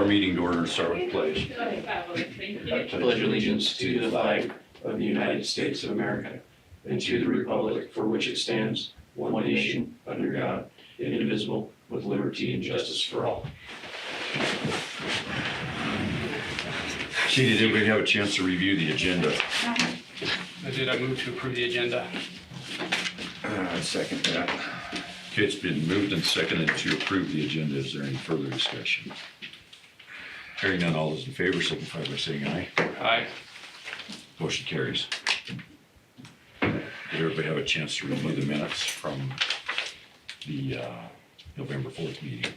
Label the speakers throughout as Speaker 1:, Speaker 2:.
Speaker 1: meeting to order and start with the pledge.
Speaker 2: I pledge allegiance to the flag of the United States of America and to the republic for which it stands, one nation, under God, indivisible, with liberty and justice for all.
Speaker 1: See, did everybody have a chance to review the agenda?
Speaker 3: I did. I move to approve the agenda.
Speaker 4: I second that.
Speaker 1: Okay, it's been moved and seconded to approve the agenda. Is there any further discussion? Hearing none, all those in favor signify by saying aye.
Speaker 3: Aye.
Speaker 1: Motion carries. Did everybody have a chance to review the minutes from the November 4th meeting?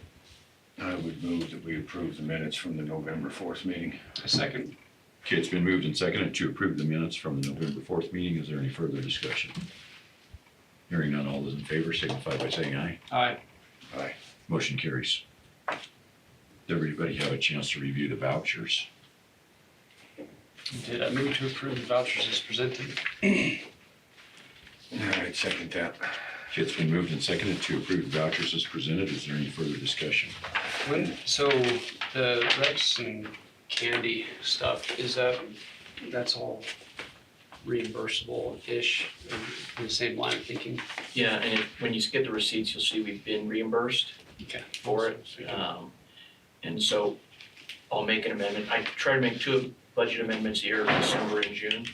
Speaker 4: I would move that we approve the minutes from the November 4th meeting.
Speaker 3: A second.
Speaker 1: Okay, it's been moved and seconded to approve the minutes from the November 4th meeting. Is there any further discussion? Hearing none, all those in favor signify by saying aye.
Speaker 3: Aye.
Speaker 4: Aye.
Speaker 1: Motion carries. Did everybody have a chance to review the vouchers?
Speaker 3: I did. I move to approve the vouchers as presented.
Speaker 4: I'd second that.
Speaker 1: Okay, it's been moved and seconded to approve the vouchers as presented. Is there any further discussion?
Speaker 3: So the Rex and candy stuff, that's all reimbursable-ish in the same line of thinking?
Speaker 2: Yeah, and when you get the receipts, you'll see we've been reimbursed
Speaker 3: Okay.
Speaker 2: for it. And so I'll make an amendment. I try to make two budget amendments here, December and June.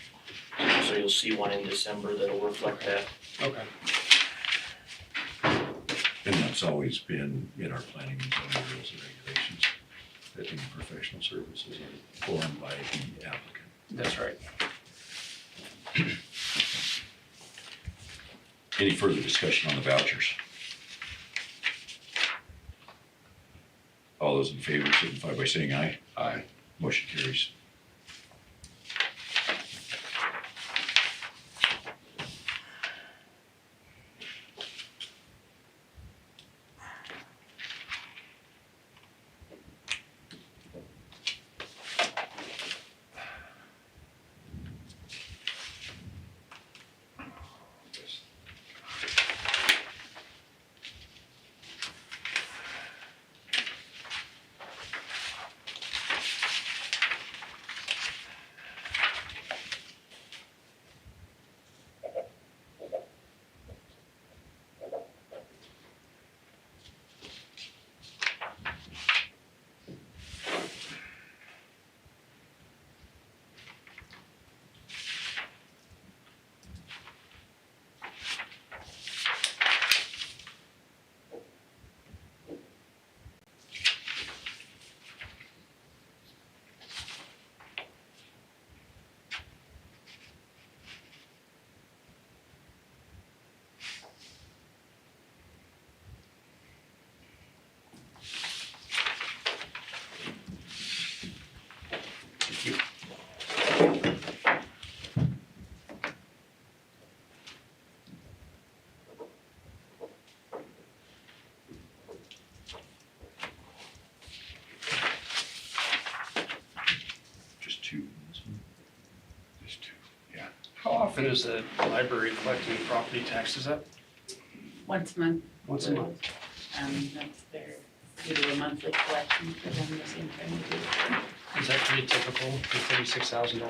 Speaker 2: So you'll see one in December that'll reflect that.
Speaker 3: Okay.
Speaker 1: And that's always been in our planning and zoning rules and regulations, that any professional services are formed by the applicant.
Speaker 3: That's right.
Speaker 1: Any further discussion on the vouchers? All those in favor signify by saying aye.
Speaker 3: Aye.
Speaker 1: Motion carries. Just two in this one.
Speaker 4: Just two, yeah.
Speaker 3: How often is the library collecting property taxes up?
Speaker 5: Once a month.
Speaker 3: Once a month.
Speaker 5: That's their, we do a monthly collection for them the same time we do.
Speaker 3: Is that pretty typical for $36,000?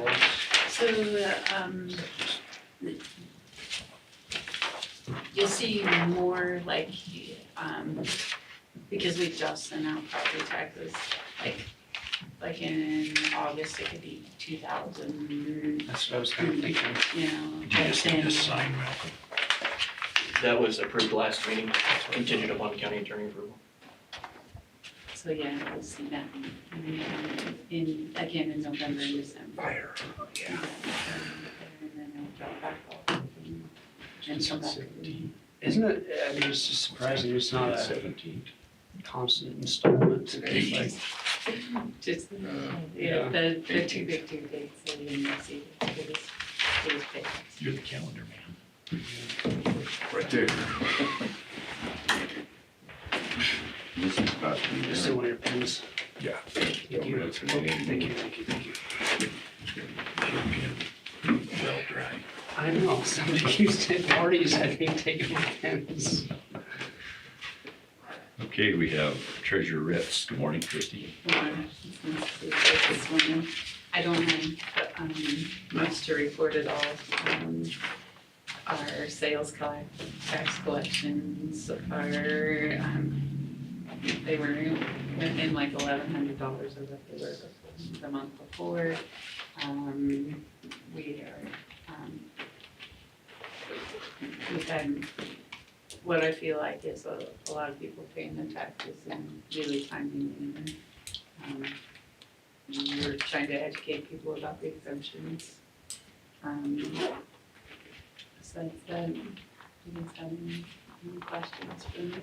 Speaker 5: So, you'll see more like, because we just sent out property taxes, like in August, it could be 2,000,
Speaker 3: That's what I was kind of thinking.
Speaker 5: you know.
Speaker 1: You just need
Speaker 5: then-
Speaker 1: to sign, Malcolm.
Speaker 2: That was approved last meeting, contingent upon county attorney approval.
Speaker 5: So yeah, we'll see that again in November and December.
Speaker 4: Fire, yeah.
Speaker 5: And then it'll drop back off and come back.
Speaker 3: 17. Isn't it, I mean, it's just surprising, it's not a
Speaker 1: 17th.
Speaker 3: constant installment. Like,
Speaker 5: Just,
Speaker 3: yeah.
Speaker 5: the two big due dates, so you can see it is big.
Speaker 1: You're the calendar man.
Speaker 4: Right there.
Speaker 6: This is about to be
Speaker 3: Just
Speaker 6: there.
Speaker 3: in one of your pens.
Speaker 1: Yeah.
Speaker 3: Thank you.
Speaker 4: That's what they
Speaker 3: Thank you, thank you, thank you.
Speaker 1: Well dry.
Speaker 3: I know, somebody keeps saying, Marty's, I think, taking my pens.
Speaker 1: Okay, we have Treasurer Ritz. Good morning, Christie.
Speaker 5: I don't have much to report at all. Our sales tax collections are, they were in like $1,100 of what they were the month before. We are, we've had what I feel like is a lot of people paying their taxes in really timely manner. We're trying to educate people about the exemptions. Besides that, you guys have any questions for me?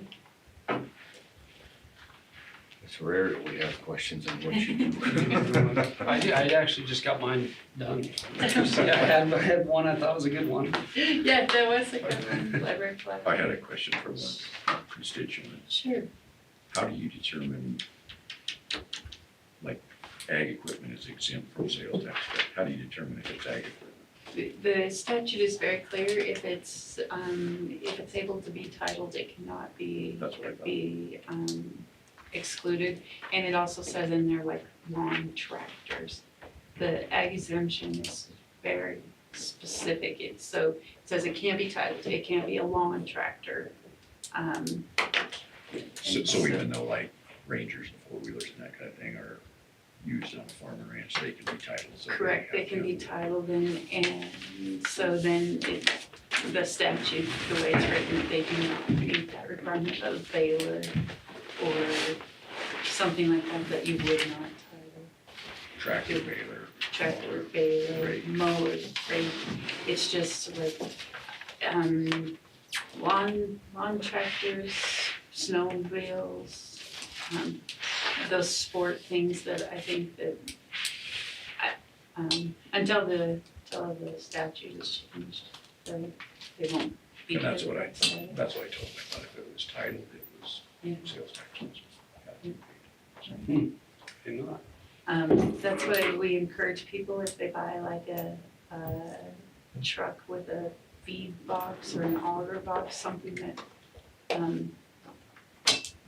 Speaker 4: It's rare that we have questions on what you do.
Speaker 3: I actually just got mine done. Yeah, I had one I thought was a good one.
Speaker 5: Yeah, that was a good one, clever.
Speaker 1: I had a question for one constituent.
Speaker 5: Sure.
Speaker 1: How do you determine, like, ag equipment is exempt from sales tax? How do you determine if it's ag equipment?
Speaker 5: The statute is very clear, if it's able to be titled, it cannot be,
Speaker 1: That's what I thought.
Speaker 5: Excluded. And it also says in there like lawn tractors. The ag exemption is very specific, it says it can't be titled, it can't be a lawn tractor.
Speaker 1: So even though like Rangers and four-wheelers and that kind of thing are used on a farm or ranch, they can be titled. So
Speaker 5: Correct, they can be titled and so then the statute, the way it's written, they do not meet that requirement of baler or something like that you would not title.
Speaker 1: Tractor baler.
Speaker 5: Tractor, baler,
Speaker 1: Rake.
Speaker 5: mower, rake. It's just like, lawn tractors, snowmobiles, those sport things that I think that, until the statute is changed, they won't be.
Speaker 1: And that's what I
Speaker 5: titled.
Speaker 1: told them. I thought if it was titled, it was
Speaker 5: Yeah.
Speaker 1: sales tax.
Speaker 3: Maybe not.
Speaker 5: That's why we encourage people if they buy like a truck with a feed box or an auger box, something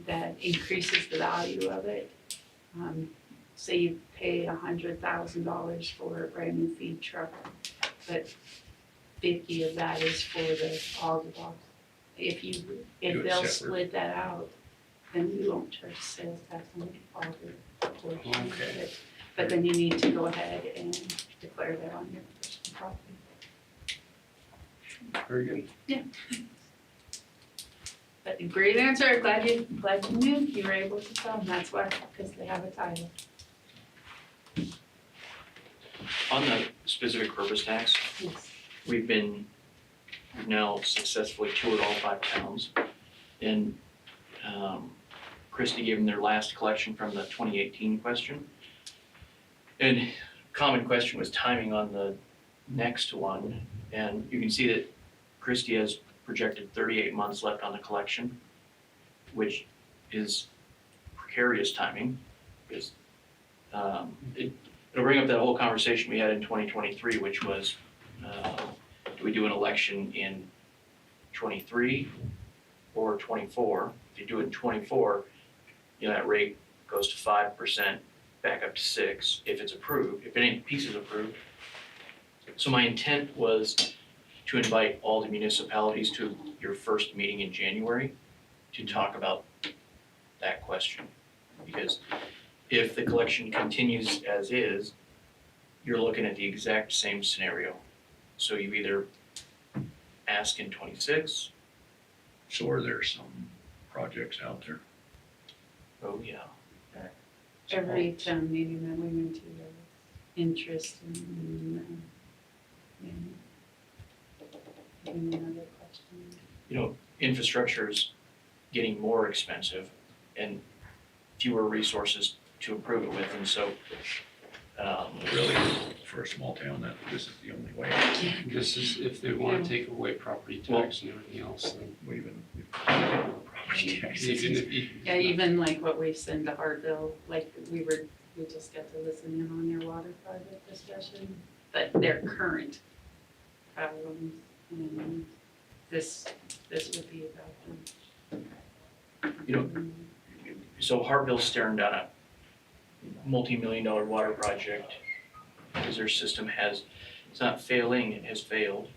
Speaker 5: that increases the value of it. Say you pay $100,000 for a brand new feed truck, but 50 of that is for the auger box. If
Speaker 1: Do
Speaker 5: they'll
Speaker 1: it separate.
Speaker 5: split that out, then we won't charge sales tax on the auger portion of
Speaker 3: Okay.
Speaker 5: it. But then you need to go ahead and declare that on your personal property.
Speaker 3: Very good.
Speaker 5: But great answer, glad you knew, you were able to tell, and that's why, because they have a title.
Speaker 2: On the specific purpose tax,
Speaker 5: Yes.
Speaker 2: we've now successfully toured all 5 towns. And Christie gave them their last collection from the 2018 question. And common question was timing on the next one. And you can see that Christie has projected 38 months left on the collection, which is precarious timing because it'll bring up that whole conversation we had in 2023, which was, do we do an election in 23 or 24? If you do it in 24, that rate goes to 5%, back up to 6% if it's approved, if any piece is approved. So my intent was to invite all the municipalities to your first meeting in January to talk about that question. Because if the collection continues as is, you're looking at the exact same scenario. So you either ask in 26.
Speaker 1: So are there some projects out there?
Speaker 2: Oh, yeah.
Speaker 5: Every town meeting that we went to, there was interest in, any other question?
Speaker 2: Infrastructure is getting more expensive and fewer resources to improve it with. And so,
Speaker 1: Really, for a small town, that this is the only way.
Speaker 3: This is if they want to take away property tax and everything else, then
Speaker 1: We even property taxes.
Speaker 3: even if you.
Speaker 5: Yeah, even like what we send to Hartville, like we just got to listen in on their water project discussion, but their current problems, and this would be about them.
Speaker 2: So Hartville's staring down a multi-million-dollar water project because their system it's not failing, it has failed.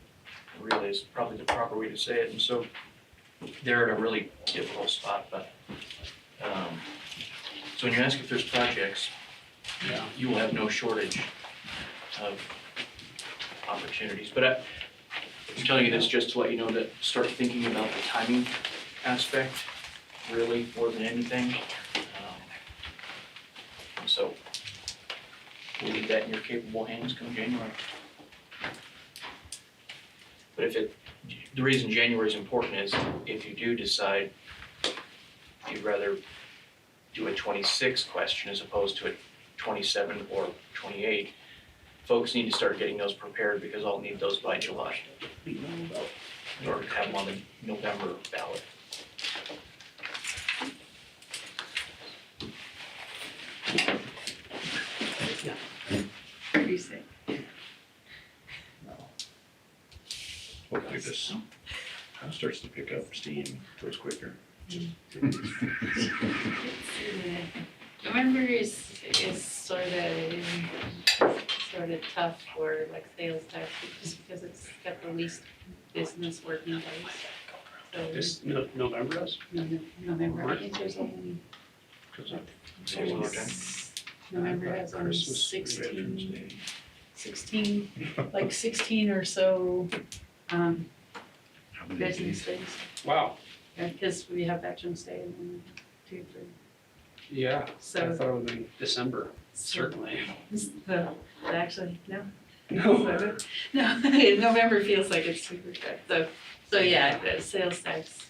Speaker 2: Really is probably the proper way to say it, and so they're at a really difficult spot, but, so when you ask if there's projects,
Speaker 3: Yeah.
Speaker 2: you will have no shortage of opportunities. But I'm telling you this just to let you know that start thinking about the timing aspect, really, more than anything. So we'll leave that in your capable hands come January. But the reason January is important is if you do decide you'd rather do a 26 question as opposed to a 27 or 28, folks need to start getting those prepared because I'll need those by July in order to have them on the November ballot.
Speaker 5: Precinct.
Speaker 1: Hopefully this starts to pick up steam, goes quicker.
Speaker 5: November is sort of tough for like sales tax, just because it's got the least business working days. So
Speaker 3: This November is?
Speaker 5: November, I think there's only, November has only
Speaker 3: Christmas,
Speaker 5: 16, like 16 or so,
Speaker 6: How many
Speaker 5: business
Speaker 6: days?
Speaker 5: days.
Speaker 3: Wow,
Speaker 5: Because we have Veterans Day and 2, 3.
Speaker 3: yeah, I
Speaker 5: So,
Speaker 3: thought it would be December, certainly.
Speaker 5: actually, no.
Speaker 3: No.
Speaker 5: No, November feels like it's super quick, so yeah, the sales tax,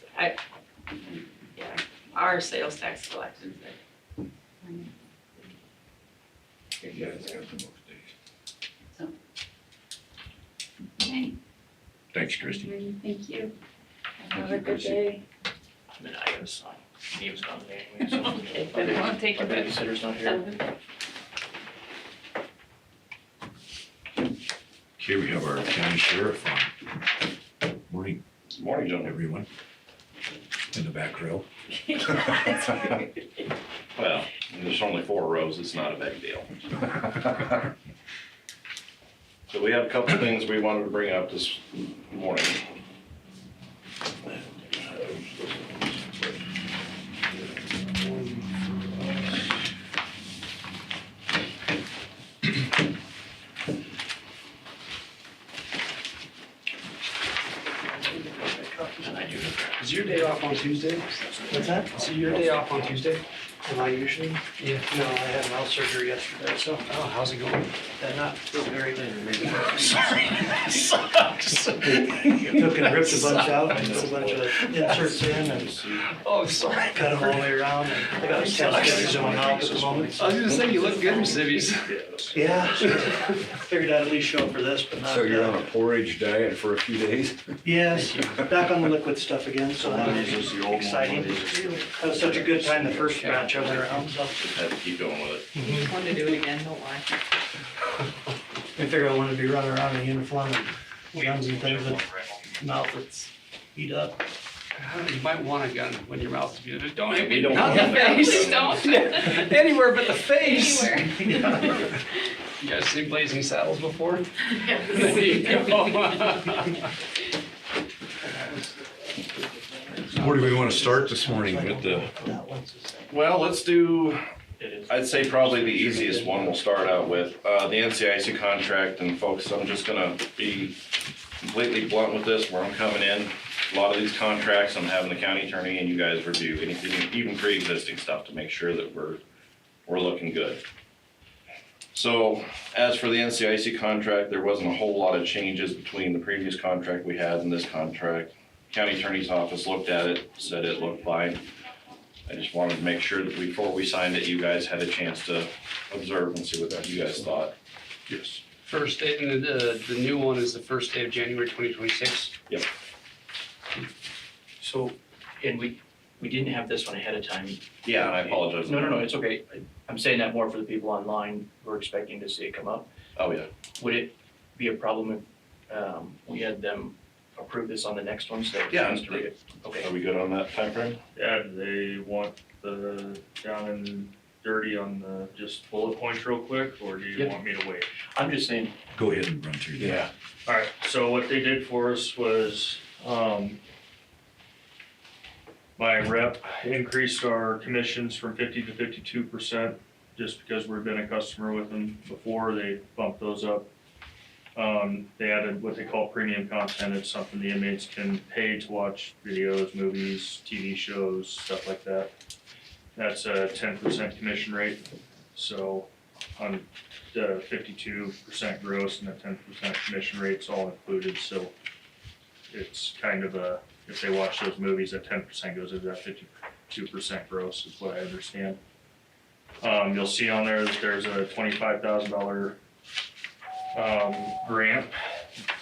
Speaker 5: our sales tax collections are.
Speaker 4: Yeah, it's got the most days.
Speaker 5: Okay,
Speaker 1: Thanks, Christie.
Speaker 5: thank you. Have a good day.
Speaker 2: I mean, I gotta sign. He was gone anyway, so.
Speaker 5: Okay, then it won't take
Speaker 2: Our
Speaker 5: a bit.
Speaker 2: babysitter's not here.
Speaker 1: Okay, we have our county sheriff on. Morning,
Speaker 7: Morning, gentlemen.
Speaker 1: everyone. In the back row.
Speaker 7: Well, there's only 4 rows, it's not a big deal. So we have a couple things we wanted to bring up this morning.
Speaker 3: Is your day off on Tuesday?
Speaker 8: What's that?
Speaker 3: Is your day off on Tuesday?
Speaker 8: Am I usually?
Speaker 3: Yeah.
Speaker 8: No, I had mouth surgery yesterday, so
Speaker 3: Oh, how's it going?
Speaker 8: not real great.
Speaker 3: Sucks.
Speaker 8: Took and ripped a bunch out, and put a bunch of inserts in, and
Speaker 3: Oh, I'm sorry.
Speaker 8: cut them all the way around, and I got a stem stitches in my mouth at the moment.
Speaker 3: I was gonna say, you look good in civvies.
Speaker 8: Yeah, sure. Figured I'd at least show up for this, but not.
Speaker 4: So you're on a porridge diet for a few days?
Speaker 8: Yes, back on the liquid stuff again, so that was exciting. That was such a good time the first batch I went around, so.
Speaker 7: Just had to keep going with it.
Speaker 9: Want to do it again, don't lie.
Speaker 8: I figured I wanted to be running around in uniform and guns and things with mouth that's eat up.
Speaker 3: You might want a gun when your mouth is beautiful. Don't hit
Speaker 7: We
Speaker 3: me,
Speaker 7: don't
Speaker 3: not the
Speaker 7: want that.
Speaker 3: face.
Speaker 9: Please don't.
Speaker 3: Anywhere but the face.
Speaker 9: Anywhere.
Speaker 3: You guys seen Blazing Saddles before?
Speaker 9: Yes.
Speaker 3: There you go.
Speaker 1: Where do we want to start this morning with the,
Speaker 8: That one's the same.
Speaker 7: Well, let's do,
Speaker 2: It is.
Speaker 7: I'd say probably the easiest one we'll start out with, the NCIC contract, and folks, I'm just gonna be completely blunt with this, where I'm coming in. A lot of these contracts, I'm having the county attorney and you guys review anything, even pre-existing stuff to make sure that we're looking good. So, as for the NCIC contract, there wasn't a whole lot of changes between the previous contract we had and this contract. County attorney's office looked at it, said it looked fine. I just wanted to make sure that before we signed it, you guys had a chance to observe and see what you guys thought.
Speaker 1: yes,
Speaker 3: First day, and the new one is the first day of January 2026.
Speaker 2: So, and we didn't have this one ahead of time.
Speaker 7: Yeah, and I apologize.
Speaker 2: No, it's okay. I'm saying that more for the people online who are expecting to see it come up.
Speaker 7: Oh, yeah.
Speaker 2: Would it be a problem if we had them approve this on the next one, so they have a
Speaker 7: Yeah,
Speaker 2: chance to read it? Okay.
Speaker 7: Are we good on that timeframe?
Speaker 10: Yeah, do they want
Speaker 6: the down and dirty on the just bullet points real quick, or do you
Speaker 2: Yep.
Speaker 6: want me to wait?
Speaker 2: I'm just saying,
Speaker 1: Go ahead and run through that.
Speaker 6: Alright, so what they did for us was, my rep increased our commissions from 50 to 52%, just because we've been a customer with them before, they bumped those up. They added what they call premium content, it's something the inmates can pay to watch videos, movies, TV shows, stuff like that. That's a 10% commission rate, so on the 52% gross and the 10% commission rate's all included, so it's kind of a, if they watch those movies, that 10% goes into that 52% gross is what I understand. You'll see on there that there's a $25,000 grant.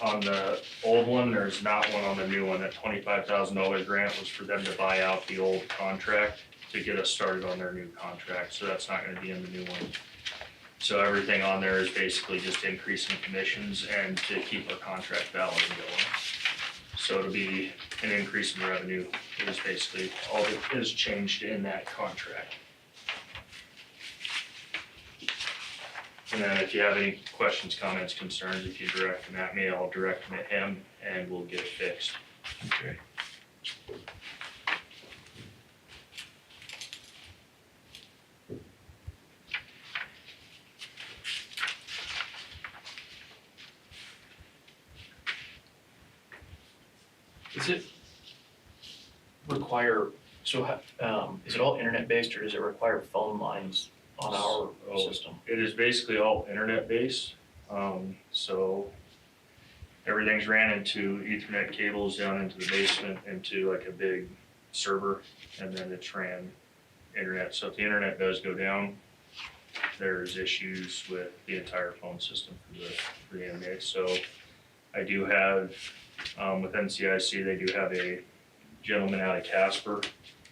Speaker 6: On the old one, there's not one on the new one. That $25,000 grant was for them to buy out the old contract to get us started on their new contract, so that's not gonna be in the new one. So everything on there is basically just increasing commissions and to keep our contract valid and going. So it'll be an increase in revenue is basically all that is changed in that contract. And then if you have any questions, comments, concerns, if you direct them at me, I'll direct them at him and we'll get it fixed.
Speaker 1: Okay.
Speaker 2: is it require, so, is it all internet based or does it require phone lines on our
Speaker 6: Oh.
Speaker 2: system?
Speaker 6: It is basically all internet based, so everything's ran into Ethernet cables down into the basement into like a big server, and then it's ran internet. So if the internet does go down, there's issues with the entire phone system for the inmates. So I do have, with NCIC, they do have a gentleman out of Casper,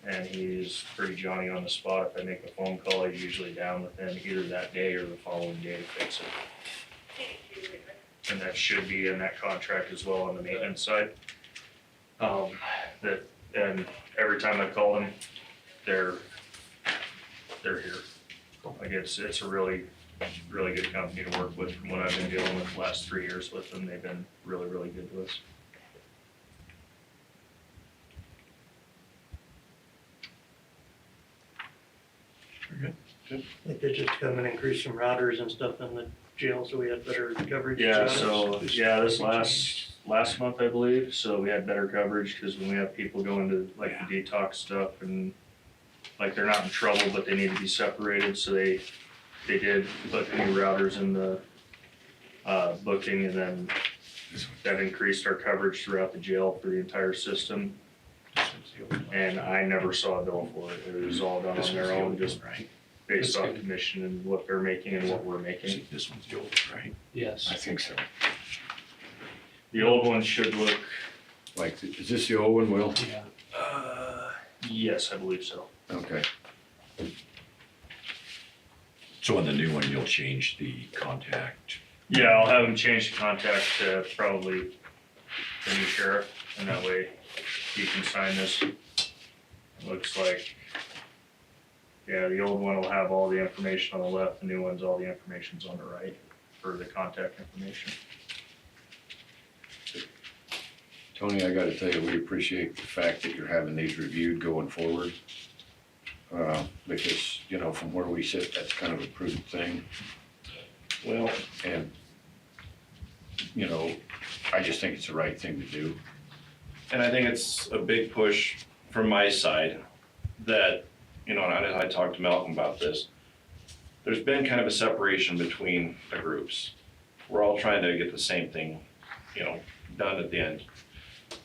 Speaker 6: and he's pretty Johnny on the spot. If I make a phone call, he's usually down within either that day or the following day to fix it. And that should be in that contract as well on the maintenance side. And every time I call them, they're here. Like it's a really good company to work with. From what I've been dealing with the last 3 years with them, they've been really good to us.
Speaker 8: I think they just come and increase some routers and stuff in the jail, so we had better coverage.
Speaker 6: Yeah, so, yeah, this last month, I believe, so we had better coverage, cause when we have people going to like the detox stuff and like they're not in trouble, but they need to be separated, so they did put new routers in the, booking, and then that increased our coverage throughout the jail for the entire system. And I never saw a bill for it, it was all done on their own, just
Speaker 1: Right?
Speaker 6: based on commission and what they're making and what we're making.
Speaker 1: This one's the old, right?
Speaker 3: Yes.
Speaker 4: I think so.
Speaker 6: The old one should look,
Speaker 4: Like, is this the old one, Will?
Speaker 3: Yeah.
Speaker 6: yes, I believe so.
Speaker 4: Okay.
Speaker 1: So on the new one, you'll change the contact.
Speaker 6: Yeah, I'll have him change the contact to probably the new sheriff, and that way he can sign this. It looks like, yeah, the old one will have all the information on the left, the new one's all the information's on the right for the contact information.
Speaker 4: Tony, I gotta tell you, we appreciate the fact that you're having these reviewed going forward. Because, you know, from where we sit, that's kind of a prudent thing.
Speaker 7: Well,
Speaker 4: And, you know, I just think it's the right thing to do.
Speaker 7: and I think it's a big push from my side that, you know, and I talked to Malcolm about this. There's been kind of a separation between the groups. We're all trying to get the same thing, you know, done at the end.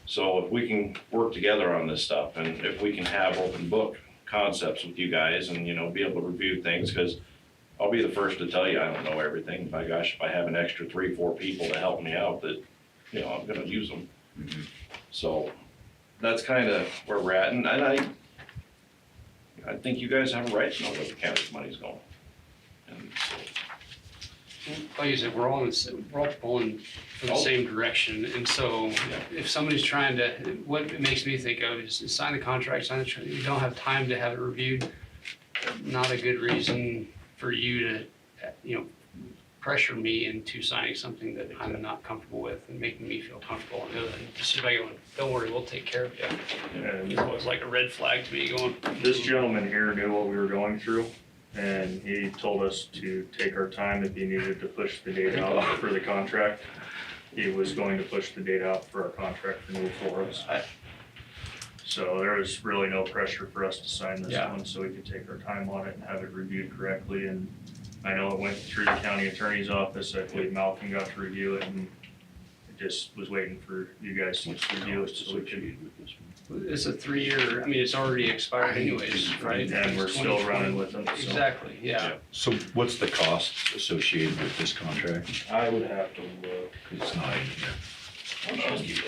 Speaker 7: So if we can work together on this stuff, and if we can have open book concepts with you guys and, you know, be able to review things, because I'll be the first to tell you, I don't know everything. By gosh, if I have an extra 3-4 people to help me out, that, you know, I'm gonna use them.
Speaker 1: Mhm.
Speaker 7: So that's kind of where we're at, and I think you guys have a right to know where the county's money's going. And so,
Speaker 3: like you said, we're all pulling for the same direction, and so if somebody's trying to, what it makes me think of is sign the contract, you don't have time to have it reviewed, not a good reason for you to, pressure me into signing something that I'm not comfortable with and making me feel comfortable and just sit back going, don't worry, we'll take care of you.
Speaker 6: And
Speaker 3: It's always like a red flag to me going,
Speaker 6: this gentleman here knew what we were going through, and he told us to take our time if he needed to push the date out for the contract. He was going to push the date out for our contract renewal for us. So there was really no pressure for us to sign this
Speaker 3: Yeah.
Speaker 6: one, so we could take our time on it and have it reviewed correctly. And I know it went through the county attorney's office. I believe Malcolm got to review it, and it just was waiting for you guys to review it so we could.
Speaker 3: it's a 3-year, I mean, it's already expired anyways, right?
Speaker 6: And we're still running with them, so.
Speaker 3: Exactly, yeah.
Speaker 1: So what's the cost associated with this contract?
Speaker 6: I would have to look.
Speaker 1: 'Cause it's not in here.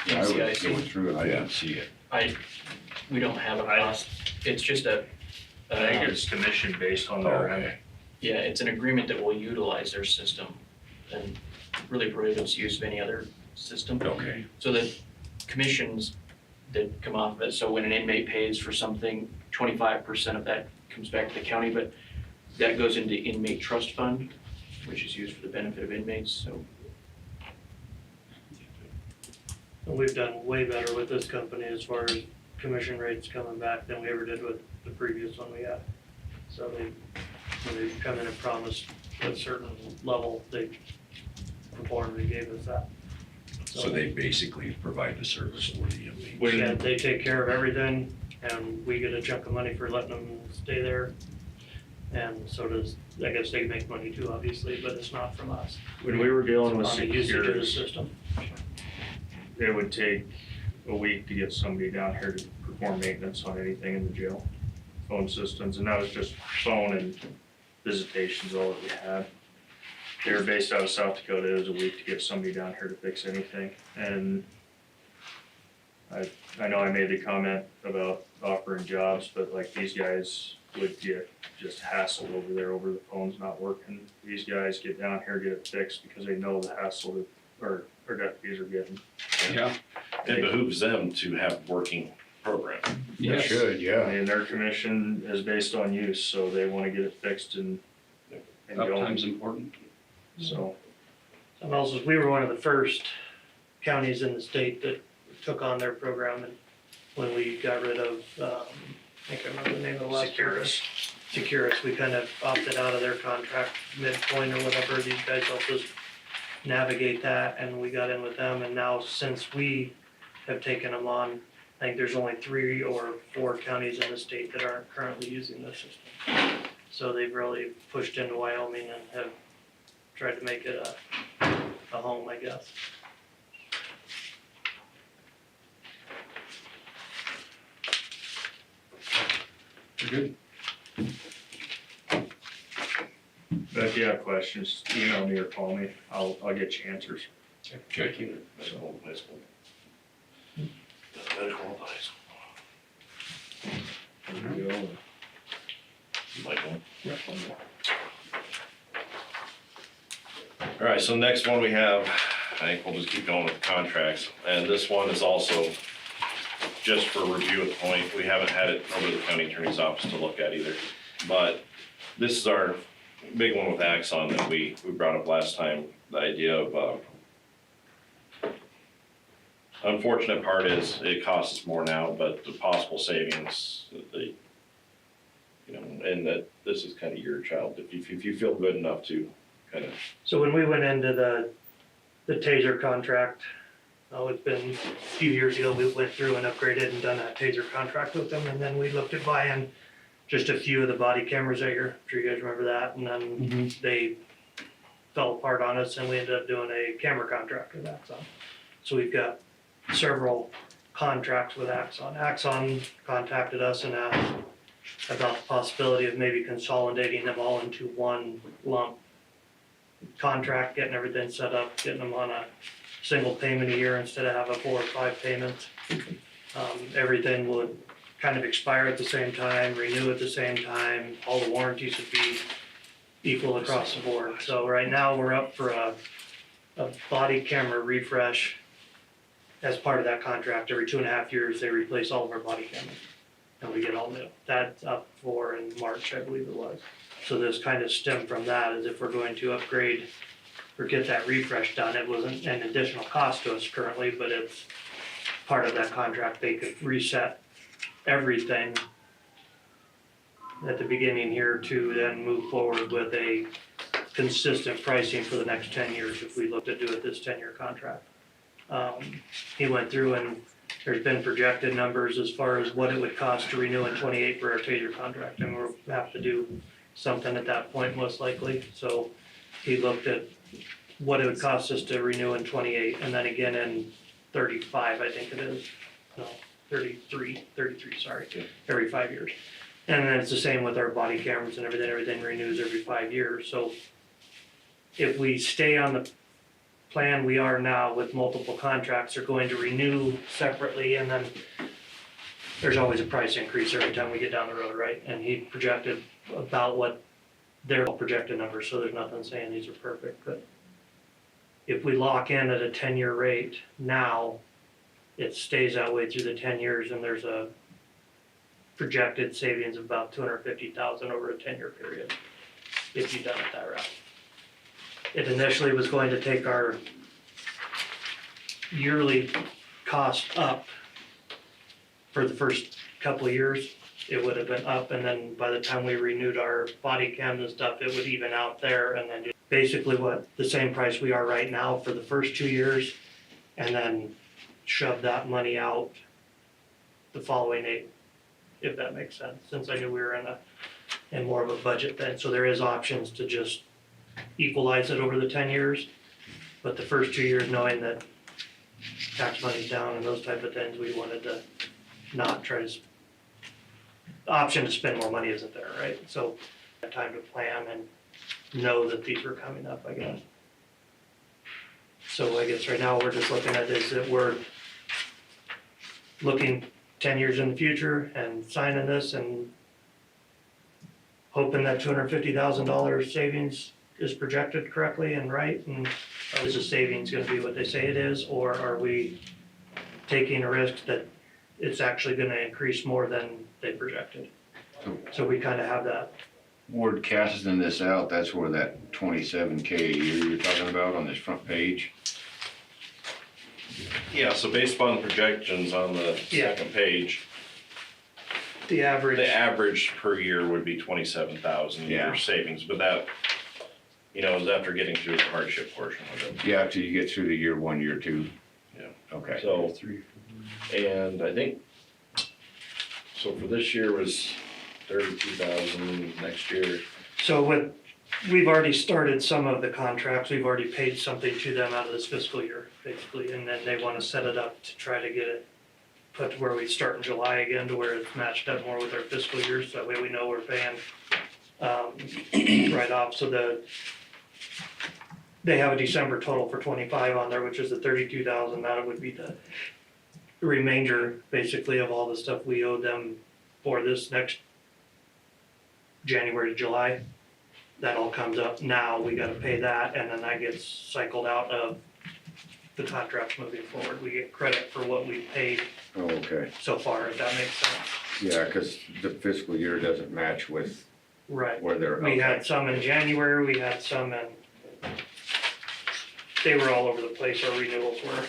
Speaker 4: Yeah, I was going through it, I didn't see it.
Speaker 2: We don't have a cost, it's just a,
Speaker 6: I think it's commission based on their end.
Speaker 2: yeah, it's an agreement that will utilize their system and really prohibits use of any other system.
Speaker 1: Okay,
Speaker 2: So the commissions that come off of it, so when an inmate pays for something, 25% of that comes back to the county, but that goes into inmate trust fund, which is used for the benefit of inmates, so.
Speaker 8: And we've done way better with this company as far as commission rates coming back than we ever did with the previous one we had. So when they come in and promised a certain level, they performed and gave us that.
Speaker 1: so they basically provide the service for the inmates.
Speaker 8: Yeah, they take care of everything, and we get a chunk of money for letting them stay there. And so does, I guess they make money too, obviously, but it's not from us.
Speaker 6: When we were dealing with
Speaker 8: On the usage of the
Speaker 6: security,
Speaker 8: system.
Speaker 6: it would take a week to get somebody down here to perform maintenance on anything in the jail, phone systems, and that was just phone and visitations, all that we had. They were based out of South Dakota. It was a week to get somebody down here to fix anything, and I know I made the comment about offering jobs, but like these guys would get just hassled over there over the phones not working. These guys get down here, get it fixed because they know the hassle that our deputies are getting.
Speaker 3: Yeah.
Speaker 7: It behooves them to have working program.
Speaker 4: They
Speaker 3: Yes.
Speaker 4: should,
Speaker 6: I
Speaker 4: yeah.
Speaker 6: mean, their commission is based on use, so they wanna get it fixed and
Speaker 3: Uptime's
Speaker 6: going,
Speaker 3: important.
Speaker 6: so.
Speaker 8: And also, we were one of the first counties in the state that took on their program, and when we got rid of, I can't remember the name of the last service. Securus, we kind of opted out of their contract midpoint or whatever, these guys helped us navigate that, and we got in with them, and now since we have taken them on, I think there's only 3 or 4 counties in the state that aren't currently using this system. So they've really pushed into Wyoming and have tried to make it a home, I guess.
Speaker 3: You're good.
Speaker 6: But if you have questions, email me or call me, I'll get you answers.
Speaker 1: Okay,
Speaker 7: Medical, high school. Medical, high school.
Speaker 6: There you go.
Speaker 7: Michael? All right, so next one we have, I think we'll just keep going with the contracts, and this one is also just for review at the point. We haven't had it over to the county attorney's office to look at either. But this is our big one with Axon that we brought up last time, the idea of, unfortunate part is it costs us more now, but the possible savings, and that this is kind of your child, if you feel good enough to kind of.
Speaker 8: So when we went into the TASER contract, it's been a few years ago, we went through and upgraded and done a TASER contract with them, and then we looked at buying just a few of the body cameras out here. I'm sure you guys remember that, and then they fell apart on us, and we ended up doing a camera contract with Axon. So we've got several contracts with Axon. Axon contacted us and asked about the possibility of maybe consolidating them all into one lump contract, getting everything set up, getting them on a single payment a year instead of having 4 or 5 payments. Everything would kind of expire at the same time, renew at the same time, all the warranties would be equal across the board. So right now, we're up for a body camera refresh as part of that contract. Every 2.5 years, they replace all of our body cameras, and we get all new. That's up for in March, I believe it was. So this kind of stemmed from that, is if we're going to upgrade or get that refresh done, it wasn't an additional cost to us currently, but it's part of that contract. They could reset everything at the beginning here to then move forward with a consistent pricing for the next 10 years if we look to do it this 10-year contract. He went through and there's been projected numbers as far as what it would cost to renew in 28 for our TASER contract, and we'll have to do something at that point most likely. So he looked at what it would cost us to renew in 28 and then again in 35, I think it is. No, 33, sorry, every 5 years. And then it's the same with our body cameras and everything renews every 5 years. So if we stay on the plan we are now with multiple contracts, are going to renew separately, and then there's always a price increase every time we get down the road, right? And he projected about what their projected numbers, so there's nothing saying these are perfect, but if we lock in at a 10-year rate now, it stays that way through the 10 years, and there's a projected savings of about $250,000 over a 10-year period, if you've done it that route. It initially was going to take our yearly cost up for the first couple of years. It would have been up, and then by the time we renewed our body cams and stuff, it would even out there, and then basically what the same price we are right now for the first 2 years, and then shove that money out the following 8, if that makes sense, since I knew we were in more of a budget then. So there is options to just equalize it over the 10 years, but the first 2 years, knowing that tax money's down and those type of things, we wanted to not try to, the option to spend more money isn't there, right? So time to plan and know that these were coming up, I guess. So I guess right now we're just looking at is that we're looking 10 years in the future and signing this and hoping that $250,000 savings is projected correctly and right, and is the savings gonna be what they say it is, or are we taking a risk that it's actually gonna increase more than they projected? So we kinda have that.
Speaker 4: Word casting this out, that's where that 27K a year you're talking about on this front page.
Speaker 7: Yeah, so based upon the projections on the
Speaker 8: Yeah.
Speaker 7: second page,
Speaker 8: The average.
Speaker 7: the average per year would be 27,000 a year
Speaker 4: Yeah.
Speaker 7: savings, but that, you know, is after getting through the hardship portion of it.
Speaker 4: Yeah, till you get through the year 1, year 2.
Speaker 7: Yeah.
Speaker 4: Okay.
Speaker 7: So, and I think, so for this year was 32,000, next year.
Speaker 8: So we've already started some of the contracts, we've already paid something to them out of this fiscal year, basically, and then they wanna set it up to try to get it put to where we start in July again, to where it's matched up more with our fiscal years, so that way we know we're paying, right off, so they have a December total for 25 on there, which is the 32,000, that would be the remainder, basically, of all the stuff we owe them for this next January to July. That all comes up now, we gotta pay that, and then that gets cycled out of the contracts moving forward. We get credit for what we paid
Speaker 4: Oh, okay.
Speaker 8: so far, if that makes sense.
Speaker 4: Yeah, because the fiscal year doesn't match with
Speaker 8: Right.
Speaker 4: where they're.
Speaker 8: We had some in January, we had some in, they were all over the place, our renewals were.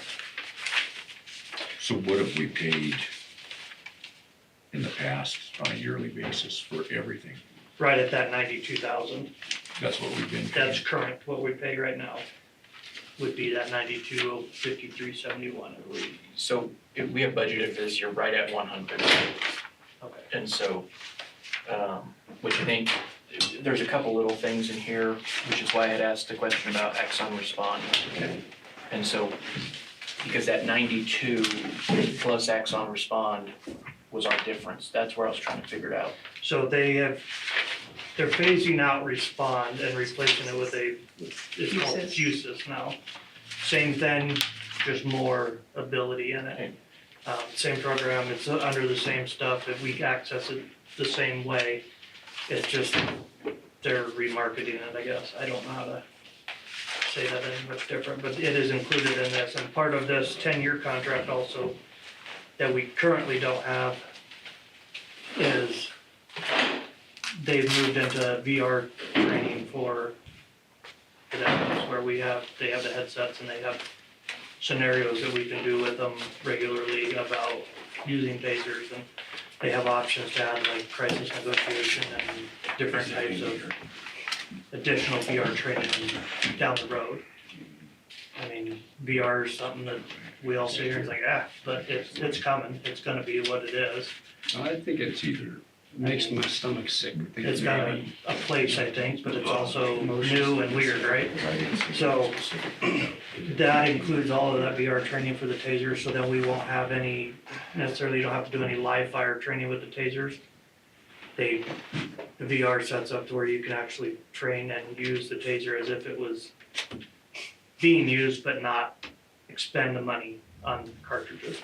Speaker 1: So what have we paid in the past on a yearly basis for everything?
Speaker 8: Right at that 92,000.
Speaker 1: That's what we've been
Speaker 8: That's
Speaker 1: paying.
Speaker 8: current, what we pay right now would be that 92,053.71, I believe.
Speaker 2: So we have budgeted for this year right at 100.
Speaker 8: Okay.
Speaker 2: And so, which I think, there's a couple little things in here, which is why I had asked the question about Axon Respond. And so, because that 92 plus Axon Respond was our difference, that's where I was trying to figure it out.
Speaker 8: So they're phasing out Respond and replacing it with it's called Fusus now. Same thing, just more ability in it. Same program, it's under the same stuff, if we access it the same way. It's just they're remarketing it, I guess. I don't know how to say that any much different, but it is included in this. And part of this 10-year contract also that we currently don't have is they've moved into VR training for pedestrians where they have the headsets and they have scenarios that we can do with them regularly about using tasers, and they have options to add like crisis negotiation and different types of additional VR training down the road. I mean, VR is something that we all sit here and think, but it's coming, it's gonna be what it is.
Speaker 3: I think it makes my stomach sick. thinking
Speaker 8: It's got
Speaker 3: about
Speaker 8: a place, I think, but it's also new and weird, right? So that includes all of that VR training for the tasers, so then we won't have any, necessarily you don't have to do any live fire training with the tasers. The VR sets up to where you can actually train and use the taser as if it was being used, but not expend the money on cartridges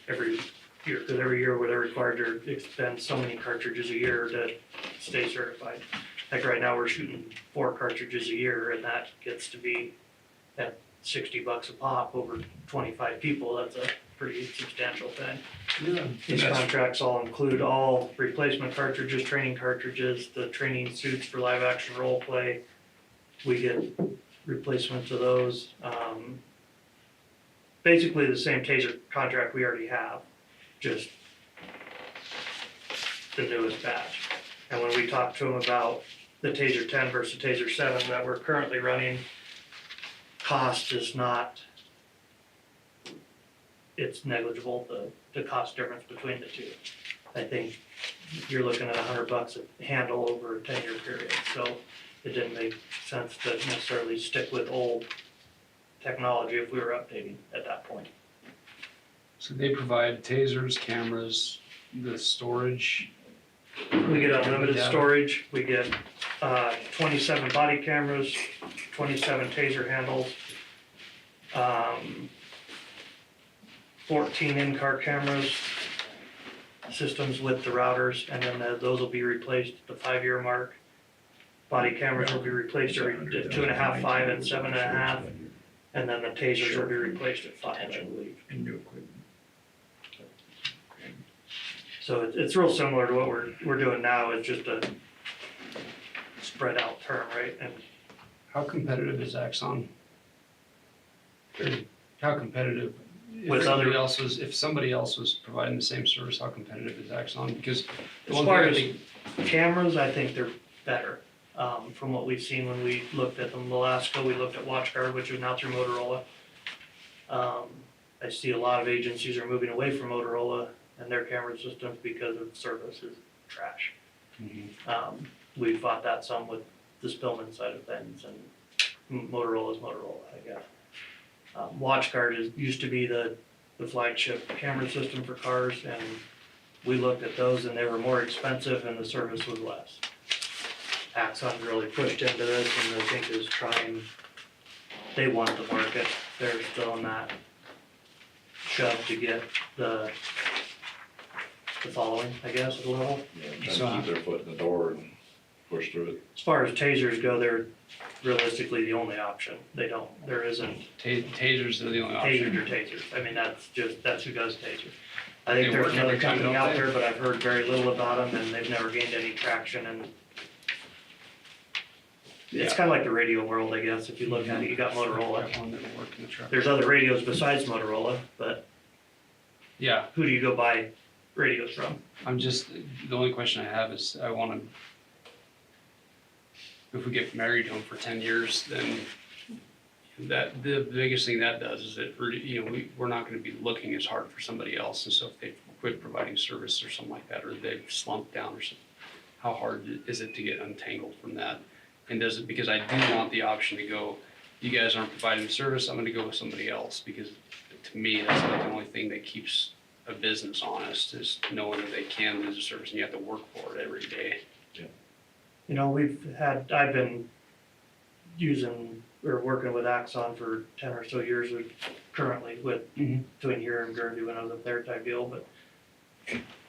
Speaker 8: every year, because every year they're required to expend so many cartridges a year to stay certified. Like right now, we're shooting 4 cartridges a year, and that gets to be at $60 a pop over 25 people. That's a pretty substantial thing.
Speaker 3: Yeah.
Speaker 8: These contracts all include all replacement cartridges, training cartridges, the training suits for live action role play. We get replacements of those. Basically the same taser contract we already have, just the newest batch. And when we talk to them about the Taser 10 versus Taser 7 that we're currently running, cost is not, it's negligible, the cost difference between the two. I think you're looking at $100 a handle over a 10-year period, so it didn't make sense to necessarily stick with old technology if we were updating at that point.
Speaker 3: So they provide tasers, cameras, the storage.
Speaker 8: We get unlimited
Speaker 3: Yeah.
Speaker 8: storage, we get 27 body cameras, 27 taser handles, 14 in-car cameras, systems with the routers, and then those will be replaced at the 5-year mark. Body cameras will be replaced every 2.5, 5, and 7.5, and then the tasers will be replaced at 5, I believe.
Speaker 1: And new equipment.
Speaker 8: So it's real similar to what we're doing now, it's just a spread out term, right? And
Speaker 3: How competitive is Axon? How competitive?
Speaker 8: With other-
Speaker 3: If somebody else was providing the same service, how competitive is Axon? Because the
Speaker 8: as
Speaker 3: one
Speaker 8: far
Speaker 3: thing
Speaker 8: as cameras, I think they're better, from what we've seen when we looked at them. The last go, we looked at WatchGuard, which is now through Motorola. I see a lot of agencies are moving away from Motorola and their camera systems because of service is trash. We fought that some with the Spillman side of things, and Motorola's Motorola, I guess. WatchGuard used to be the flagship camera system for cars, and we looked at those and they were more expensive and the service was less. Axon really pushed into this and I think is trying, they want the market, they're still in that shove to get the following, I guess, a little.
Speaker 1: Yeah, trying to keep their foot in the door and push through it.
Speaker 8: As far as tasers go, they're realistically the only option. There isn't
Speaker 3: tasers are the only
Speaker 8: tasers
Speaker 3: option.
Speaker 8: or tasers. I mean, that's who does tasers. I
Speaker 3: They
Speaker 8: think there's
Speaker 3: work
Speaker 8: another
Speaker 3: every time,
Speaker 8: company
Speaker 3: don't
Speaker 8: out
Speaker 3: they?
Speaker 8: there, but I've heard very little about them and they've never gained any traction, and it's kinda like the radio world, I guess. If you look at it, you got Motorola.
Speaker 3: That one that will work in the truck.
Speaker 8: There's other radios besides Motorola, but
Speaker 3: Yeah,
Speaker 8: who do you go buy radios from?
Speaker 3: the only question I have is I wanna, if we get married to them for 10 years, then the biggest thing that does is it, we're not gonna be looking as hard for somebody else, and so if they quit providing service or something like that, or they've slumped down or something, how hard is it to get untangled from that? And does it, because I do want the option to go, you guys aren't providing the service, I'm gonna go with somebody else, because to me, that's like the only thing that keeps a business honest, is knowing that they can lose a service and you have to work for it every day.
Speaker 8: You know, I've been using or working with Axon for 10 or so years currently with Twin here and Guernsey when I was up there type deal, but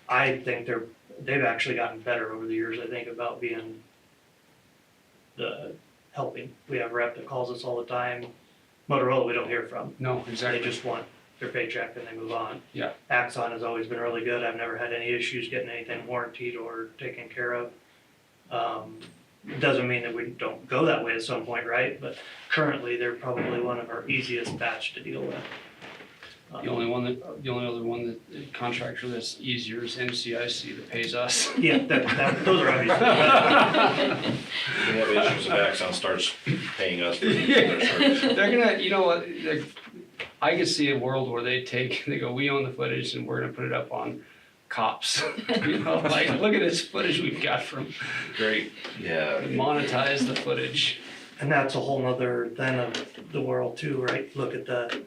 Speaker 8: I think they've actually gotten better over the years, I think, about being the helping. We have a rep that calls us all the time. Motorola, we don't hear from.
Speaker 3: No,
Speaker 8: They
Speaker 3: exactly.
Speaker 8: just want their paycheck and they move on.
Speaker 3: Yeah.
Speaker 8: Axon has always been really good. I've never had any issues getting anything warranted or taken care of. Doesn't mean that we don't go that way at some point, right? But currently, they're probably one of our easiest batch to deal with.
Speaker 3: The only other one that contractor that's easier is NCIC that pays us.
Speaker 8: Yeah, those are obvious.
Speaker 7: We have issues if Axon starts paying us for their service.
Speaker 3: They're gonna, you know what, I could see a world where they go, we own the footage and we're gonna put it up on cops. You know, like, look at this footage we've got from,
Speaker 7: Great, yeah.
Speaker 3: monetize the footage.
Speaker 8: And that's a whole nother thing of the world too, right? Look at the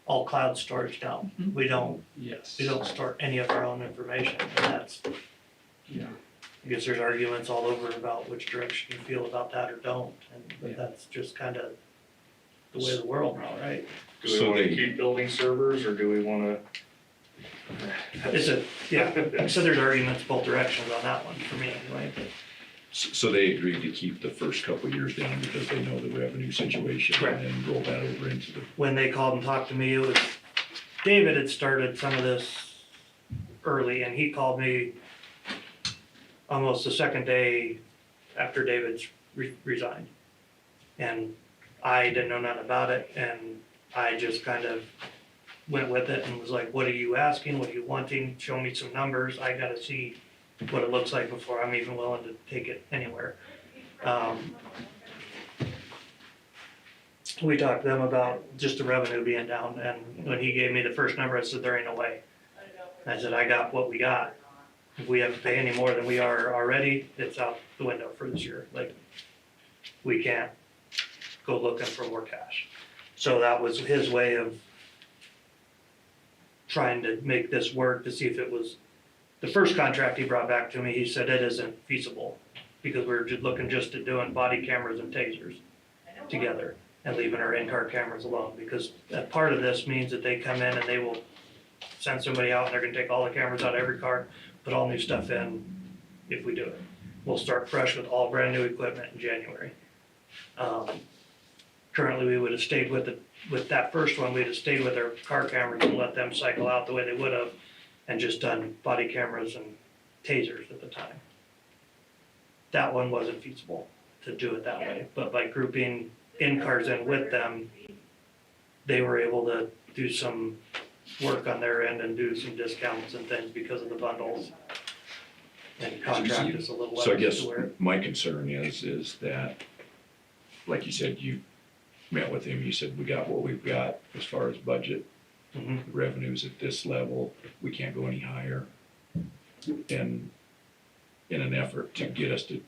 Speaker 8: all cloud storage now. We don't
Speaker 3: Yes.
Speaker 8: store any of our own information, and that's,
Speaker 3: Yeah.
Speaker 8: I guess there's arguments all over about which direction you feel about that or don't, but
Speaker 3: Yeah.
Speaker 8: that's just kind of the way of the world now, right?
Speaker 6: Do we
Speaker 1: So
Speaker 6: wanna
Speaker 1: they-
Speaker 6: keep building servers, or do we wanna?
Speaker 8: Yeah, so there's arguments both directions on that one, for me anyway.
Speaker 1: So they agreed to keep the first couple of years down because they know the revenue situation
Speaker 8: Correct.
Speaker 1: and then roll that over into the,
Speaker 8: When they called and talked to me, it was, David had started some of this early, and he called me almost the second day after David's resigned. And I didn't know nothing about it, and I just kind of went with it and was like, what are you asking, what are you wanting, show me some numbers, I gotta see what it looks like before I'm even willing to take it anywhere. We talked to them about just the revenue being down, and when he gave me the first number, I said, there ain't no way. I said, I got what we got. If we have to pay any more than we are already, it's out the window for this year, like, we can't go looking for more cash. So that was his way of trying to make this work, to see if it was, the first contract he brought back to me, he said it isn't feasible, because we're just looking just at doing body cameras and tasers together, and leaving our in-car cameras alone, because that part of this means that they come in and they will send somebody out and they're gonna take all the cameras out of every car, put all new stuff in if we do it. We'll start fresh with all brand new equipment in January. Currently, we would have stayed with that first one, we'd have stayed with our car cameras and let them cycle out the way they would have, and just done body cameras and tasers at the time. That one wasn't feasible to do it that way, but by grouping in-cars in with them, they were able to do some work on their end and do some discounts and things because of the bundles. And contract is a little
Speaker 1: so I
Speaker 8: less
Speaker 1: guess
Speaker 8: to where,
Speaker 1: my concern is that, like you said, you met with him, you said, we got what we've got as far as budget.
Speaker 8: Mhm.
Speaker 1: The revenue's at this level, we can't go any higher. And in an effort to get us to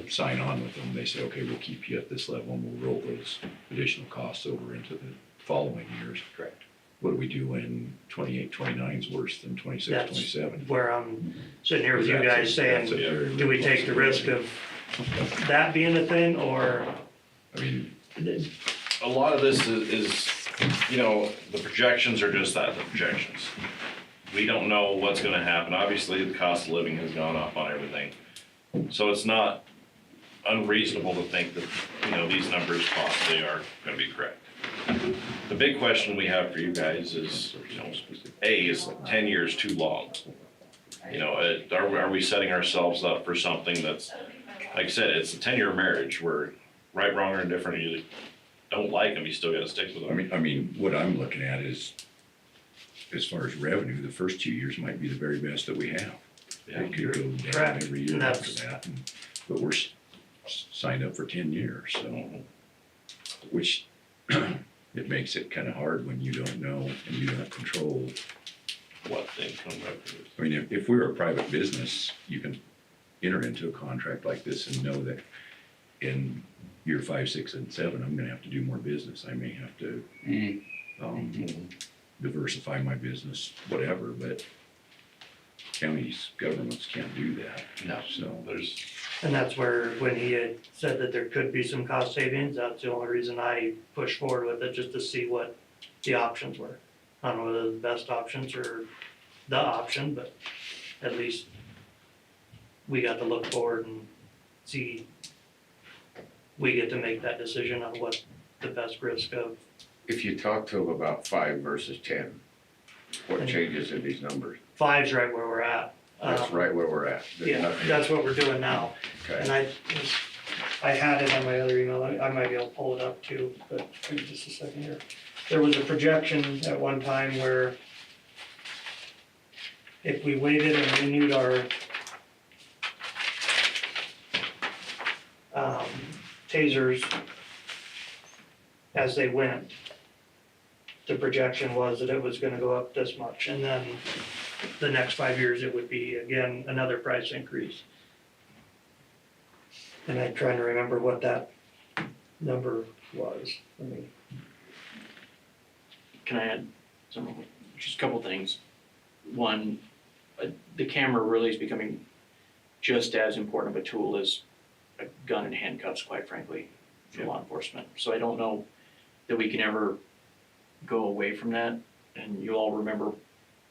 Speaker 1: sign on with them, they say, okay, we'll keep you at this level and we'll roll those additional costs over into the following years.
Speaker 8: Correct.
Speaker 1: What do we do when 28, 29 is worse than 26,
Speaker 8: That's
Speaker 1: 27?
Speaker 8: where I'm sitting here with you
Speaker 1: That's a-
Speaker 8: guys saying,
Speaker 1: that's a very
Speaker 8: do we
Speaker 1: real
Speaker 8: take the risk of that being a thing, or?
Speaker 1: I mean,
Speaker 7: A lot of this is, you know, the projections are just that, the projections. We don't know what's gonna happen. Obviously, the cost of living has gone up on everything. So it's not unreasonable to think that, you know, these numbers possibly are gonna be correct. The big question we have for you guys is, you know, is 10 years too long? You know, are we setting ourselves up for something that's, like I said, it's a 10-year marriage where right, wrong, or indifferent, you don't like them, you still gotta stick with them.
Speaker 1: I mean, what I'm looking at is, as far as revenue, the first 2 years might be the very best that we have.
Speaker 7: Yeah.
Speaker 1: It could go down
Speaker 8: Correct.
Speaker 1: every year
Speaker 8: And
Speaker 1: after
Speaker 8: that's-
Speaker 1: that, but we're signed up for 10 years, so, which it makes it kind of hard when you don't know and you don't control.
Speaker 7: What the income revenue is.
Speaker 1: I mean, if we're a private business, you can enter into a contract like this and know that in year 5, 6, and 7, I'm gonna have to do more business. I may have to, diversify my business, whatever, but counties, governments can't do that.
Speaker 7: No.
Speaker 1: So,
Speaker 7: There's,
Speaker 8: And that's where, when he had said that there could be some cost savings, that's the only reason I pushed forward with it, just to see what the options were. I don't know whether the best options or the option, but at least we got to look forward and see we get to make that decision on what the best risk of.
Speaker 4: If you talk to them about 5 versus 10, what changes in these numbers?
Speaker 8: 5's right where we're at.
Speaker 4: That's right where we're at. There's
Speaker 8: Yeah,
Speaker 4: nothing-
Speaker 8: that's what we're doing now. And
Speaker 4: Okay,
Speaker 8: I had it on my other email, I might be able to pull it up too, but give me just a second here. There was a projection at one time where if we waited and renewed our tasers as they went, the projection was that it was gonna go up this much, and then the next 5 years, it would be, again, another price increase. And I'm trying to remember what that number was. Let me,
Speaker 2: Can I add just a couple things? One, the camera really is becoming just as important of a tool as a gun and handcuffs, quite frankly, for law enforcement. So I don't know that we can ever go away from that. And you all remember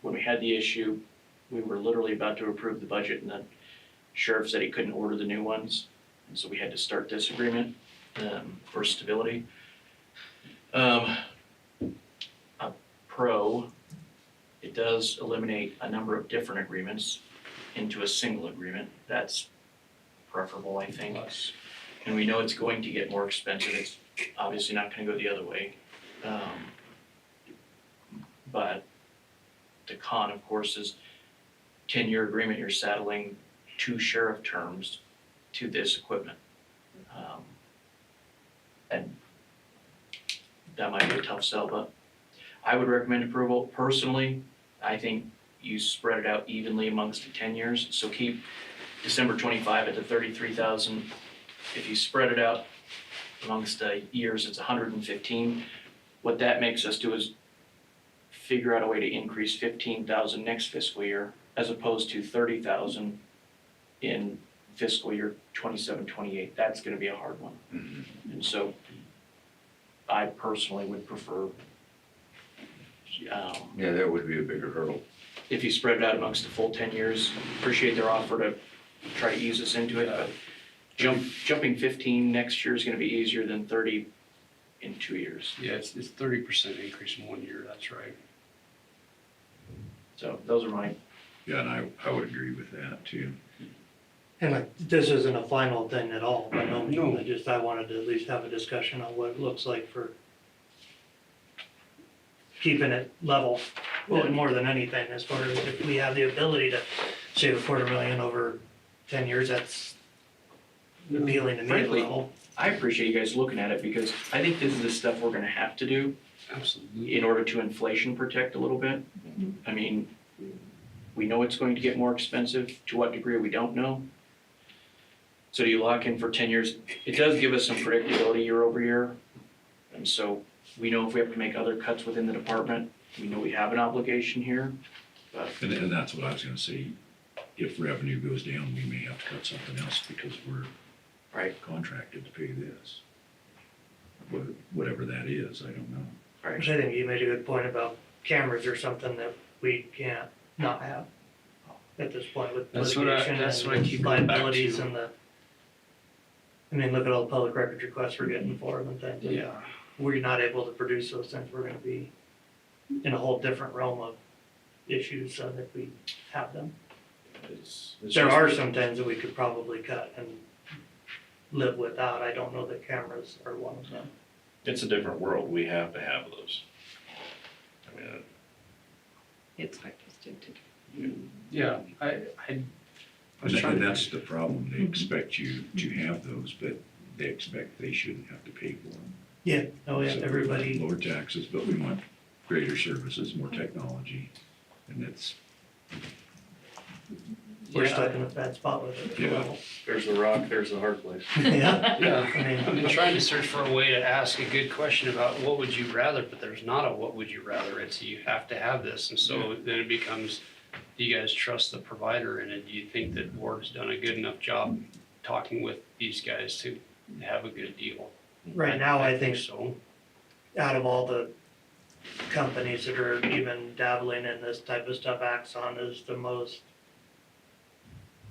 Speaker 2: when we had the issue, we were literally about to approve the budget and then sheriff said he couldn't order the new ones. And so we had to start this agreement for stability. A pro, it does eliminate a number of different agreements into a single agreement. That's preferable, I think. And we know it's going to get more expensive. It's obviously not gonna go the other way. But the con, of course, is 10-year agreement, you're saddling 2 sheriff terms to this equipment. And that might be a tough sell, but I would recommend approval. Personally, I think you spread it out evenly amongst the 10 years. So keep December 25 at the 33,000. If you spread it out amongst the years, it's 115. What that makes us do is figure out a way to increase 15,000 next fiscal year as opposed to 30,000 in fiscal year 27, 28. That's gonna be a hard one. And so I personally would prefer,
Speaker 4: yeah, that would be a bigger hurdle.
Speaker 2: if you spread it out amongst the full 10 years, appreciate their offer to try to ease us into it, but jumping 15 next year is gonna be easier than 30 in 2 years.
Speaker 3: Yeah, it's 30% increase in 1 year, that's right.
Speaker 2: So those are my,
Speaker 1: Yeah, and I would agree with that too.
Speaker 8: and like, this isn't a final thing at all, by no means.
Speaker 3: No.
Speaker 8: I wanted to at least have a discussion on what it looks like for keeping it level, well, more than anything, as far as if we have the ability to save $250,000 over 10 years, that's appealing to me at
Speaker 2: Frankly,
Speaker 8: level.
Speaker 2: I appreciate you guys looking at it because I think this is the stuff we're gonna have to do
Speaker 3: Absolutely.
Speaker 2: in order to inflation protect a little bit. I mean, we know it's going to get more expensive. To what degree, we don't know. So do you lock in for 10 years? It does give us some predictability year over year. And so we know if we have to make other cuts within the department, we know we have an obligation here. But
Speaker 1: And that's what I was gonna say. If revenue goes down, we may have to cut something else because we're
Speaker 2: Right.
Speaker 1: contracted to pay this. Whatever that is, I don't know.
Speaker 8: Which I think you made a good point about cameras or something that we can't not have at this point with
Speaker 3: That's what I
Speaker 8: litigation
Speaker 3: keep
Speaker 8: and
Speaker 3: going back
Speaker 8: liabilities
Speaker 3: to.
Speaker 8: and I mean, look at all the public records requests we're getting for them and things. And
Speaker 3: Yeah.
Speaker 8: we're not able to produce those things, we're gonna be in a whole different realm of issues so that we have them. There are some things that we could probably cut and live without. I don't know that cameras are one of them.
Speaker 7: It's a different world, we have to have those. I mean,
Speaker 9: It's hard to stick to.
Speaker 3: Yeah, I was trying
Speaker 1: And
Speaker 3: to.
Speaker 1: that's the problem. They expect you to have those, but they expect they shouldn't have to pay for them.
Speaker 8: Yeah, oh yeah,
Speaker 1: So we
Speaker 8: everybody,
Speaker 1: want lower taxes, but we want greater services, more technology, and it's,
Speaker 8: we're
Speaker 3: Yeah.
Speaker 8: stuck in a bad spot with it.
Speaker 1: Yeah.
Speaker 6: there's the rock, there's the hard place.
Speaker 8: Yeah,
Speaker 3: Yeah,
Speaker 8: I mean,
Speaker 3: I've been trying to search for a way to ask a good question about what would you rather, but there's not a what would you rather. It's you have to have this, and so then it becomes, do you guys trust the provider, and do you think that Ward's done a good enough job talking with these guys to have a good deal?
Speaker 8: right now, I think
Speaker 3: so.
Speaker 8: out of all the companies that are even dabbling in this type of stuff, Axon is the most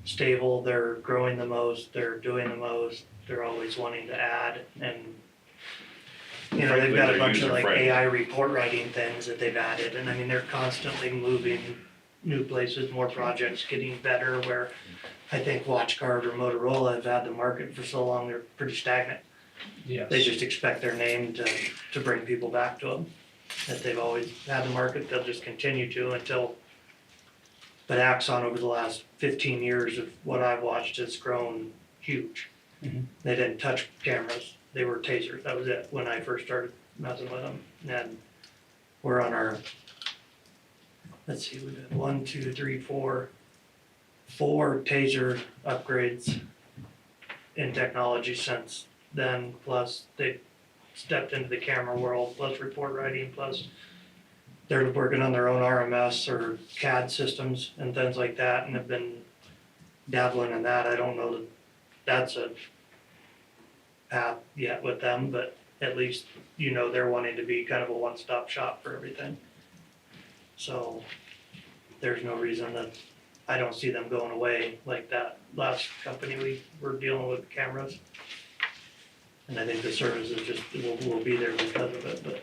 Speaker 8: stable, they're growing the most, they're doing the most, they're always wanting to add, and, you know,
Speaker 7: Frankly,
Speaker 8: they've got a
Speaker 7: they're
Speaker 8: bunch of like
Speaker 7: user-friendly.
Speaker 8: AI report writing things that they've added, and I mean, they're constantly moving new places, more projects, getting better, where I think WatchGuard or Motorola have had the market for so long, they're pretty stagnant.
Speaker 3: Yes.
Speaker 8: They just expect their name to bring people back to them. If they've always had the market, they'll just continue to until. But Axon over the last 15 years of what I've watched has grown huge.
Speaker 3: Mhm.
Speaker 8: They didn't touch cameras, they were tasers, that was it, when I first started messing with them. And we're on our, let's see, we've got 1, 2, 3, 4 taser upgrades in technology since then, plus they stepped into the camera world, plus report writing, plus they're working on their own RMS or CAD systems and things like that, and have been dabbling in that. I don't know that that's a path yet with them, but at least, you know, they're wanting to be kind of a one-stop shop for everything. So there's no reason that, I don't see them going away like that last company we were dealing with cameras. And I think the service is just, will be there because of it, but.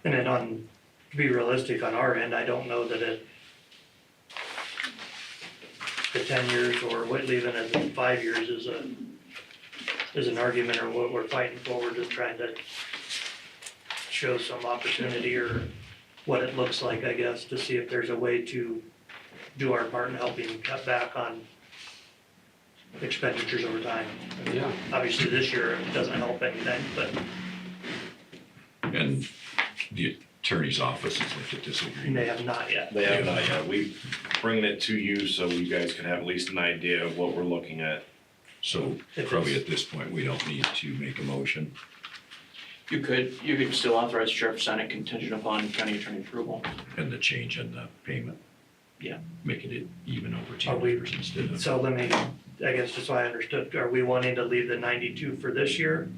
Speaker 8: And then to be realistic on our end, I don't know that the 10 years or what, leaving it at 5 years is an argument or what we're fighting for. We're just trying to show some opportunity or what it looks like, I guess, to see if there's a way to do our part in helping cut back on expenditures over time.
Speaker 3: Yeah.
Speaker 8: Obviously, this year it doesn't help anything, but
Speaker 1: And the attorney's office has looked at this
Speaker 8: they
Speaker 1: agreement.
Speaker 8: have not yet.
Speaker 7: They have not yet. We bringing it to you so you guys can have at least an idea of what we're looking at.
Speaker 1: So
Speaker 8: If
Speaker 1: probably
Speaker 8: it's-
Speaker 1: at this point, we don't need to make a motion.
Speaker 2: You could still authorize the sheriff to sign it contingent upon county attorney approval.
Speaker 1: And the change in the payment.
Speaker 2: Yeah.
Speaker 1: Making it even over
Speaker 8: Are
Speaker 1: 10
Speaker 8: we-
Speaker 1: years instead of,
Speaker 8: So let me, I guess just so I understood, are we wanting to leave the 92 for this year?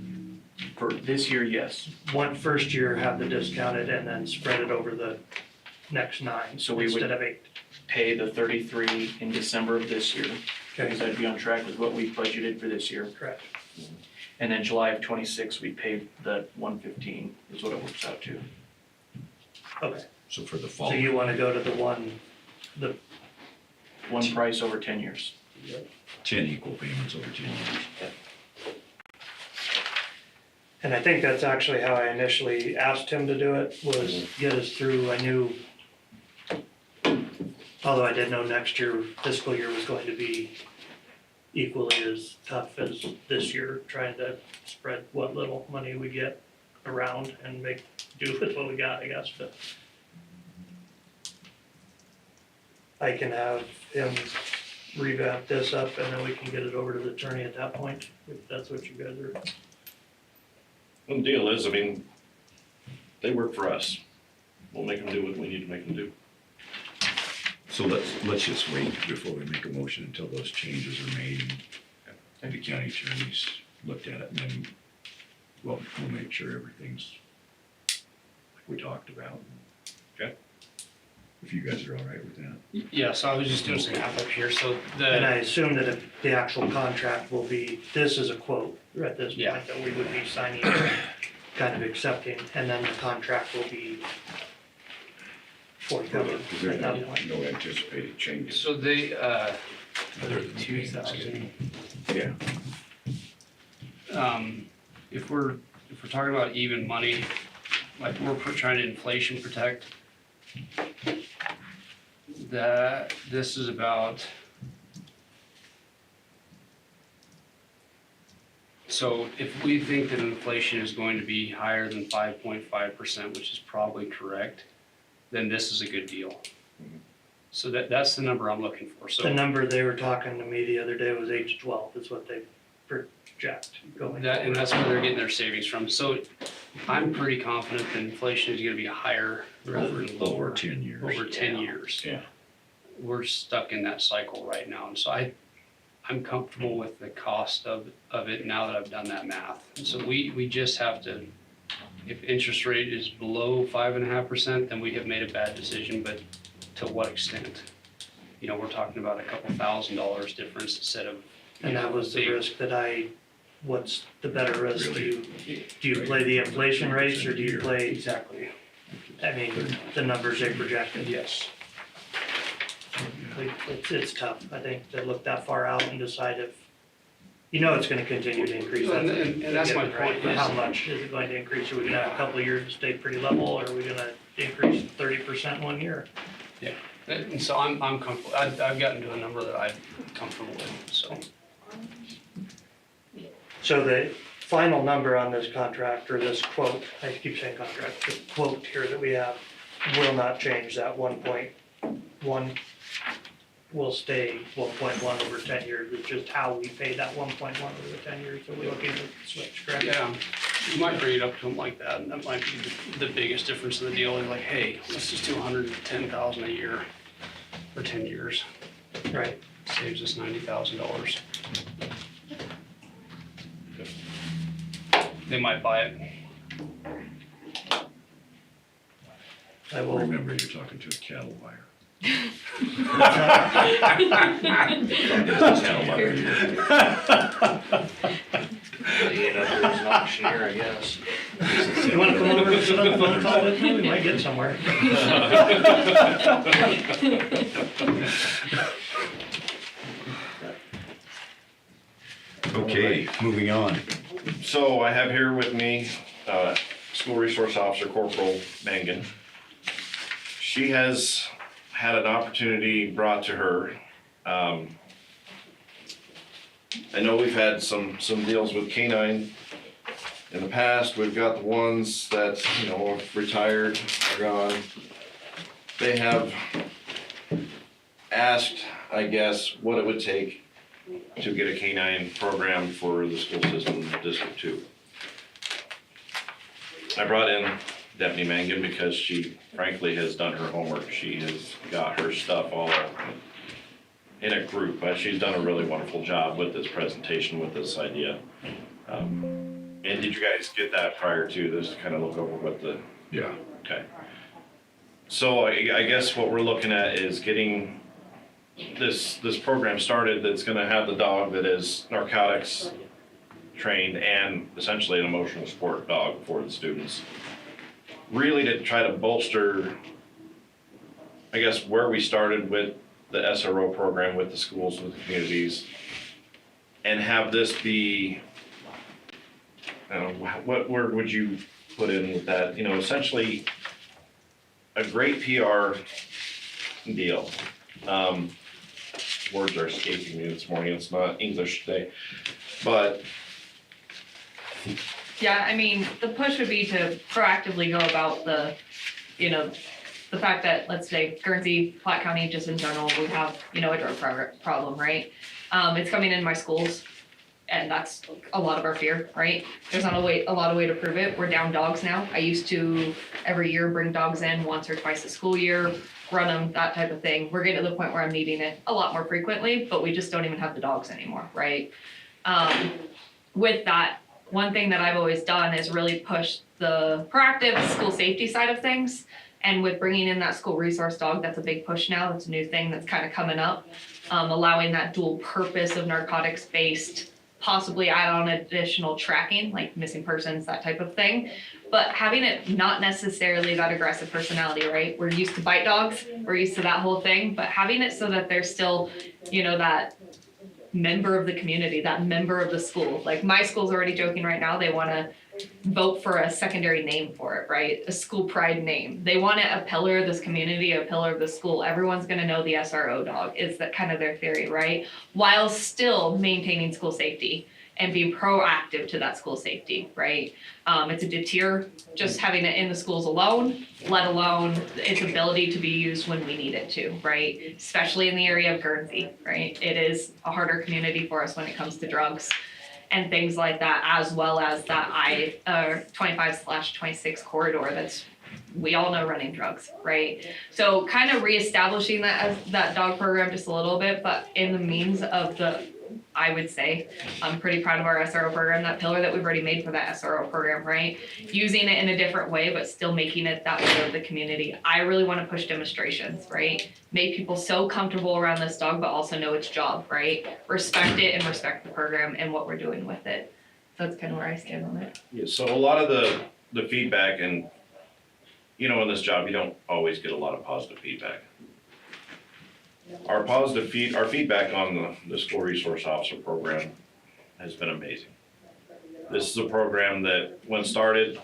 Speaker 2: For this year, yes.
Speaker 8: One first year have the discounted and then spread it over the next 9
Speaker 2: So we would-
Speaker 8: instead of 8?
Speaker 2: Pay the 33 in December of this year, because
Speaker 8: Okay,
Speaker 2: that'd be on track with what we budgeted for this year.
Speaker 8: correct.
Speaker 2: And then July of 26, we pay the 115 is what it works out to.
Speaker 8: Okay,
Speaker 1: so for the
Speaker 8: so
Speaker 1: fall,
Speaker 8: you wanna go to the
Speaker 2: One price over 10 years.
Speaker 1: 10 equal payments over 10 years.
Speaker 8: and I think that's actually how I initially asked him to do it, was get us through, I knew, although I did know next year, fiscal year was going to be equally as tough as this year, trying to spread what little money we get around and make do with what we got, I guess, but I can have him revamp this up and then we can get it over to the attorney at that point, if that's what you guys are.
Speaker 7: And the deal is, I mean, they work for us. We'll make them do what we need to make them do.
Speaker 1: So let's just wait before we make a motion until those changes are made and the county attorneys looked at it, and then we'll make sure everything's like we talked about.
Speaker 7: Okay.
Speaker 1: If you guys are all right with that.
Speaker 3: Yeah, so I was just doing some math up here, so
Speaker 8: And I
Speaker 3: the,
Speaker 8: assume that if the actual contract will be, this is a quote at this
Speaker 3: Yeah.
Speaker 8: point that we would be signing, kind of accepting, and then the contract will be forthcoming
Speaker 4: Because
Speaker 8: at that
Speaker 4: there's
Speaker 8: point.
Speaker 4: no anticipated changes.
Speaker 3: so they,
Speaker 1: Other than the payments
Speaker 3: 2,000.
Speaker 4: Yeah.
Speaker 3: If we're talking about even money, like we're trying to inflation protect, that, this is about. So if we think that inflation is going to be higher than 5.5%, which is probably correct, then this is a good deal. So that's the number I'm looking for, so.
Speaker 8: The number they were talking to me the other day was 8 to 12 is what they project going
Speaker 3: That, and
Speaker 8: forward.
Speaker 3: that's where they're getting their savings from, so I'm pretty confident that inflation is gonna be higher rather than lower.
Speaker 1: Over 10 years.
Speaker 3: Over 10 years.
Speaker 4: Yeah.
Speaker 3: We're stuck in that cycle right now, and so I'm comfortable with the cost of it now that I've done that math. And so we just have to, if interest rate is below 5.5%, then we have made a bad decision, but to what extent? we're talking about a couple $1,000s difference instead of.
Speaker 8: And that was the
Speaker 3: big-
Speaker 8: risk that what's the better risk?
Speaker 1: Really?
Speaker 8: Do you play the inflation rates or do you play,
Speaker 3: Exactly,
Speaker 8: I mean, the numbers they projected?
Speaker 3: yes.
Speaker 8: It's tough, I think, to look that far out and decide if, it's gonna continue to increase.
Speaker 3: And that's my point,
Speaker 8: But how
Speaker 3: is-
Speaker 8: much is it going to increase? Are we gonna have a couple of years to stay pretty level, or are we gonna increase 30% 1 year?
Speaker 3: And so I'm comfortable, I've gotten to a number that I'm comfortable with, so.
Speaker 8: So the final number on this contract, or this quote, I keep saying contract, the quote here that we have will not change. That 1.1 will stay 1.1 over 10 years. It's just how we pay that 1.1 over the 10 years that we're looking to switch, correct?
Speaker 3: Yeah, you might bring it up to them like that, and that might be the biggest difference in the deal, is like, hey, let's just do $110,000 a year for 10 years,
Speaker 8: Right.
Speaker 3: saves us $90,000. They might buy it.
Speaker 8: I will.
Speaker 1: Remember, you're talking to a cattle buyer.
Speaker 8: There's an auctioneer, I guess. You wanna come over and sit on the phone call with me? We might get somewhere.
Speaker 4: Okay, moving on.
Speaker 7: So I have here with me, School Resource Officer Corporal Mangan. She has had an opportunity brought to her. I know we've had some deals with K-9 in the past. We've got the ones that, retired, are gone. They have asked, I guess, what it would take to get a K-9 program for the school system in District 2. I brought in Deputy Mangan because she frankly has done her homework. She has got her stuff all in a group, but she's done a really wonderful job with this presentation, with this idea. And did you guys get that prior to this, to kind of look over what the,
Speaker 1: Yeah.
Speaker 7: okay. So I guess what we're looking at is getting this program started that's gonna have the dog that is narcotics trained and essentially an emotional support dog for the students. Really to try to bolster, I guess, where we started with the SRO program with the schools, with the communities, and have this be, I don't know, what word would you put in with that? Essentially a great PR deal. Words are escaping me this morning, it's not English today, but
Speaker 9: Yeah, I mean, the push would be to proactively go about the fact that, let's say, Guernsey, Platte County, just in general, we have, a drug problem, right? It's coming in my schools, and that's a lot of our fear, right? There's not a lot of way to prove it. We're down dogs now. I used to every year bring dogs in once or twice a school year, run them, that type of thing. We're getting to the point where I'm needing it a lot more frequently, but we just don't even have the dogs anymore, right? With that, one thing that I've always done is really push the proactive school safety side of things. And with bringing in that school resource dog, that's a big push now. That's a new thing that's kind of coming up. Allowing that dual purpose of narcotics-based, possibly add on additional tracking, like missing persons, that type of thing. But having it not necessarily that aggressive personality, right? We're used to bite dogs. We're used to that whole thing. But having it so that there's still, that member of the community, that member of the school. Like my school's already joking right now, they want to vote for a secondary name for it, right? A school pride name. They want it a pillar of this community, a pillar of the school. Everyone's going to know the SRO dog is that kind of their theory, right? While still maintaining school safety and being proactive to that school safety, right? It's a deter just having it in the schools alone, let alone its ability to be used when we need it to, right? Especially in the area of Guernsey, right? It is a harder community for us when it comes to drugs and things like that, as well as that I-25/26 corridor that's, we all know, running drugs, right? So kind of reestablishing that dog program just a little bit, but in the means of the I would say. I'm pretty proud of our SRO program, that pillar that we've already made for that SRO program, right? Using it in a different way, but still making it that way of the community. I really wanna push demonstrations, right? Make people so comfortable around this dog, but also know its job, right? Respect it and respect the program and what we're doing with it. So that's kind of where I stand on it.
Speaker 7: Yeah, so a lot of the feedback and, you know, in this job, you don't always get a lot of positive feedback. Our feedback on the school resource officer program has been amazing. This is a program that, when started,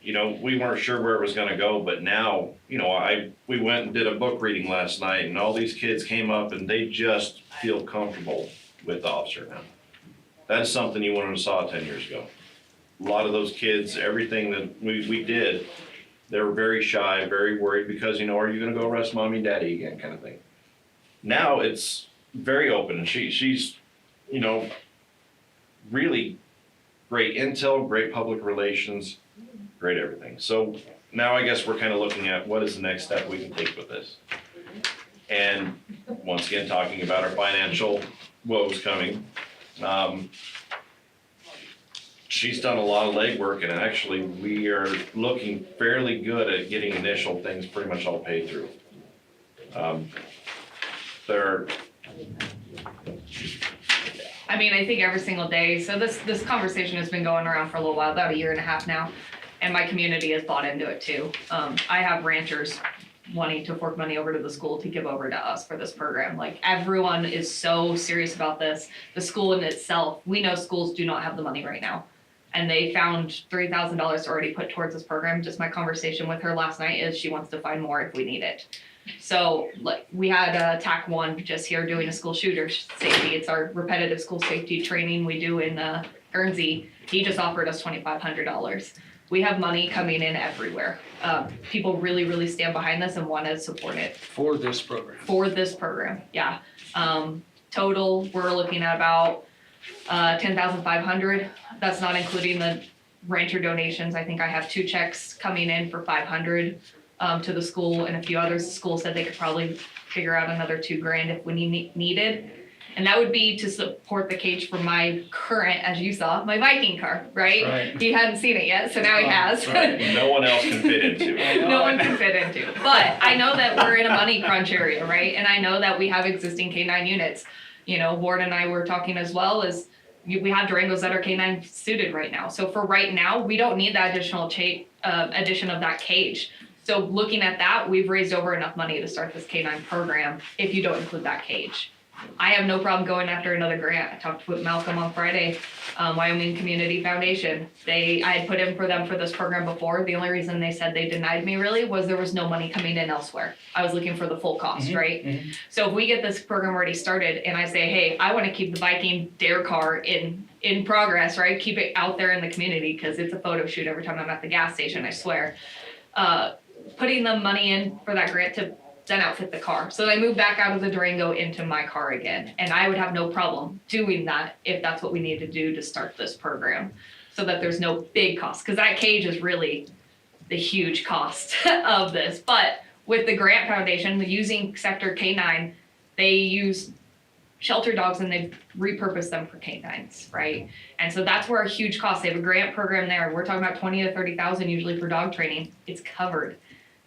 Speaker 7: you know, we weren't sure where it was gonna go, but now, you know, we went and did a book reading last night, and all these kids came up and they just feel comfortable with the officer now. That's something you wouldn't have saw 10 years ago. A lot of those kids, everything that we did, they were very shy, very worried because, you know, are you gonna go arrest mommy and daddy again, kind of thing. Now it's very open, and she's, you know, really great intel, great public relations, great everything. So now I guess we're kind of looking at what is the next step we can take with this. And once again, talking about our financial woes coming. She's done a lot of legwork, and actually we are looking fairly good at getting initial things pretty much all paid through.
Speaker 9: I mean, I think every single day, so this conversation has been going around for a little while, about a year and a half now, and my community has bought into it too. I have ranchers wanting to fork money over to the school to give over to us for this program. Like, everyone is so serious about this. The school in itself, we know schools do not have the money right now. And they found $3,000 to already put towards this program. Just my conversation with her last night is she wants to find more if we need it. So, like, we had TAC 1 just here doing a school shooter safety. It's our repetitive school safety training we do in Guernsey. He just offered us $2,500. We have money coming in everywhere. People really, really stand behind this and want to support it.
Speaker 3: For this program.
Speaker 9: For this program, yeah. Total, we're looking at about 10,500. That's not including the rancher donations. I think I have 2 checks coming in for 500 to the school, and a few others. The school said they could probably figure out another $2,000 if we needed. And that would be to support the cage for my current, as you saw, my Viking car, right?
Speaker 3: Right.
Speaker 9: He hadn't seen it yet, so now he has.
Speaker 3: Right.
Speaker 7: No one else can fit into it.
Speaker 9: No one can fit into. But I know that we're in a money crunch area, right? And I know that we have existing K-9 units. You know, Ward and I were talking as well as we have Durangos that are K-9 suited right now. So for right now, we don't need that additional addition of that cage. So looking at that, we've raised over enough money to start this K-9 program if you don't include that cage. I have no problem going after another grant. I talked with Malcolm on Friday, Wyoming Community Foundation. I had put in for them for this program before. The only reason they said they denied me really was there was no money coming in elsewhere. I was looking for the full cost, right? So if we get this program already started and I say, hey, I want to keep the Viking Dare car in progress, right? Keep it out there in the community because it's a photo shoot every time I'm at the gas station, I swear. Putting the money in for that grant to then outfit the car. So I moved back out of the Durango into my car again. And I would have no problem doing that if that's what we need to do to start this program. So that there's no big cost. Because that cage is really the huge cost of this. But with the Grant Foundation, using Sector K-9, they use shelter dogs and they've repurposed them for canines, right? And so that's where a huge cost. They have a grant program there. We're talking about 20 to 30,000 usually for dog training. It's covered.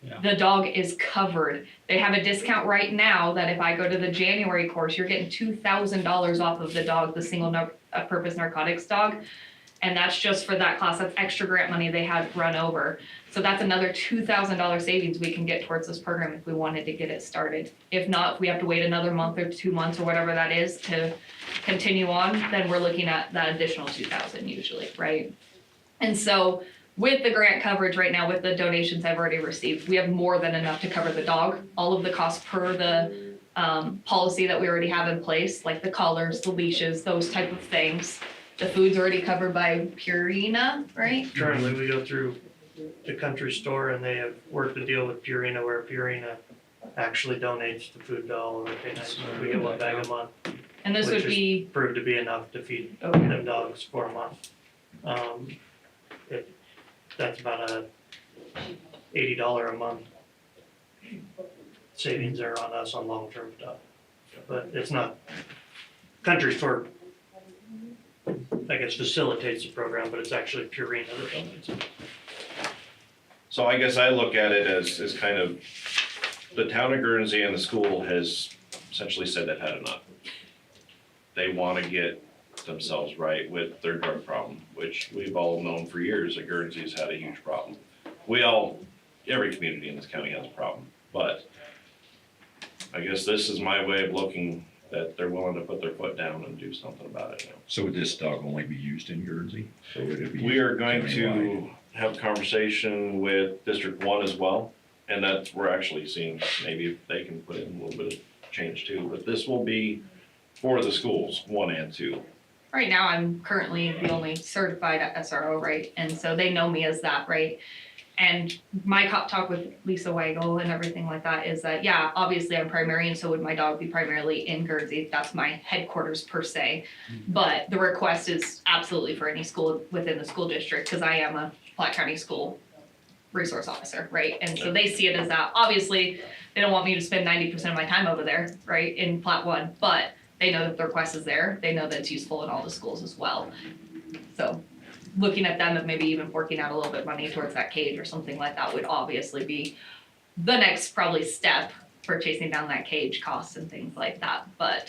Speaker 3: Yeah.
Speaker 9: The dog is covered. They have a discount right now that if I go to the January course, you're getting $2,000 off of the dog, the single purpose narcotics dog. And that's just for that class. That's extra grant money they had run over. So that's another $2,000 savings we can get towards this program if we wanted to get it started. If not, if we have to wait another month or 2 months or whatever that is to continue on, then we're looking at that additional $2,000 usually, right? And so with the grant coverage right now, with the donations I've already received, we have more than enough to cover the dog, all of the costs per the policy that we already have in place, like the collars, the leashes, those type of things. The food's already covered by Purina, right?
Speaker 8: Currently, we go through the country store and they have worked a deal with Purina where Purina actually donates the food to all of our canines. We get 1 bag a month,
Speaker 9: And this
Speaker 8: which
Speaker 9: would be,
Speaker 8: proved to be enough to feed
Speaker 9: okay,
Speaker 8: them dogs for a month. That's about a $80 a month savings there on us on long-term stuff. But it's not Country Store, I guess, facilitates the program, but it's actually Purina that donates it.
Speaker 7: So I guess I look at it as kind of, the town of Guernsey and the school has essentially said they've had enough. They wanna get themselves right with their drug problem, which we've all known for years that Guernsey's had a huge problem. Every community in this county has a problem, but I guess this is my way of looking that they're willing to put their foot down and do something about it now.
Speaker 1: So would this dog only be used in Guernsey? Or would it be
Speaker 7: We are going
Speaker 1: countywide?
Speaker 7: to have a conversation with District 1 as well, and that's, we're actually seeing maybe if they can put in a little bit of change too, but this will be for the schools, 1 and 2.
Speaker 9: Right now, I'm currently the only certified SRO, right? And so they know me as that, right? And my talk with Lisa Weigel and everything like that is that, yeah, obviously I'm primary and so would my dog be primarily in Guernsey. That's my headquarters per se. But the request is absolutely for any school within the school district because I am a Platte County School resource officer, right? And so they see it as that. Obviously, they don't want me to spend 90% of my time over there, right, in Platte 1, but they know that the request is there. They know that it's useful in all the schools as well. So looking at them and maybe even working out a little bit of money towards that cage or something like that would obviously be the next probably step for chasing down that cage costs and things like that. But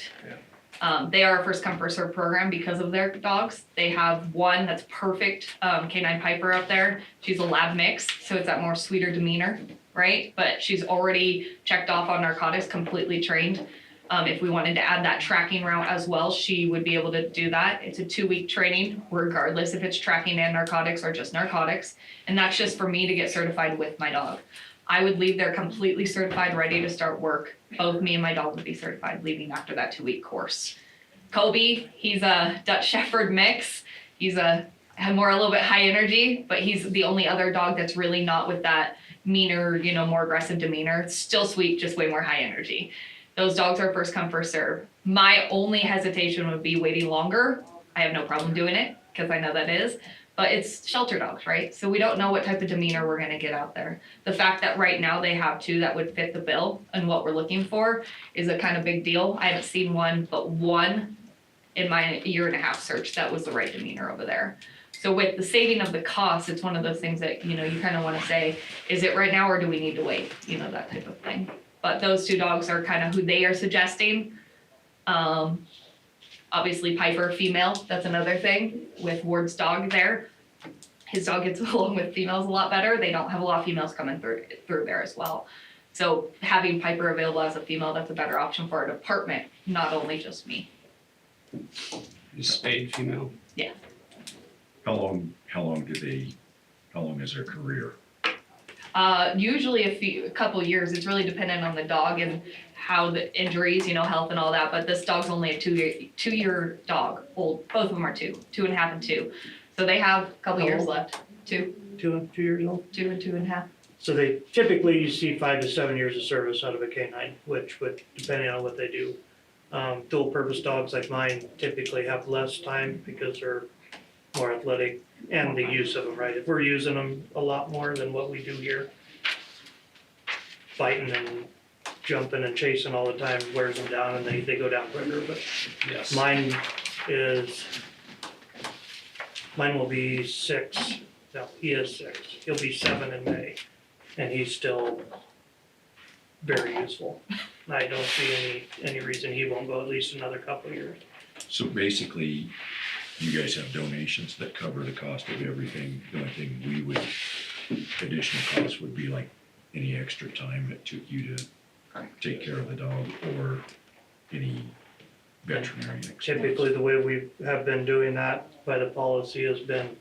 Speaker 9: they are a first come first serve program because of their dogs. They have one that's perfect canine Piper up there. She's a lab mix, so it's that more sweeter demeanor, right? But she's already checked off on narcotics, completely trained. If we wanted to add that tracking route as well, she would be able to do that. It's a 2-week training, regardless if it's tracking and narcotics or just narcotics. And that's just for me to get certified with my dog. I would leave there completely certified, ready to start work. Both me and my dog would be certified leaving after that 2-week course. Kobe, he's a Dutch Shepherd mix. He's a little bit high energy, but he's the only other dog that's really not with that meaner, more aggressive demeanor. It's still sweet, just way more high energy. Those dogs are first come, first serve. My only hesitation would be waiting longer. I have no problem doing it because I know that is, but it's shelter dogs, right? So we don't know what type of demeanor we're gonna get out there. The fact that right now they have 2 that would fit the bill and what we're looking for is a kind of big deal. I haven't seen one, but one in my 1.5-year search that was the right demeanor over there. So with the saving of the cost, it's one of those things that, you kind of wanna say, is it right now or do we need to wait? That type of thing. But those 2 dogs are kind of who they are suggesting. Obviously Piper, female, that's another thing with Ward's dog there. His dog gets along with females a lot better. They don't have a lot of females coming through there as well. So having Piper available as a female, that's a better option for our department, not only just me.
Speaker 3: Spayed female.
Speaker 1: How long is their career?
Speaker 9: Usually a couple years. It's really dependent on the dog and how the injuries, health and all that. But this dog's only a 2-year dog. Old, both of them are 2.5 and 2. So they have a couple
Speaker 8: How
Speaker 9: years
Speaker 8: old?
Speaker 9: left. 2
Speaker 8: 2 years old.
Speaker 9: 2 and 2.5.
Speaker 8: So they typically, you see 5 to 7 years of service out of a canine, which would, depending on what they do. Dual purpose dogs like mine typically have less time because they're more athletic and the use of them, right? If we're using them a lot more than what we do here, fighting and jumping and chasing all the time wears them down and they go down quicker, but
Speaker 3: Yes.
Speaker 8: mine will be 6, no, he is 6, he'll be 7 in May, and he's still very useful. I don't see any reason he won't go at least another couple of years.
Speaker 1: So basically, you guys have donations that cover the cost of everything. The only thing we would, additional costs would be like any extra time it took you to take care of the dog or any veterinary expense.
Speaker 8: Typically, the way we have been doing that by the policy has been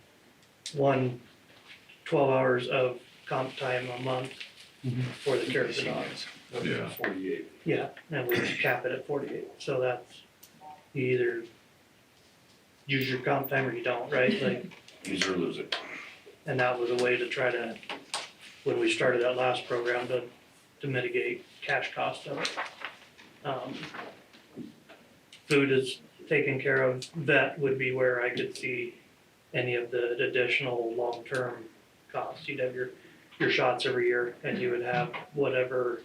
Speaker 8: 12 hours of comp time a month for the care of the dogs.
Speaker 1: Yeah.
Speaker 2: 48.
Speaker 8: Yeah, and we cap it at 48, so that's, you either use your comp time or you don't, right? Like,
Speaker 7: Use it or lose it.
Speaker 8: and that was a way to try to, when we started that last program, to mitigate cash cost of it. Food is taken care of, vet would be where I could see any of the additional long-term costs. You'd have your shots every year, and you would have whatever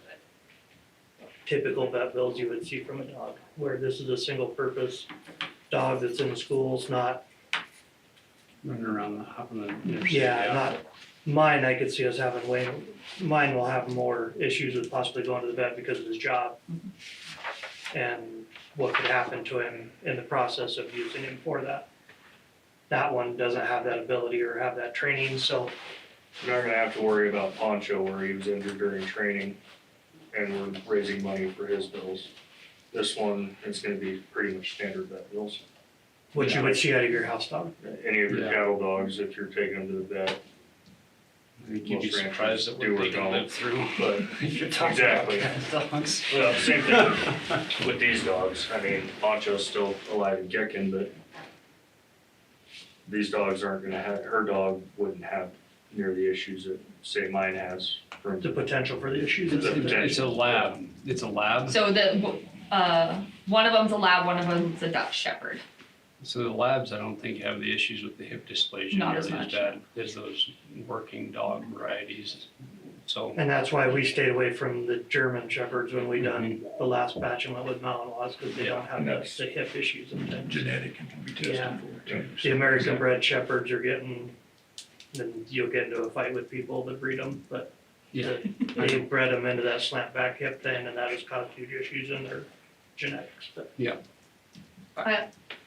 Speaker 8: typical vet bills you would see from a dog, where this is a single purpose dog that's in the schools, not,
Speaker 3: Running around hopping the interstate.
Speaker 8: yeah, not, mine, I could see us having way, mine will have more issues with possibly going to the vet because of his job. And what could happen to him in the process of using him for that. That one doesn't have that ability or have that training, so
Speaker 6: We're not gonna have to worry about Poncho where he was injured during training and we're raising money for his bills. This one is gonna be pretty much standard vet bills.
Speaker 8: what you would see out of your house dog.
Speaker 6: Any of your
Speaker 3: Yeah.
Speaker 6: cattle dogs, if you're taking them to the vet,
Speaker 3: I think you'd be
Speaker 6: Most ranchers
Speaker 3: surprised at
Speaker 6: do
Speaker 3: what
Speaker 6: or
Speaker 3: they can
Speaker 6: don't.
Speaker 3: live through.
Speaker 6: but
Speaker 3: If you're talking about
Speaker 6: Exactly.
Speaker 3: cat dogs.
Speaker 6: well, same thing with these dogs. I mean, Poncho's still alive and kicking, but these dogs aren't gonna have, her dog wouldn't have near the issues that say mine has from
Speaker 8: The potential for the issues.
Speaker 6: The
Speaker 8: is-
Speaker 3: It's a lab. It's a lab.
Speaker 9: So one of them's a lab, one of them's a Dutch Shepherd.
Speaker 3: So the labs, I don't think have the issues with the hip dysplasia
Speaker 9: Not as
Speaker 3: nearly
Speaker 9: much.
Speaker 3: bad as those working dog varieties. So,
Speaker 8: And that's why we stayed away from the German shepherds when we done the last batch and went with Malinois, because they don't have
Speaker 1: And
Speaker 8: the
Speaker 1: that's-
Speaker 8: the hip issues and things.
Speaker 1: Genetic and can be tested
Speaker 8: Yeah.
Speaker 1: for too.
Speaker 8: The American bred shepherds are getting, then you'll get into a fight with people that breed them, but
Speaker 3: yeah,
Speaker 8: they bred them into that slant back hip thing, and that has caused huge issues in their genetics, but.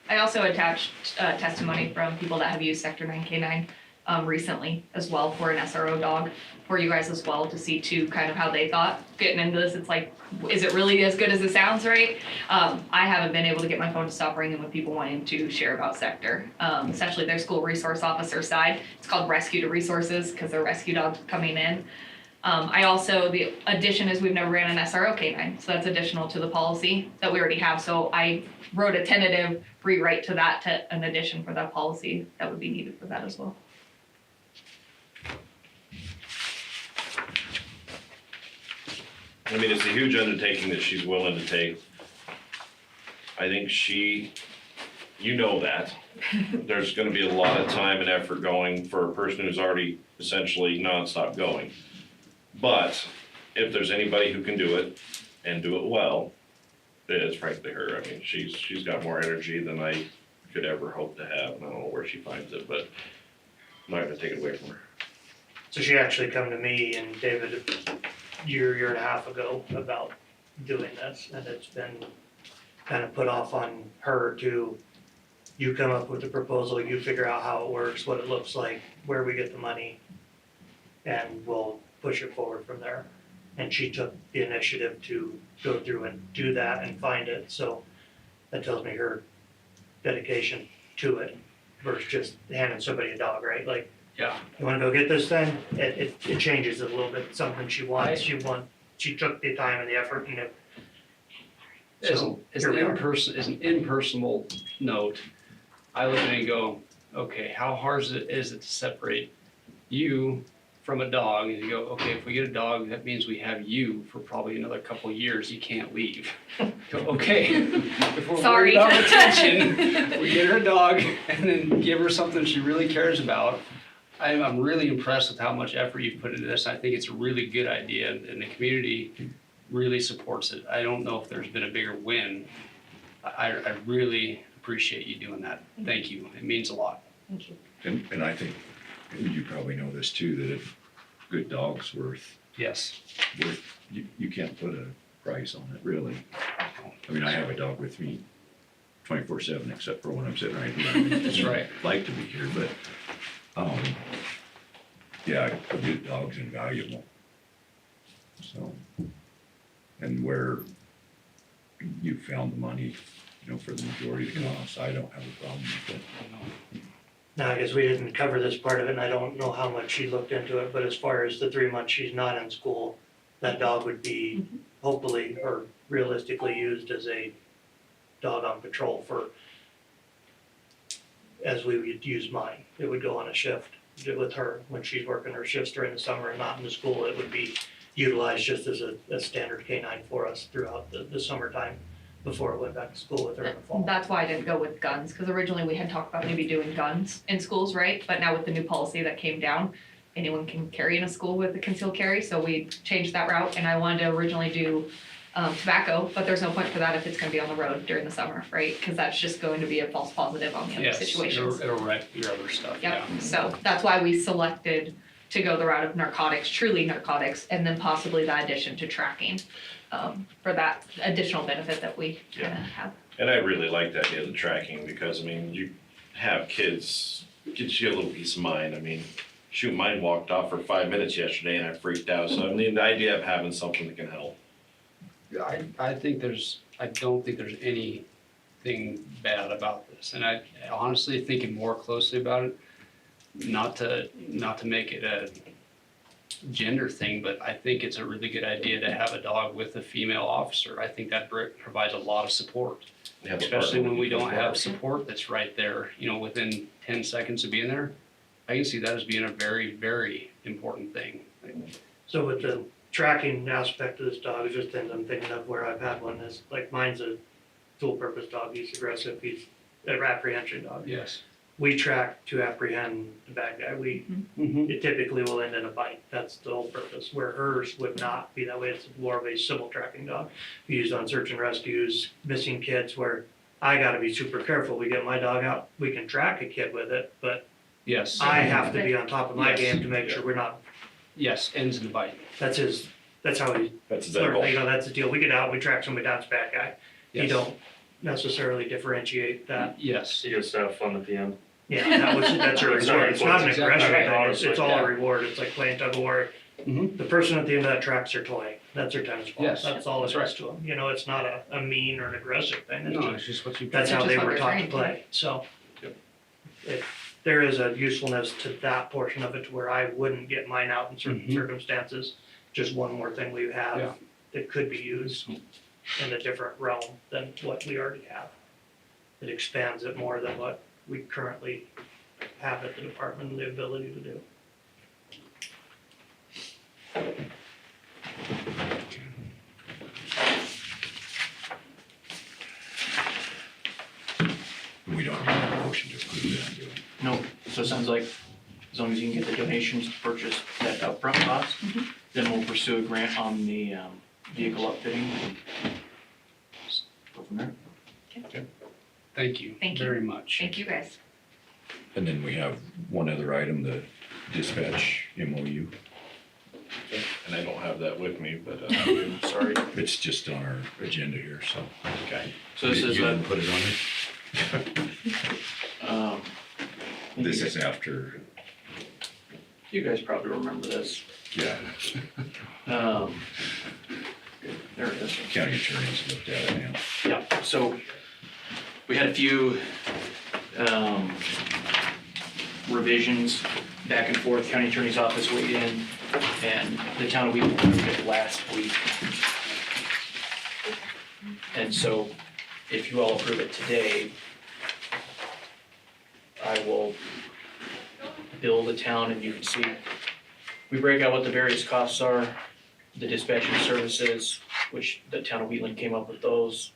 Speaker 9: I also attached testimony from people that have used Sector 9 K9 recently as well for an SRO dog for you guys as well to see too kind of how they thought getting into this. It's like, is it really as good as it sounds, right? I haven't been able to get my phone to stop ringing with people wanting to share about Sector, especially their school resource officer side. It's called Rescue to Resources because they're rescue dogs coming in. I also, the addition is we've never ran an SRO K9, so that's additional to the policy that we already have. So I wrote a tentative rewrite to that, to an addition for that policy that would be needed for that as well.
Speaker 7: I mean, it's a huge undertaking that she's willing to take. I think you know that. There's gonna be a lot of time and effort going for a person who's already essentially nonstop going. But if there's anybody who can do it and do it well, it is frankly her. I mean, she's got more energy than I could ever hope to have, and I don't know where she finds it, but I'm not gonna take it away from her.
Speaker 8: So she actually come to me and David year and a half ago about doing this, and it's been kind of put off on her to, you come up with the proposal, you figure out how it works, what it looks like, where we get the money, and we'll push it forward from there. And she took the initiative to go through and do that and find it, so that tells me her dedication to it versus just handing somebody a dog, right? Like,
Speaker 3: yeah.
Speaker 8: you wanna go get this thing? It changes it a little bit, something she wants, she took the time and the effort and it.
Speaker 3: As
Speaker 8: So,
Speaker 3: as
Speaker 8: here
Speaker 3: an
Speaker 8: we are.
Speaker 3: as an impersonal note, I look at it and go, okay, how hard is it to separate you from a dog? And you go, okay, if we get a dog, that means we have you for probably another couple of years, you can't leave. Go, okay, if we're
Speaker 9: Sorry.
Speaker 3: worried about retention, we get her a dog and then give her something she really cares about. I'm really impressed with how much effort you've put into this. I think it's a really good idea and the community really supports it. I don't know if there's been a bigger win. I really appreciate you doing that. Thank you. It means a lot.
Speaker 9: Thank you.
Speaker 1: And I think, and you probably know this too, that if good dog's worth,
Speaker 3: Yes.
Speaker 1: you can't put a price on it, really. I mean, I have a dog with me 24/7, except for when I'm sitting right here.
Speaker 3: That's right.
Speaker 1: Like to be here, but, yeah, a good dog's invaluable. So, and where you found the money, for the majority of the costs, I don't have a problem with it.
Speaker 8: Now, I guess we didn't cover this part of it, and I don't know how much she looked into it, but as far as the 3 months she's not in school, that dog would be hopefully or realistically used as a dog on patrol for, as we would use mine. It would go on a shift with her when she's working her shifts during the summer and not in the school. It would be utilized just as a standard K9 for us throughout the summertime before it went back to school with her in the fall.
Speaker 9: That's why I didn't go with guns, because originally we had talked about maybe doing guns in schools, right? But now with the new policy that came down, anyone can carry in a school with a concealed carry, so we changed that route, and I wanted to originally do tobacco, but there's no point for that if it's gonna be on the road during the summer, right? Cause that's just going to be a false positive on the other
Speaker 3: Yes,
Speaker 9: situations.
Speaker 3: it'll wreck your other stuff, yeah.
Speaker 9: Yep, so that's why we selected to go the route of narcotics, truly narcotics, and then possibly that addition to tracking, for that additional benefit that we kinda have.
Speaker 7: And I really like the idea of the tracking, because, I mean, you have kids, gives you a little peace of mind. I mean, shoot, mine walked off for 5 minutes yesterday and I freaked out, so I mean, the idea of having something that can help.
Speaker 3: I don't think there's anything bad about this, and I honestly, thinking more closely about it, not to make it a gender thing, but I think it's a really good idea to have a dog with a female officer. I think that provides a lot of support,
Speaker 7: Have a
Speaker 3: especially
Speaker 7: partner
Speaker 3: when we
Speaker 7: with you
Speaker 3: don't
Speaker 7: as well.
Speaker 3: have support that's right there, within 10 seconds of being there. I can see that as being a very, very important thing.
Speaker 8: So with the tracking aspect of this dog, it's just things I'm thinking of where I've had one is, like mine's a dual purpose dog, he's aggressive, he's an apprehension dog.
Speaker 3: Yes.
Speaker 8: We track to apprehend the bad guy, it typically will end in a bite, that's the whole purpose, where hers would not be that way, it's more of a civil tracking dog. Used on search and rescues, missing kids, where I gotta be super careful, we get my dog out, we can track a kid with it, but
Speaker 3: Yes.
Speaker 8: I have to be on top of my
Speaker 3: Yes.
Speaker 8: game to make sure we're not,
Speaker 3: Yes, ends in the bite.
Speaker 8: that's how he
Speaker 7: That's
Speaker 8: learned,
Speaker 7: exactly.
Speaker 8: that's the deal, we get out, we track somebody down, it's a bad guy. You
Speaker 3: Yes.
Speaker 8: don't necessarily differentiate that,
Speaker 3: Yes.
Speaker 6: You just have fun at the end.
Speaker 8: yeah, that's your
Speaker 6: That's
Speaker 8: reward,
Speaker 6: right.
Speaker 8: it's not an
Speaker 3: That's
Speaker 8: aggression
Speaker 3: exactly
Speaker 8: thing,
Speaker 3: right.
Speaker 8: it's all
Speaker 3: Yeah.
Speaker 8: a reward, it's like playing tug of war.
Speaker 3: Mhm.
Speaker 8: The person at the end of that track's their toy, that's their tennis ball,
Speaker 3: Yes,
Speaker 8: that's all it
Speaker 3: that's
Speaker 8: is to them, it's not a mean or an aggressive thing, it's
Speaker 3: No,
Speaker 8: just,
Speaker 3: it's just what you.
Speaker 8: that's how
Speaker 9: just
Speaker 8: they
Speaker 9: what
Speaker 8: were
Speaker 9: they're
Speaker 8: taught to
Speaker 9: trained to.
Speaker 8: play, so.
Speaker 3: Yep.
Speaker 8: There is a usefulness to that portion of it to where I wouldn't get mine out in certain
Speaker 3: Mhm.
Speaker 8: circumstances, just one more thing we
Speaker 3: Yeah.
Speaker 8: have that could be used in a different realm than what we already have. It expands it more than what we currently have at the department and the ability to do.
Speaker 1: We don't have a motion to approve that, do we?
Speaker 2: No, so it sounds like as long as you can get the donations to purchase that upfront cost, then we'll pursue a grant on the vehicle upfitting and just go from there.
Speaker 3: Thank you.
Speaker 9: Thank you.
Speaker 3: Very much.
Speaker 9: Thank you guys.
Speaker 1: And then we have one other item, the dispatch MOU.
Speaker 7: And I don't have that with me, but,
Speaker 2: Sorry.
Speaker 1: It's just on our agenda here, so.
Speaker 7: okay.
Speaker 2: So this
Speaker 1: You
Speaker 2: is
Speaker 1: didn't put it on
Speaker 2: um,
Speaker 1: it? This is after,
Speaker 2: you guys probably remember this.
Speaker 1: yeah,
Speaker 2: There it is.
Speaker 1: county attorneys looked at it now.
Speaker 2: Yeah, so we had a few revisions back and forth. County Attorney's Office weighed in, and the town of Wheaton approved it last week. And so if you all approve it today, I will bill the town, and you can see, we break out what the various costs are, the dispatching services, which the town of Wheatland came up with those.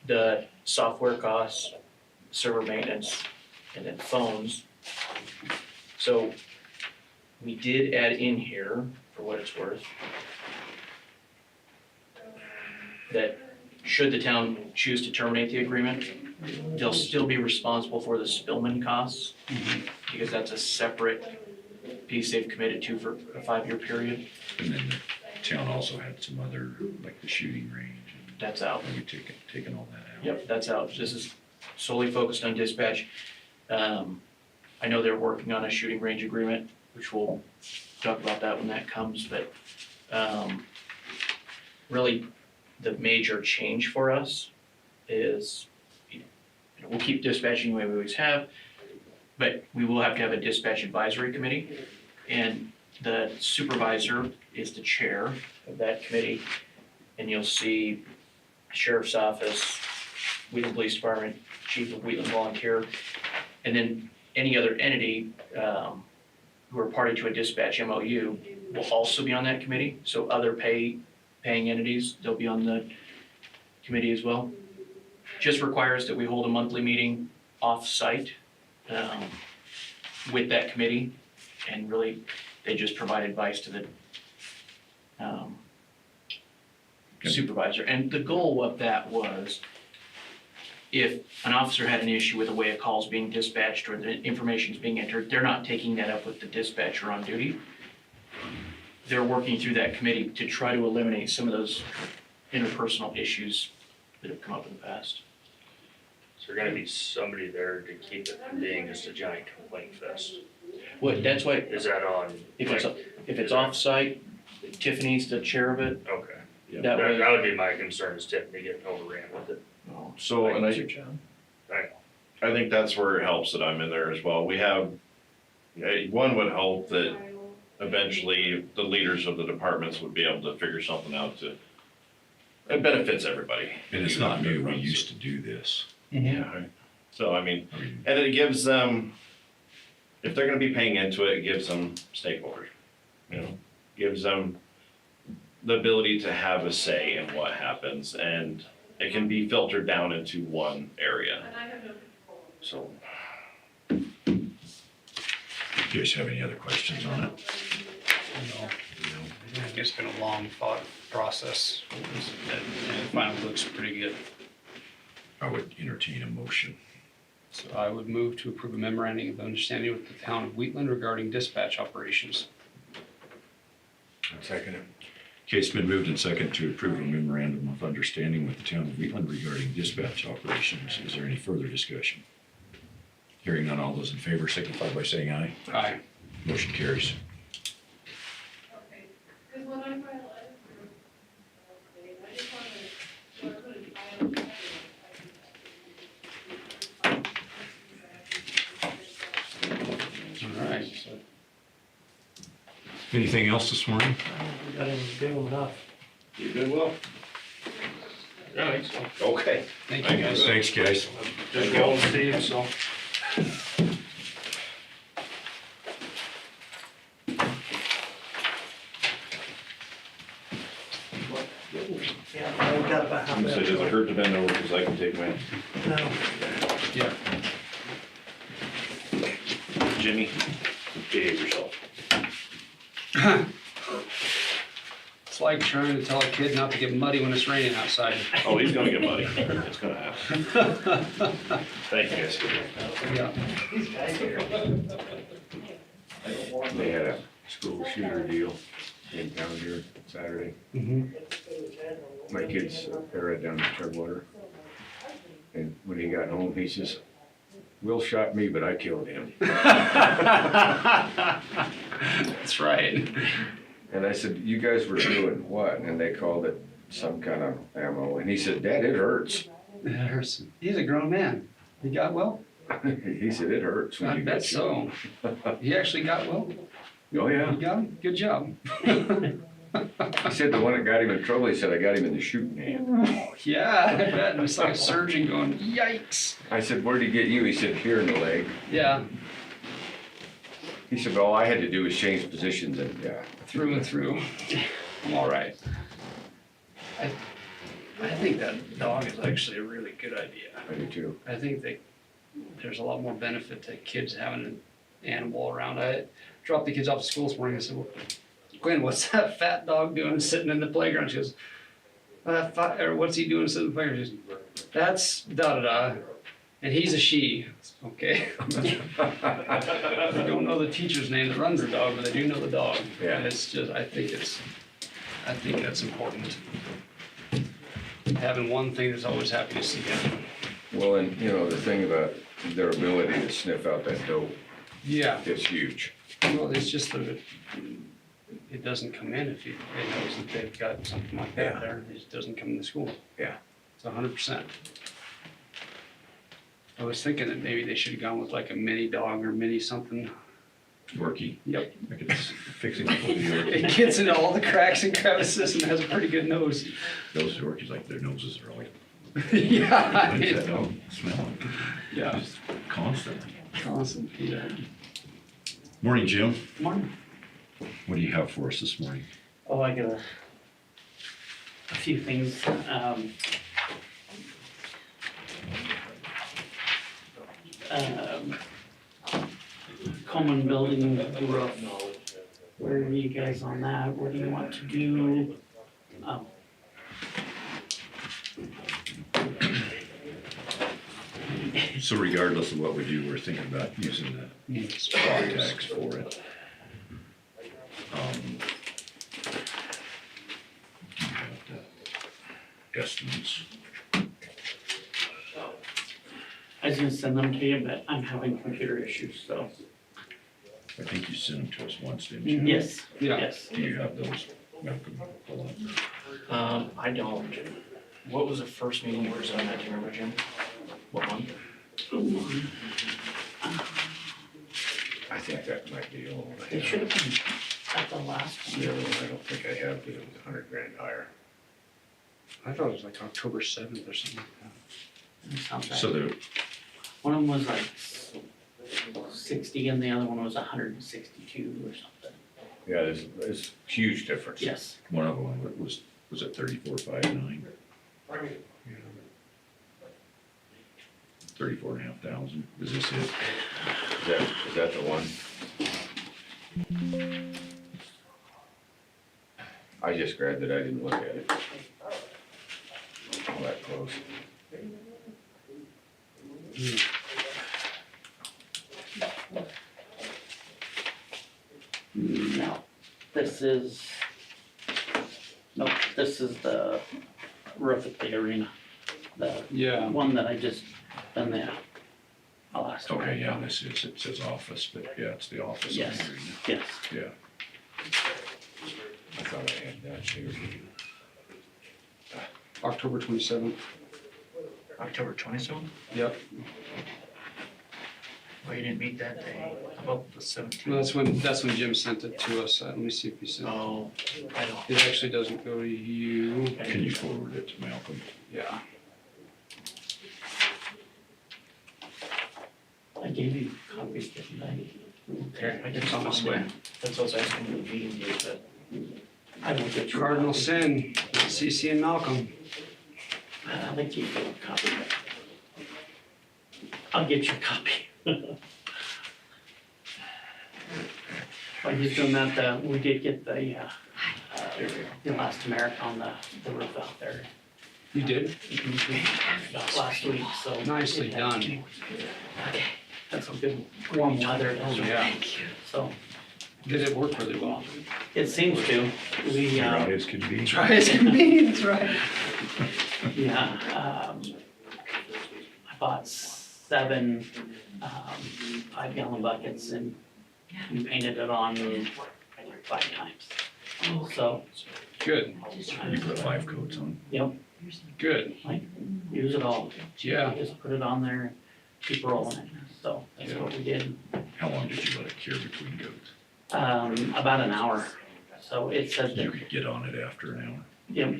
Speaker 2: The software costs, server maintenance, and then phones. So we did add in here, for what it's worth, that should the town choose to terminate the agreement, they'll still be responsible for the Spillman costs, because that's a separate piece they've committed to for a 5-year period.
Speaker 1: And then the town also had some other, like the shooting range,
Speaker 2: That's out.
Speaker 1: and we taken all that out.
Speaker 2: Yep, that's out. This is solely focused on dispatch. I know they're working on a shooting range agreement, which we'll talk about that when that comes, but really the major change for us is, we'll keep dispatching the way we always have, but we will have to have a dispatch advisory committee, and the supervisor is the chair of that committee, and you'll see Sheriff's Office, Wheatland Police Department, Chief of Wheatland Volunteer, and then any other entity who are party to a dispatch MOU will also be on that committee. So other paying entities, they'll be on the committee as well. Just requires that we hold a monthly meeting off-site with that committee, and really, they just provide advice to the supervisor. And the goal of that was if an officer had an issue with the way a call's being dispatched or the information's being entered, they're not taking that up with the dispatcher on duty. They're working through that committee to try to eliminate some of those interpersonal issues that have come up in the past.
Speaker 6: So there's gotta be somebody there to keep it from being just a giant complaint fest.
Speaker 2: Well, that's why,
Speaker 6: Is that on?
Speaker 2: if it's off-site, Tiffany's the chair of it.
Speaker 6: Okay.
Speaker 2: That way.
Speaker 6: That would be my concern, is Tiffany getting overran with it.
Speaker 7: So, and
Speaker 2: That's your job.
Speaker 7: I think that's where it helps that I'm in there as well. We have, one would hope that eventually the leaders of the departments would be able to figure something out it benefits everybody.
Speaker 1: And it's not new, we used to do this.
Speaker 7: Yeah. So, I mean,
Speaker 1: I mean,
Speaker 7: and it gives them, if they're gonna be paying into it, it gives them stakeholders, gives them the ability to have a say in what happens, and it can be filtered down into one area. So,
Speaker 1: do you guys have any other questions on it?
Speaker 3: No. I think it's been a long thought process, and it finally looks pretty good.
Speaker 1: I would entertain a motion.
Speaker 3: So I would move to approve a memorandum of understanding with the town of Wheatland regarding dispatch operations.
Speaker 4: Second it.
Speaker 1: Okay, it's been moved and second to approve a memorandum of understanding with the town of Wheatland regarding dispatch operations. Is there any further discussion? Hearing none, all those in favor signify by saying aye.
Speaker 3: Aye.
Speaker 1: Motion carries.
Speaker 3: All right, so
Speaker 1: Anything else this morning?
Speaker 8: We got him doing enough.
Speaker 7: you did well.
Speaker 6: Yeah, I think so.
Speaker 7: Okay.
Speaker 3: thank you guys.
Speaker 1: Thanks, guys.
Speaker 6: Just call Steve, so.
Speaker 8: Yeah, we got about half
Speaker 7: So
Speaker 8: an
Speaker 7: does it
Speaker 8: hour.
Speaker 7: hurt to bend over, cause I can take my,
Speaker 8: No.
Speaker 3: Yeah.
Speaker 7: Jimmy, behave yourself.
Speaker 3: It's like trying to tell a kid not to get muddy when it's raining outside.
Speaker 7: Oh, he's gonna get muddy, it's gonna happen. Thank you guys.
Speaker 3: Yeah.
Speaker 4: They had a school shooter deal in town here Saturday. My kids are right down in Tugwater. And when he got home, he says, Will shot me, but I killed him.
Speaker 3: That's right.
Speaker 4: And I said, you guys were doing what? And they called it some kind of ammo. And he said, Dad, it hurts.
Speaker 3: He's a grown man. He got well?
Speaker 4: He said, it hurts when
Speaker 3: I
Speaker 4: you
Speaker 3: bet
Speaker 4: get shot.
Speaker 3: so. He actually got well?
Speaker 4: Oh, yeah.
Speaker 3: You got him? Good job.
Speaker 4: He said the one that got him in trouble, he said, I got him in the shooting hand.
Speaker 3: Yeah, I bet. It's like a surgeon going, yikes.
Speaker 4: I said, where'd he get you? He said, here in the leg.
Speaker 3: Yeah,
Speaker 4: He said, all I had to do was change positions and, yeah.
Speaker 3: through and through. I'm all right. I think that dog is actually a really good idea.
Speaker 4: I do too.
Speaker 3: I think there's a lot more benefit to kids having an animal around. I dropped the kids off to school this morning. I said, well, Gwen, what's that fat dog doing sitting in the playground? She goes, or what's he doing sitting in the playground? She goes, that's da-da-da. And he's a she. Okay. I don't know the teacher's name that runs the dog, but I do know the dog.
Speaker 4: Yeah.
Speaker 3: And it's just, I think that's important. Having one thing that's always happy to see you.
Speaker 4: Well, and you know, the thing about their ability to sniff out that dope
Speaker 3: Yeah.
Speaker 4: is huge.
Speaker 3: Well, it's just that it doesn't come in if it knows that they've got something like that
Speaker 4: Yeah.
Speaker 3: there. It just doesn't come into school.
Speaker 4: Yeah.
Speaker 3: It's 100%. I was thinking that maybe they should have gone with like a mini dog or mini something.
Speaker 1: Yorkie.
Speaker 3: Yep.
Speaker 1: I could fix it with a Yorkie.
Speaker 3: It gets into all the cracks and crevices and has a pretty good nose.
Speaker 1: Those Yorkies, like their noses are like,
Speaker 3: Yeah.
Speaker 1: what is that dog smelling?
Speaker 3: Yeah.
Speaker 1: Just constantly.
Speaker 3: Awesome. Yeah.
Speaker 1: Morning, Jim.
Speaker 10: Morning.
Speaker 1: What do you have for us this morning?
Speaker 10: Oh, I got a few things. Common building roof. Where are you guys on that? What do you want to do?
Speaker 1: So regardless of what we do, we're thinking about using the spot tax for it. You have the estimates.
Speaker 10: I was gonna send them to you, but I'm having computer issues, so.
Speaker 1: I think you sent them to us once, didn't you?
Speaker 10: Yes,
Speaker 3: Yeah.
Speaker 10: yes.
Speaker 1: Do you have those? Malcolm, pull up?
Speaker 2: I don't. What was the first meeting you were on that, do you remember, Jim? What month?
Speaker 4: I think that might be all I
Speaker 10: It
Speaker 4: have.
Speaker 10: should have been at the last
Speaker 4: No,
Speaker 10: one.
Speaker 4: I don't think I have, because it was 100 grand higher.
Speaker 3: I thought it was like October 7th or something like that.
Speaker 10: It sounds right.
Speaker 1: So the,
Speaker 10: One of them was like 60 and the other one was 162 or something.
Speaker 4: Yeah, there's huge difference.
Speaker 10: Yes.
Speaker 1: one of them was it 34,509? 34,500, is this it?
Speaker 4: Is that the one? I just grabbed it, I didn't look at it. All that close.
Speaker 10: No, this is, no, this is the roof at the arena. The
Speaker 3: Yeah.
Speaker 10: one that I just done the last one.
Speaker 1: Okay, yeah, this is, it says office, but yeah, it's the office on
Speaker 10: Yes.
Speaker 1: here.
Speaker 10: Yes.
Speaker 1: Yeah,
Speaker 4: I thought I had that too.
Speaker 3: October 27th.
Speaker 2: October 27th?
Speaker 3: Yep.
Speaker 2: Oh, you didn't meet that day, how about the 17th?
Speaker 3: Well, that's when Jim sent it to us. Let me see if he sent it.
Speaker 2: Oh, I don't.
Speaker 3: It actually doesn't go to you.
Speaker 1: can you forward it to Malcolm?
Speaker 3: Yeah.
Speaker 10: I gave you copies, didn't I?
Speaker 2: Here, I
Speaker 3: It's on its way.
Speaker 2: That's what I was asking you, the meeting date, but
Speaker 10: I will get you. a
Speaker 3: Cardinal
Speaker 10: copy.
Speaker 3: sin, CC and Malcolm.
Speaker 10: I'll let you get a copy. I'll get you a copy. While he's doing that, we did get the elastomeric on the roof out there
Speaker 3: You did?
Speaker 10: last week, so.
Speaker 3: Nicely
Speaker 10: it had-
Speaker 3: done.
Speaker 10: Had some good warm weather,
Speaker 3: Oh, yeah.
Speaker 10: so
Speaker 3: Did it work really well?
Speaker 10: it seems to. We,
Speaker 1: Dry as can be.
Speaker 3: Try as can be, that's right.
Speaker 10: yeah, I bought 7 5-gallon buckets and we painted it on 5 times. So,
Speaker 3: Good,
Speaker 1: You put 5 coats on.
Speaker 10: yep,
Speaker 3: good.
Speaker 10: use it all.
Speaker 3: Yeah.
Speaker 10: Just put it on there and keep rolling it. So that's what we did.
Speaker 1: How long did you let it cure between coats?
Speaker 10: About an hour. So it said
Speaker 1: You
Speaker 10: that,
Speaker 1: could get on it after an hour.
Speaker 10: yep.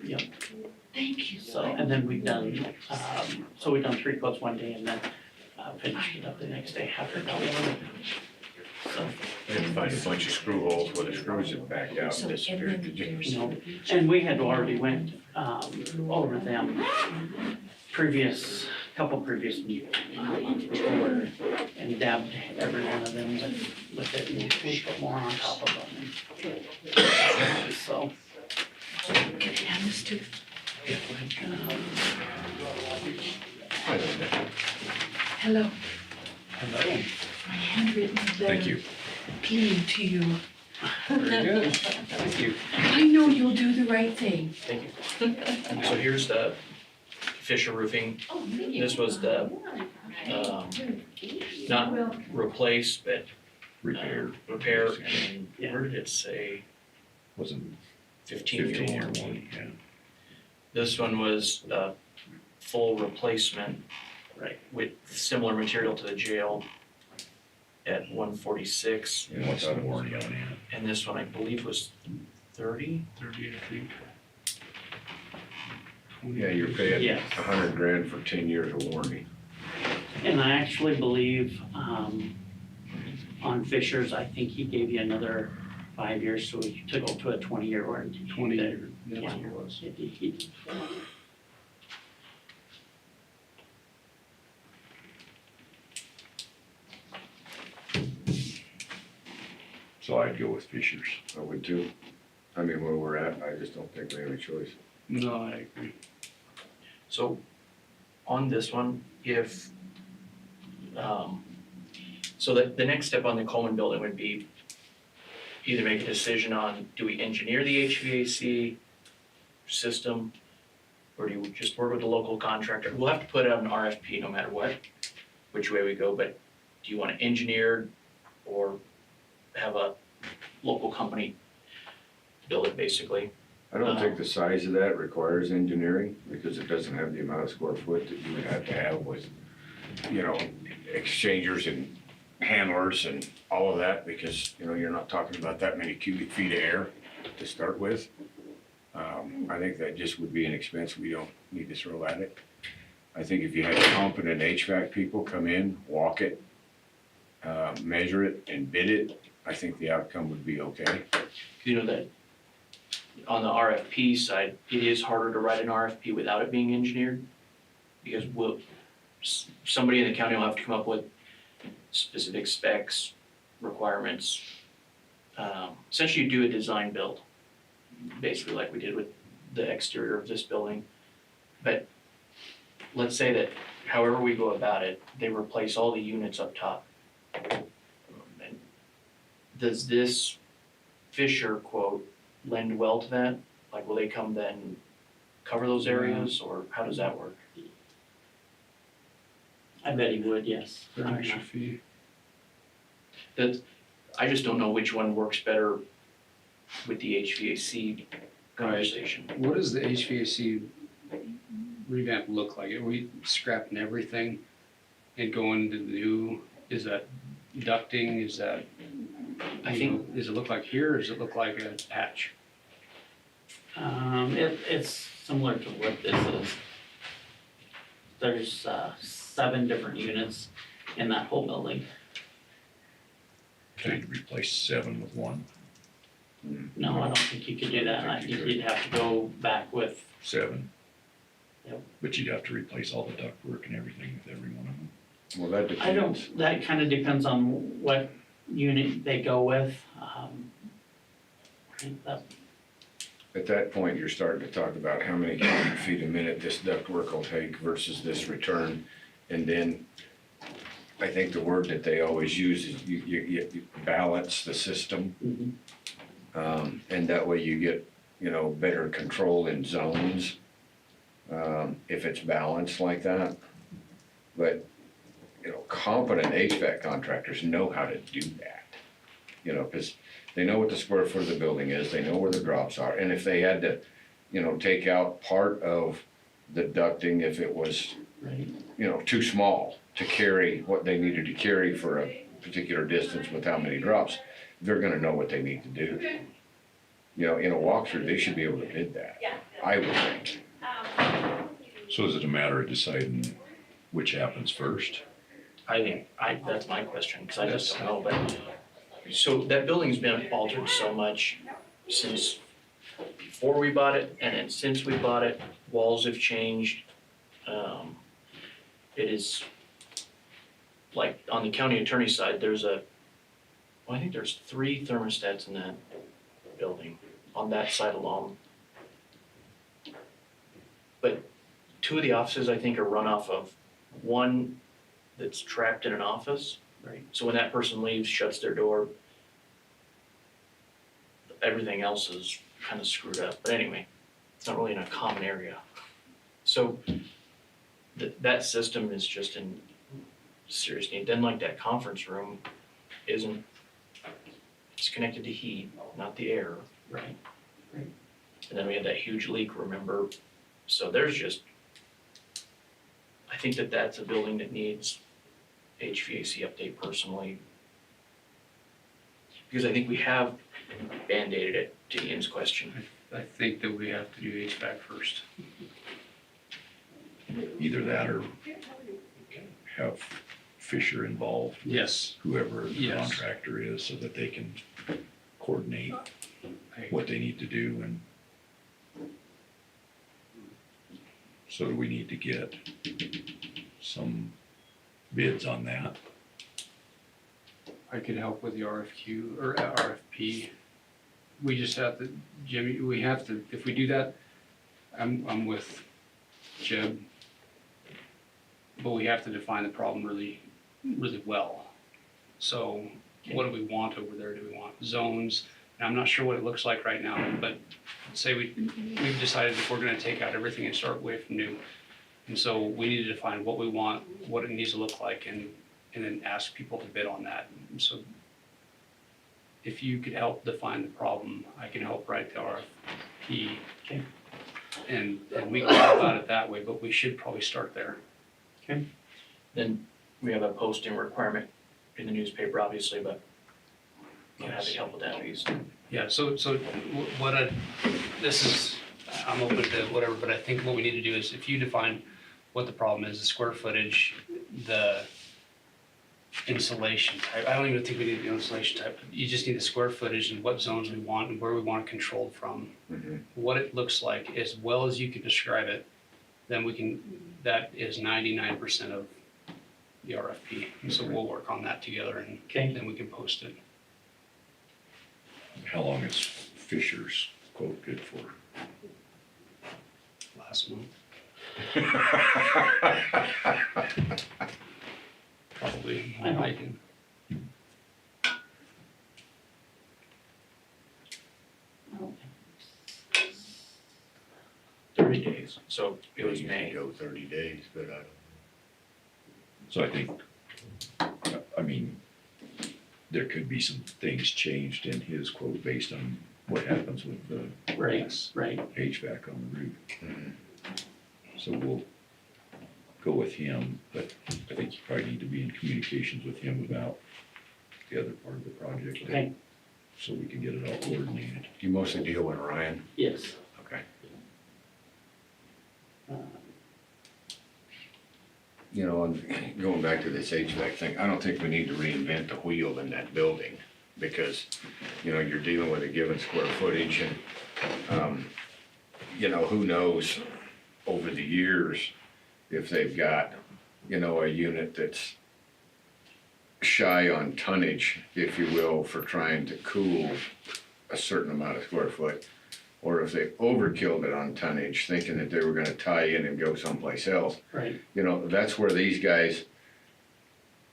Speaker 10: Yep.
Speaker 5: Thank you.
Speaker 10: So, and then we've done, so we've done 3 coats one day and then finished it up the next day after about 1. So,
Speaker 4: I had to find a bunch of screw holes where the screws had backed out and disappeared. Did you?
Speaker 10: you know, and we had already went over them couple previous months before and dabbed every one of them with it and we put more on top of them. And, so.
Speaker 5: Can I hand this to?
Speaker 4: I don't know.
Speaker 5: Hello,
Speaker 3: Hello.
Speaker 5: my handwritten
Speaker 1: Thank
Speaker 5: letter
Speaker 1: you.
Speaker 5: appealing to you.
Speaker 3: Very good. Thank you.
Speaker 5: I know you'll do the right thing.
Speaker 2: thank you. So here's the Fisher Roofing. This was the, not replace, but
Speaker 1: Repair.
Speaker 2: repair, and where did it say
Speaker 1: Wasn't
Speaker 2: 15-year
Speaker 1: 15-year
Speaker 2: warranty?
Speaker 1: warranty, yeah.
Speaker 2: This one was full replacement.
Speaker 10: Right.
Speaker 2: With similar material to the jail at 146,
Speaker 1: And what's the warranty on that?
Speaker 2: and this one I believe was 30?
Speaker 3: 30, I think.
Speaker 4: Yeah, you're paying
Speaker 10: Yes.
Speaker 4: 100 grand for 10 years of warranty.
Speaker 10: And I actually believe, on Fisher's, I think he gave you another 5 years, so we took it to a 20-year warranty.
Speaker 3: 20 year, that's
Speaker 10: Yeah.
Speaker 3: what it was.
Speaker 10: He did.
Speaker 1: So I'd go with Fisher's.
Speaker 4: I would too. I mean, where we're at, I just don't think we have a choice.
Speaker 3: No, I agree.
Speaker 2: So on this one, if, so the next step on the Coleman building would be either make a decision on, do we engineer the HVAC system? Or do we just work with the local contractor? We'll have to put out an RFP no matter what, which way we go, but do you want it engineered or have a local company build it basically?
Speaker 4: I don't think the size of that requires engineering, because it doesn't have the amount of square foot that you would have to have with, you know, exchangers and handlers and all of that, because, you know, you're not talking about that many cubic feet of air to start with. I think that just would be an expense we don't need to throw at it. I think if you had competent HVAC people come in, walk it, measure it and bid it, I think the outcome would be okay.
Speaker 2: You know that on the RFP side, it is harder to write an RFP without it being engineered. Because somebody in the county will have to come up with specific specs, requirements. Essentially you do a design build, basically like we did with the exterior of this building. But let's say that however we go about it, they replace all the units up top. And does this Fisher quote lend well to that? Like, will they come then cover those areas, or how does that work?
Speaker 10: I bet he would, yes.
Speaker 3: For an extra fee.
Speaker 2: That, I just don't know which one works better with the HVAC conversation.
Speaker 3: What does the HVAC revamp look like? Are we scrapping everything and going to the new, is that ducting, is that,
Speaker 2: I think,
Speaker 3: does it look like here, or does it look like a hatch?
Speaker 10: It's similar to what this is. There's 7 different units in that whole building.
Speaker 1: Trying to replace 7 with 1,
Speaker 10: No, I don't think you could do that. I think you'd have to go back with,
Speaker 1: 7.
Speaker 10: Yep.
Speaker 1: But you'd have to replace all the ductwork and everything with every one of them.
Speaker 4: Well, that
Speaker 10: I
Speaker 4: depends.
Speaker 10: don't, that kind of depends on what unit they go with. That-
Speaker 4: At that point, you're starting to talk about how many cubic feet a minute this ductwork will take versus this return. And then I think the word that they always use is you balance the system. And that way you get, you know, better control in zones, if it's balanced like that. But, you know, competent HVAC contractors know how to do that. You know, because they know what the square foot of the building is, they know where the drops are, and if they had to, you know, take out part of the ducting if it was,
Speaker 10: Right.
Speaker 4: you know, too small to carry what they needed to carry for a particular distance with how many drops, they're gonna know what they need to do. You know, in a walkthrough, they should be able to bid that, I would think.
Speaker 1: So is it a matter of deciding which happens first?
Speaker 2: I think, that's my question, because I just don't know, but, so that building's been altered so much since before we bought it, and then since we bought it, walls have changed. It is, like, on the county attorney side, there's I think there's 3 thermostats in that building, on that side alone. But 2 of the offices, I think, are run off of one that's trapped in an office. Right. So when that person leaves, shuts their door, everything else is kind of screwed up. But anyway, it's not really in a common area. So that system is just in serious need. Then like that conference room it's connected to heat, not the air.
Speaker 10: Right.
Speaker 2: And then we had that huge leak, remember? So there's just, I think that's a building that needs HVAC update personally. Because I think we have band-aided it, to Ian's question.
Speaker 3: I think that we have to do HVAC first.
Speaker 1: Either that or have Fisher involved,
Speaker 3: Yes.
Speaker 1: whoever the
Speaker 3: Yes.
Speaker 1: contractor is, so that they can coordinate what they need to do. And so do we need to get some bids on that?
Speaker 3: I could help with the RFQ or RFP. We just have to, Jimmy, we have to, if we do that, I'm with Jeb. but we have to define the problem really, really well. So what do we want over there? Do we want zones? And I'm not sure what it looks like right now, but say we've decided if we're gonna take out everything and start way from new. And so we need to define what we want, what it needs to look like, and then ask people to bid on that. And so if you could help define the problem, I can help write the RFP.
Speaker 10: Okay.
Speaker 3: And we can go about it that way, but we should probably start there.
Speaker 2: Then we have a posting requirement in the newspaper, obviously, but I'm happy to help with that piece.
Speaker 3: Yeah, so this is, I'm open to whatever, but I think what we need to do is if you define what the problem is, the square footage, the insulation type, I don't even think we need the insulation type, you just need the square footage and what zones we want and where we want it controlled from. What it looks like, as well as you can describe it, then we can, that is 99% of the RFP. And so we'll work on that together and
Speaker 10: Okay.
Speaker 3: then we can post it.
Speaker 1: How long is Fisher's quote good for?
Speaker 3: Last month, probably.
Speaker 10: I know.
Speaker 3: can-
Speaker 2: 30 days, so it was
Speaker 4: They
Speaker 2: May.
Speaker 4: usually go 30 days, but I don't.
Speaker 1: So I think, I mean, there could be some things changed in his quote based on what happens with the
Speaker 10: Right, right.
Speaker 1: HVAC on the roof. So we'll go with him, but I think you probably need to be in communications with him about the other part of the project.
Speaker 10: Okay,
Speaker 1: So we can get it all coordinated.
Speaker 4: You mostly deal with Ryan?
Speaker 10: yes.
Speaker 4: Okay.
Speaker 10: Uh,
Speaker 4: You know, and going back to this HVAC thing, I don't think we need to reinvent the wheel in that building because, you know, you're dealing with a given square footage and, you know, who knows over the years if they've got, you know, a unit that's shy on tonnage, if you will, for trying to cool a certain amount of square foot, or if they overkilled it on tonnage, thinking that they were gonna tie in and go someplace else.
Speaker 10: Right,
Speaker 4: You know, that's where these guys,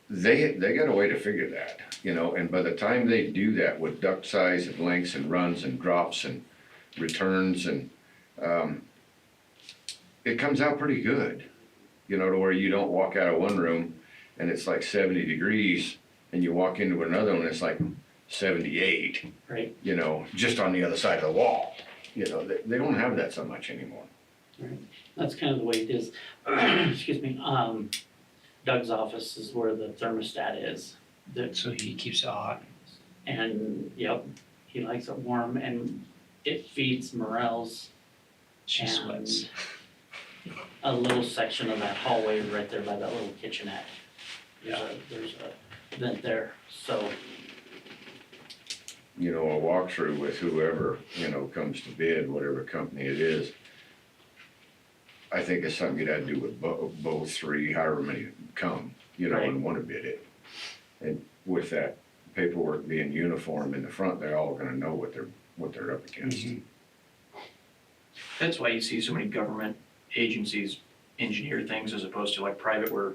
Speaker 4: they got a way to figure that, you know, and by the time they do that with duct size and lengths and runs and drops and returns and, it comes out pretty good, you know, to where you don't walk out of one room and it's like 70 degrees and you walk into another one, it's like 78,
Speaker 10: right,
Speaker 4: you know, just on the other side of the wall. You know, they don't have that so much anymore.
Speaker 10: right. That's kind of the way it is. Excuse me, Doug's office is where the thermostat is.
Speaker 3: So he keeps it hot.
Speaker 10: And, yep, he likes it warm and it feeds Morel's
Speaker 3: She
Speaker 10: And-
Speaker 3: sweats.
Speaker 10: a little section of that hallway right there by that little kitchenette.
Speaker 3: Yeah.
Speaker 10: There's a vent there, so,
Speaker 4: You know, a walkthrough with whoever, you know, comes to bid, whatever company it is. I think it's something you'd have to do with both three, however many come, you know, and wanna bid it. And with that paperwork being uniform in the front, they're all gonna know what they're up against.
Speaker 2: That's why you see so many government agencies engineer things as opposed to like private where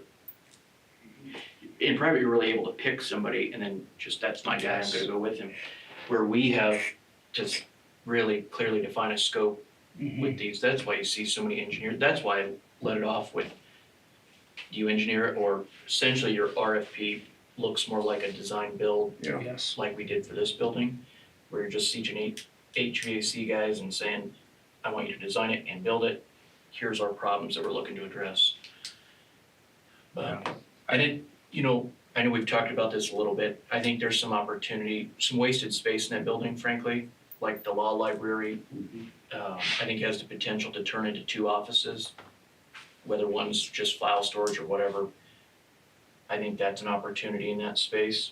Speaker 2: in private, you're really able to pick somebody and then just, that's my guy, I'm gonna go with him. Where we have just really clearly define a scope with these, that's why you see so many engineers, that's why I let it off with, do you engineer it, or essentially your RFP looks more like a design build
Speaker 4: You know,
Speaker 3: Yes.
Speaker 2: like we did for this building, where you're just teaching HVAC guys and saying, I want you to design it and build it, here's our problems that we're looking to address. But I didn't, you know, I know we've talked about this a little bit, I think there's some opportunity, some wasted space in that building, frankly, like the law library, I think has the potential to turn into 2 offices, whether one's just file storage or whatever. I think that's an opportunity in that space,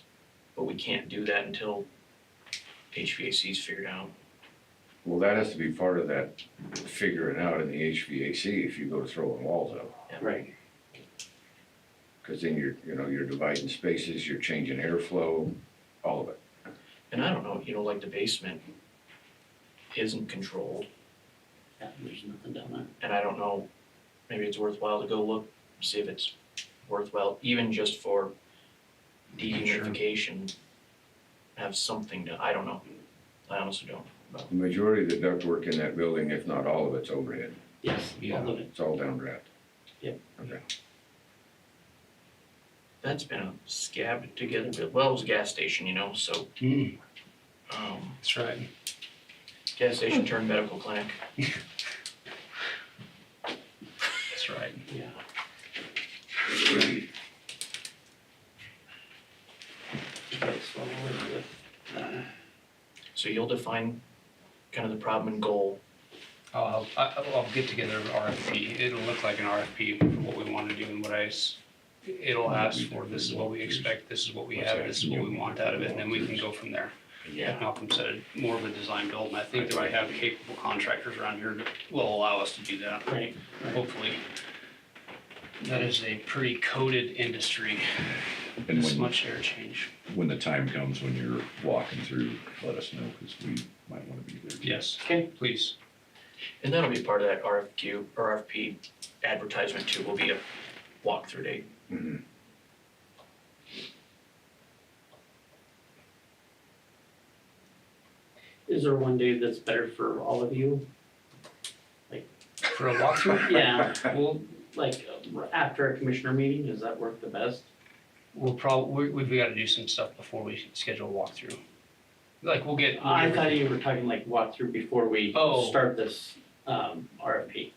Speaker 2: but we can't do that until HVAC's figured out.
Speaker 4: well, that has to be part of that figuring out in the HVAC if you go throwing walls up.
Speaker 10: right,
Speaker 4: Cause then you're dividing spaces, you're changing airflow, all of it.
Speaker 2: And I don't know, you know, like the basement isn't controlled,
Speaker 10: yeah, there's nothing down there.
Speaker 2: and I don't know, maybe it's worthwhile to go look, see if it's worthwhile, even just for dehumidification. Have something to, I don't know, I honestly don't.
Speaker 4: The majority of the ductwork in that building, if not all of it's overhead.
Speaker 10: Yes,
Speaker 3: Yeah.
Speaker 10: all of it.
Speaker 4: It's all downdraft.
Speaker 10: Yep.
Speaker 4: Okay.
Speaker 2: That's been a scabbed together, well, it was a gas station, you know, so,
Speaker 3: That's right.
Speaker 2: gas station turned medical clinic.
Speaker 3: That's right.
Speaker 10: Yeah. Okay, so with,
Speaker 2: So you'll define kind of the problem and goal.
Speaker 3: I'll get together an RFP. It'll look like an RFP for what we want to do and it'll ask for, this is what we expect, this is what we have, this is what we want out of it, and then we can go from there. Like Malcolm said, more of a design build, and I think that we have capable contractors around here that will allow us to do that,
Speaker 10: right,
Speaker 3: hopefully. That is a pretty coded industry.
Speaker 1: And
Speaker 3: This
Speaker 1: when,
Speaker 3: much air change.
Speaker 1: when the time comes, when you're walking through, let us know, because we might want to be there. too.
Speaker 3: Yes,
Speaker 10: okay,
Speaker 3: please.
Speaker 2: And that'll be part of that RFQ, or RFP advertisement too, will be a walkthrough date.
Speaker 4: Mhm.
Speaker 10: is there one day that's better for all of you?
Speaker 3: For a walkthrough?
Speaker 10: Yeah,
Speaker 3: We'll,
Speaker 10: like, after a commissioner meeting, does that work the best?
Speaker 3: we've got to do some stuff before we schedule a walkthrough. Like, we'll get.
Speaker 10: I thought you were talking like walkthrough before we
Speaker 3: Oh.
Speaker 10: start this, RFP.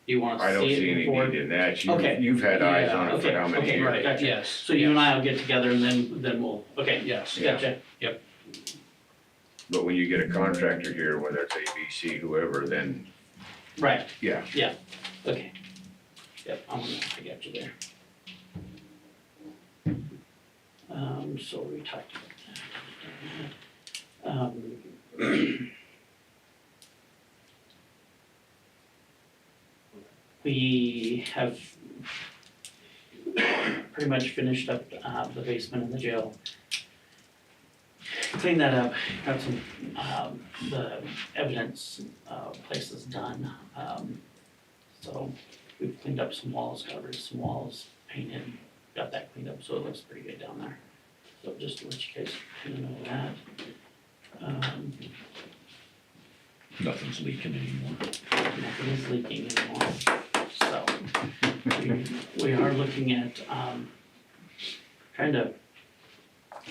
Speaker 10: You wanna
Speaker 4: I don't
Speaker 10: see
Speaker 4: see
Speaker 10: it
Speaker 4: any
Speaker 10: before?
Speaker 4: need in that.
Speaker 10: Okay.
Speaker 4: You've had eyes on it
Speaker 10: Okay,
Speaker 4: for how many
Speaker 10: okay,
Speaker 4: years?
Speaker 10: right, gotcha.
Speaker 3: Yes.
Speaker 10: So you and I will get together and then we'll, okay,
Speaker 3: Yes.
Speaker 10: gotcha.
Speaker 4: But when you get a contractor here, whether it's ABC, whoever, then,
Speaker 10: Right,
Speaker 4: yeah.
Speaker 10: okay. Yep, I got you there. So we talked about that. We have pretty much finished up, the basement in the jail. Cleaned that up, got some, the evidence, places done. So we've cleaned up some walls, got rid of some walls, painted, got that cleaned up, so it looks pretty good down there. So just to let you guys kind of know that.
Speaker 1: Nothing's leaking anymore.
Speaker 10: Nothing is leaking anymore, so we are looking at, trying to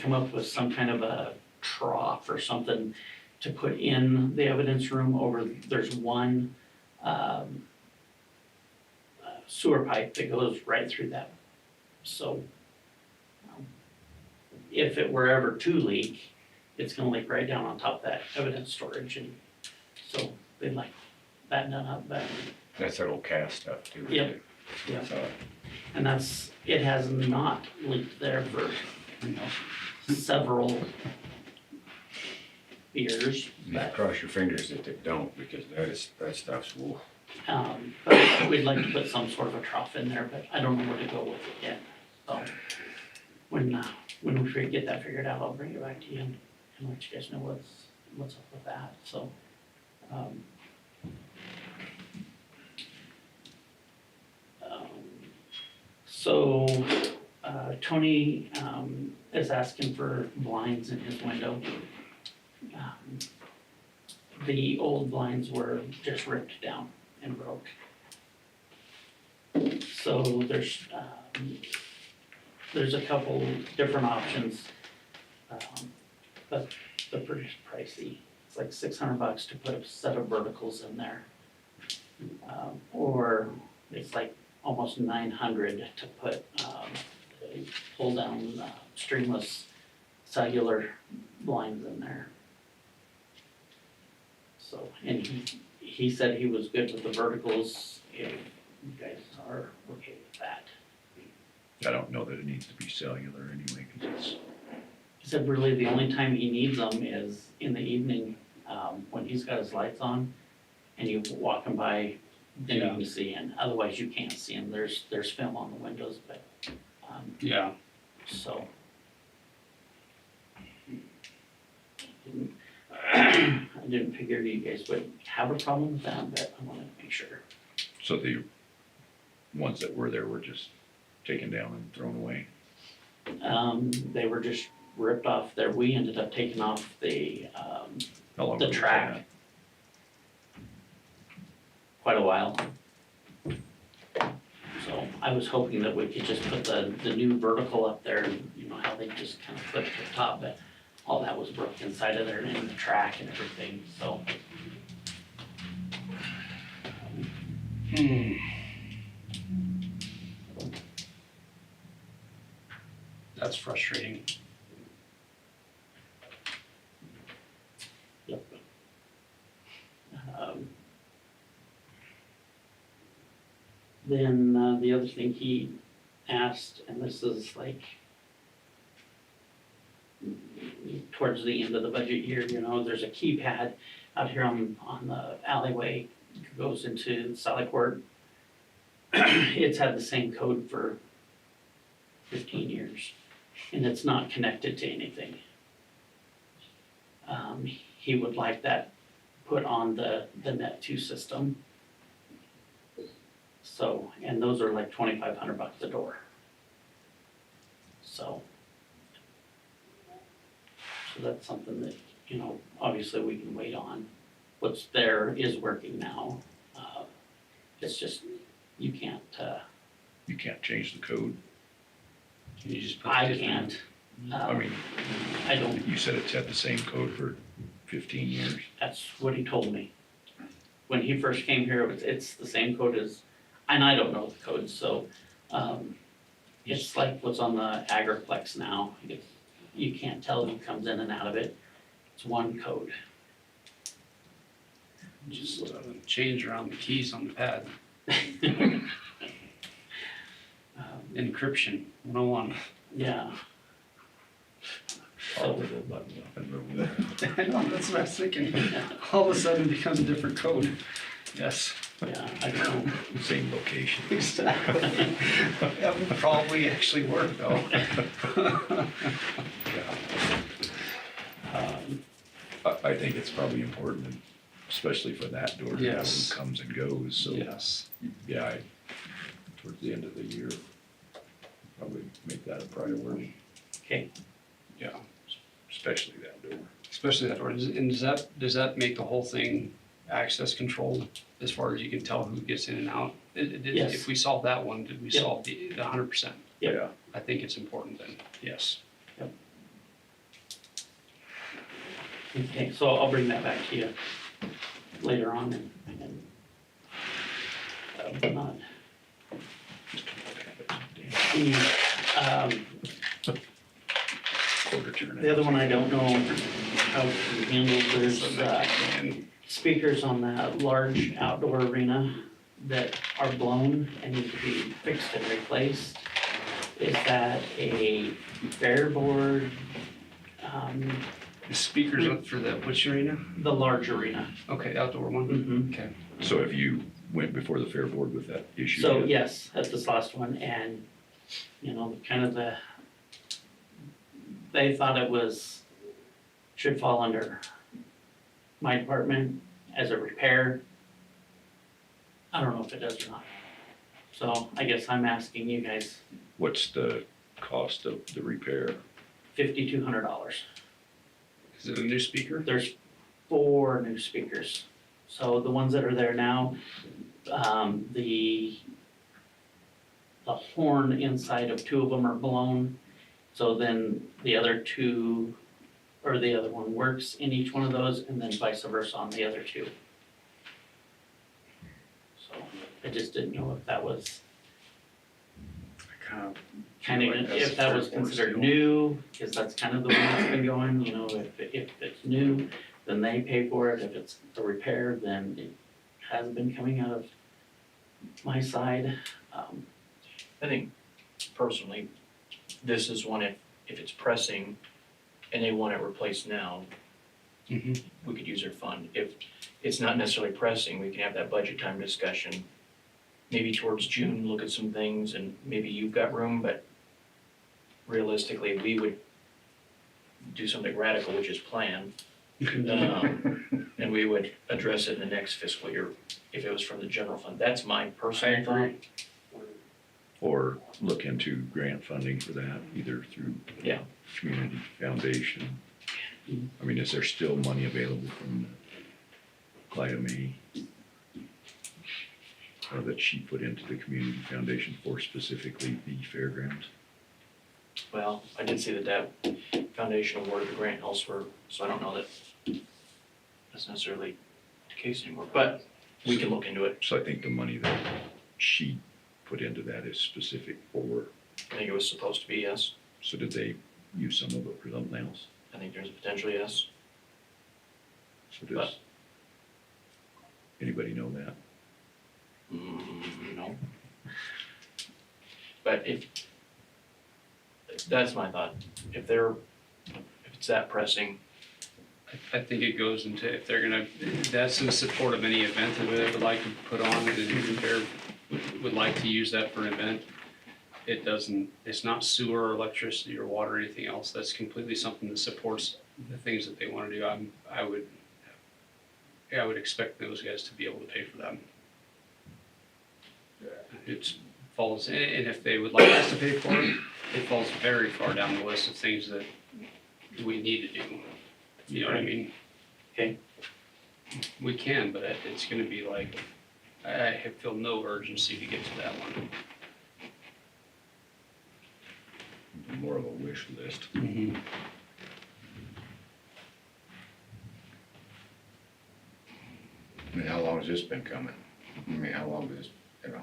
Speaker 10: come up with some kind of a trough or something to put in the evidence room over, there's one, sewer pipe that goes right through that. So, if it were ever to leak, it's gonna leak right down on top of that evidence storage, and so they'd like that done up better.
Speaker 4: That's that old cast stuff too.
Speaker 10: Yep. Yep.
Speaker 4: So,
Speaker 10: And it has not leaked there for, several years, but,
Speaker 4: cross your fingers that they don't, because that stuff's, woo.
Speaker 10: but we'd like to put some sort of a trough in there, but I don't know where to go with it yet. So, when we get that figured out, I'll bring it back to you and let you guys know what's up with that, so. So, Tony, is asking for blinds in his window. The old blinds were just ripped down and broke. So there's a couple different options, but they're pretty pricey. It's like $600 to put a set of verticals in there. Or it's like almost $900 to put, pull down stringless cellular blinds in there. So, and he said he was good with the verticals, if you guys are okay with that.
Speaker 1: I don't know that it needs to be cellular anyway, because
Speaker 10: He said really the only time he needs them is in the evening, when he's got his lights on and you walking by, then you can see in, otherwise you can't see them, there's film on the windows, but,
Speaker 3: Yeah.
Speaker 10: so. I didn't figure you guys would have a problem with that, but I wanted to make sure.
Speaker 1: so the ones that were there were just taken down and thrown away?
Speaker 10: They were just ripped off there. We ended up taking off the,
Speaker 1: How long
Speaker 10: the
Speaker 1: ago was
Speaker 10: track.
Speaker 1: that?
Speaker 10: Quite a while. So I was hoping that we could just put the new vertical up there, and you know how they just kind of flip to the top, but all that was broke inside of there and in the track and everything, so.
Speaker 3: That's frustrating.
Speaker 10: Um, Then, the other thing he asked, and this is like towards the end of the budget year, you know, there's a keypad out here on the alleyway, goes into Sally Court. It's had the same code for 15 years, and it's not connected to anything. He would like that put on the Net2 system. So, and those are like $2,500 a door. So that's something that, you know, obviously we can wait on. What's there is working now. It's just, you can't,
Speaker 1: You can't change the code.
Speaker 3: Can you just put
Speaker 10: I
Speaker 3: different-
Speaker 10: can't.
Speaker 1: I mean,
Speaker 10: I don't,
Speaker 1: you said it's had the same code for 15 years.
Speaker 10: that's what he told me. When he first came here, it's the same code as, and I don't know the code, so, it's like what's on the Agriplex now. You can't tell who comes in and out of it. It's one code.
Speaker 3: Just change around the keys on the pad. Encryption 101.
Speaker 10: Yeah.
Speaker 1: All the little buttons up and remove that.
Speaker 3: I know, that's what I was thinking. All of a sudden it becomes a different code. Yes.
Speaker 10: Yeah, I don't know.
Speaker 1: Same location.
Speaker 3: Exactly. That would probably actually work though.
Speaker 1: I think it's probably important, especially for that door to know
Speaker 3: Yes.
Speaker 1: who comes and goes, so.
Speaker 3: Yes.
Speaker 1: Yeah, towards the end of the year, probably make that a priority.
Speaker 10: Okay.
Speaker 1: Yeah, especially that door.
Speaker 3: Especially that door. And does that make the whole thing access controlled as far as you can tell who gets in and out?
Speaker 10: Yes.
Speaker 3: If we solve that one, did we
Speaker 10: Yep.
Speaker 3: solve the 100%?
Speaker 10: Yep.
Speaker 1: Yeah.
Speaker 3: I think it's important then, yes.
Speaker 10: Okay, so I'll bring that back to you later on and not.
Speaker 1: Quarter turn.
Speaker 10: The other one I don't know how to handle, there's, speakers on that large outdoor arena that are blown and need to be fixed and replaced. Is that a fair board,
Speaker 3: The speakers up for the, which arena?
Speaker 10: the large arena?
Speaker 3: Okay, outdoor one.
Speaker 10: Mm-hmm.
Speaker 3: Okay.
Speaker 1: So if you went before the fair board with that issue?
Speaker 10: So,
Speaker 1: yet?
Speaker 10: yes, that's this last one, and, you know, kind of they thought it should fall under my department as a repair. I don't know if it does or not. So I guess I'm asking you guys,
Speaker 1: What's the cost of the repair?
Speaker 10: $5,200.
Speaker 3: Is it a new speaker?
Speaker 10: There's 4 new speakers. So the ones that are there now, the horn inside of 2 of them are blown. So then the other 2, or the other one works in each one of those, and then vice versa on the other 2. So I just didn't know if that was kind of, if that was considered new, because that's kind of the way it's been going, you know, if it's new, then they pay for it. If it's a repair, then it has been coming out of my side.
Speaker 2: I think personally, this is one if it's pressing and they want it replaced now,
Speaker 3: Mhm.
Speaker 2: we could use their fund. If it's not necessarily pressing, we can have that budget time discussion. Maybe towards June, look at some things and maybe you've got room, but realistically, we would do something radical, which is plan. And we would address it in the next fiscal year if it was from the general fund. That's my personal thought.
Speaker 1: or look into grant funding for that, either through.
Speaker 10: Yeah.
Speaker 1: Community foundation. I mean, is there still money available from the Clyde May? Or that she put into the community foundation for specifically the fairgrounds?
Speaker 2: Well, I did see that that foundation awarded the grant elsewhere, so I don't know that that's necessarily the case anymore, but we can look into it.
Speaker 1: So I think the money that she put into that is specific for,
Speaker 2: I think it was supposed to be yes.
Speaker 1: so did they use some of it for something else?
Speaker 2: I think there's a potential yes.
Speaker 1: So does anybody know that?
Speaker 2: No. But if, that's my thought, if it's that pressing,
Speaker 3: I think it goes into, if they're gonna, that's in support of any event that they would like to put on, and if they would like to use that for an event, it doesn't, it's not sewer or electricity or water or anything else, that's completely something that supports the things that they wanna do. I would expect those guys to be able to pay for that. It falls, and if they would like us to pay for it, it falls very far down the list of things that we need to do. You know what I mean?
Speaker 2: Okay.
Speaker 3: We can, but it's gonna be like, I feel no urgency to get to that one.
Speaker 1: More of a wish list.
Speaker 4: I mean, how long has this been coming? I mean, how long has, you know,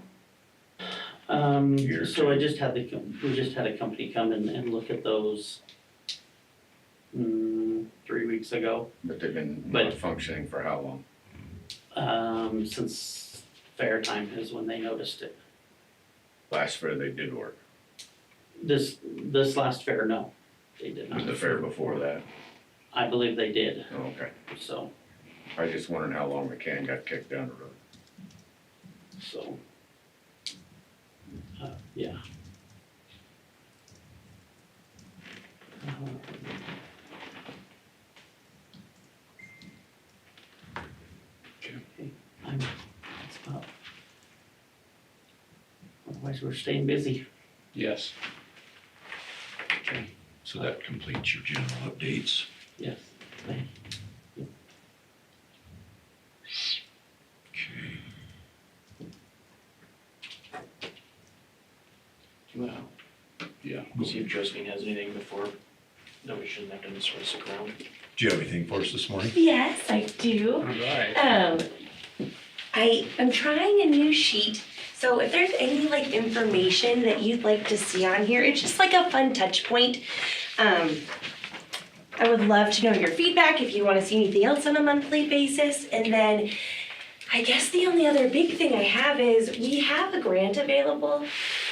Speaker 4: Year or
Speaker 10: So I
Speaker 4: two.
Speaker 10: just had we just had a company come in and look at those 3 weeks ago,
Speaker 4: but they've been
Speaker 10: But-
Speaker 4: not functioning for how long?
Speaker 10: since fair time is when they noticed it.
Speaker 4: Last fair they did work,
Speaker 10: This last fair, no, they did
Speaker 4: but
Speaker 10: not.
Speaker 4: the fair before that,
Speaker 10: I believe they did,
Speaker 4: oh, okay.
Speaker 10: so,
Speaker 4: I was just wondering how long the can got kicked down the road.
Speaker 10: so. Yeah. Okay, that's about. Otherwise, we're staying busy.
Speaker 3: Yes.
Speaker 1: So that completes your general updates.
Speaker 10: Yes. Thank you.
Speaker 1: Okay.
Speaker 2: well,
Speaker 3: Yeah.
Speaker 2: see if Josephine has anything before, no, we shouldn't have to sort of stick around.
Speaker 1: Do you have anything for us this morning?
Speaker 11: Yes, I do.
Speaker 3: All right.
Speaker 11: I am trying a new sheet. So if there's any like information that you'd like to see on here, it's just like a fun touch point. I would love to know your feedback if you want to see anything else on a monthly basis. And then I guess the only other big thing I have is we have a grant available.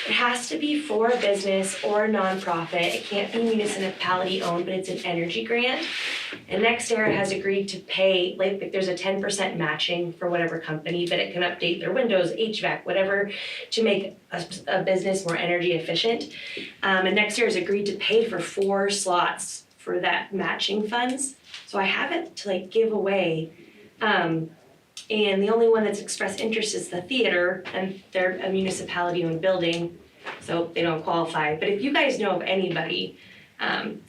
Speaker 11: It has to be for a business or a nonprofit. It can't be municipality owned, but it's an energy grant. And NextEra has agreed to pay, like there's a 10% matching for whatever company, but it can update their windows, HVAC, whatever, to make a business more energy efficient. And NextEra has agreed to pay for 4 slots for that matching funds. So I have it to like give away. And the only one that's expressed interest is the theater, and they're a municipality-owned building, so they don't qualify. But if you guys know of anybody,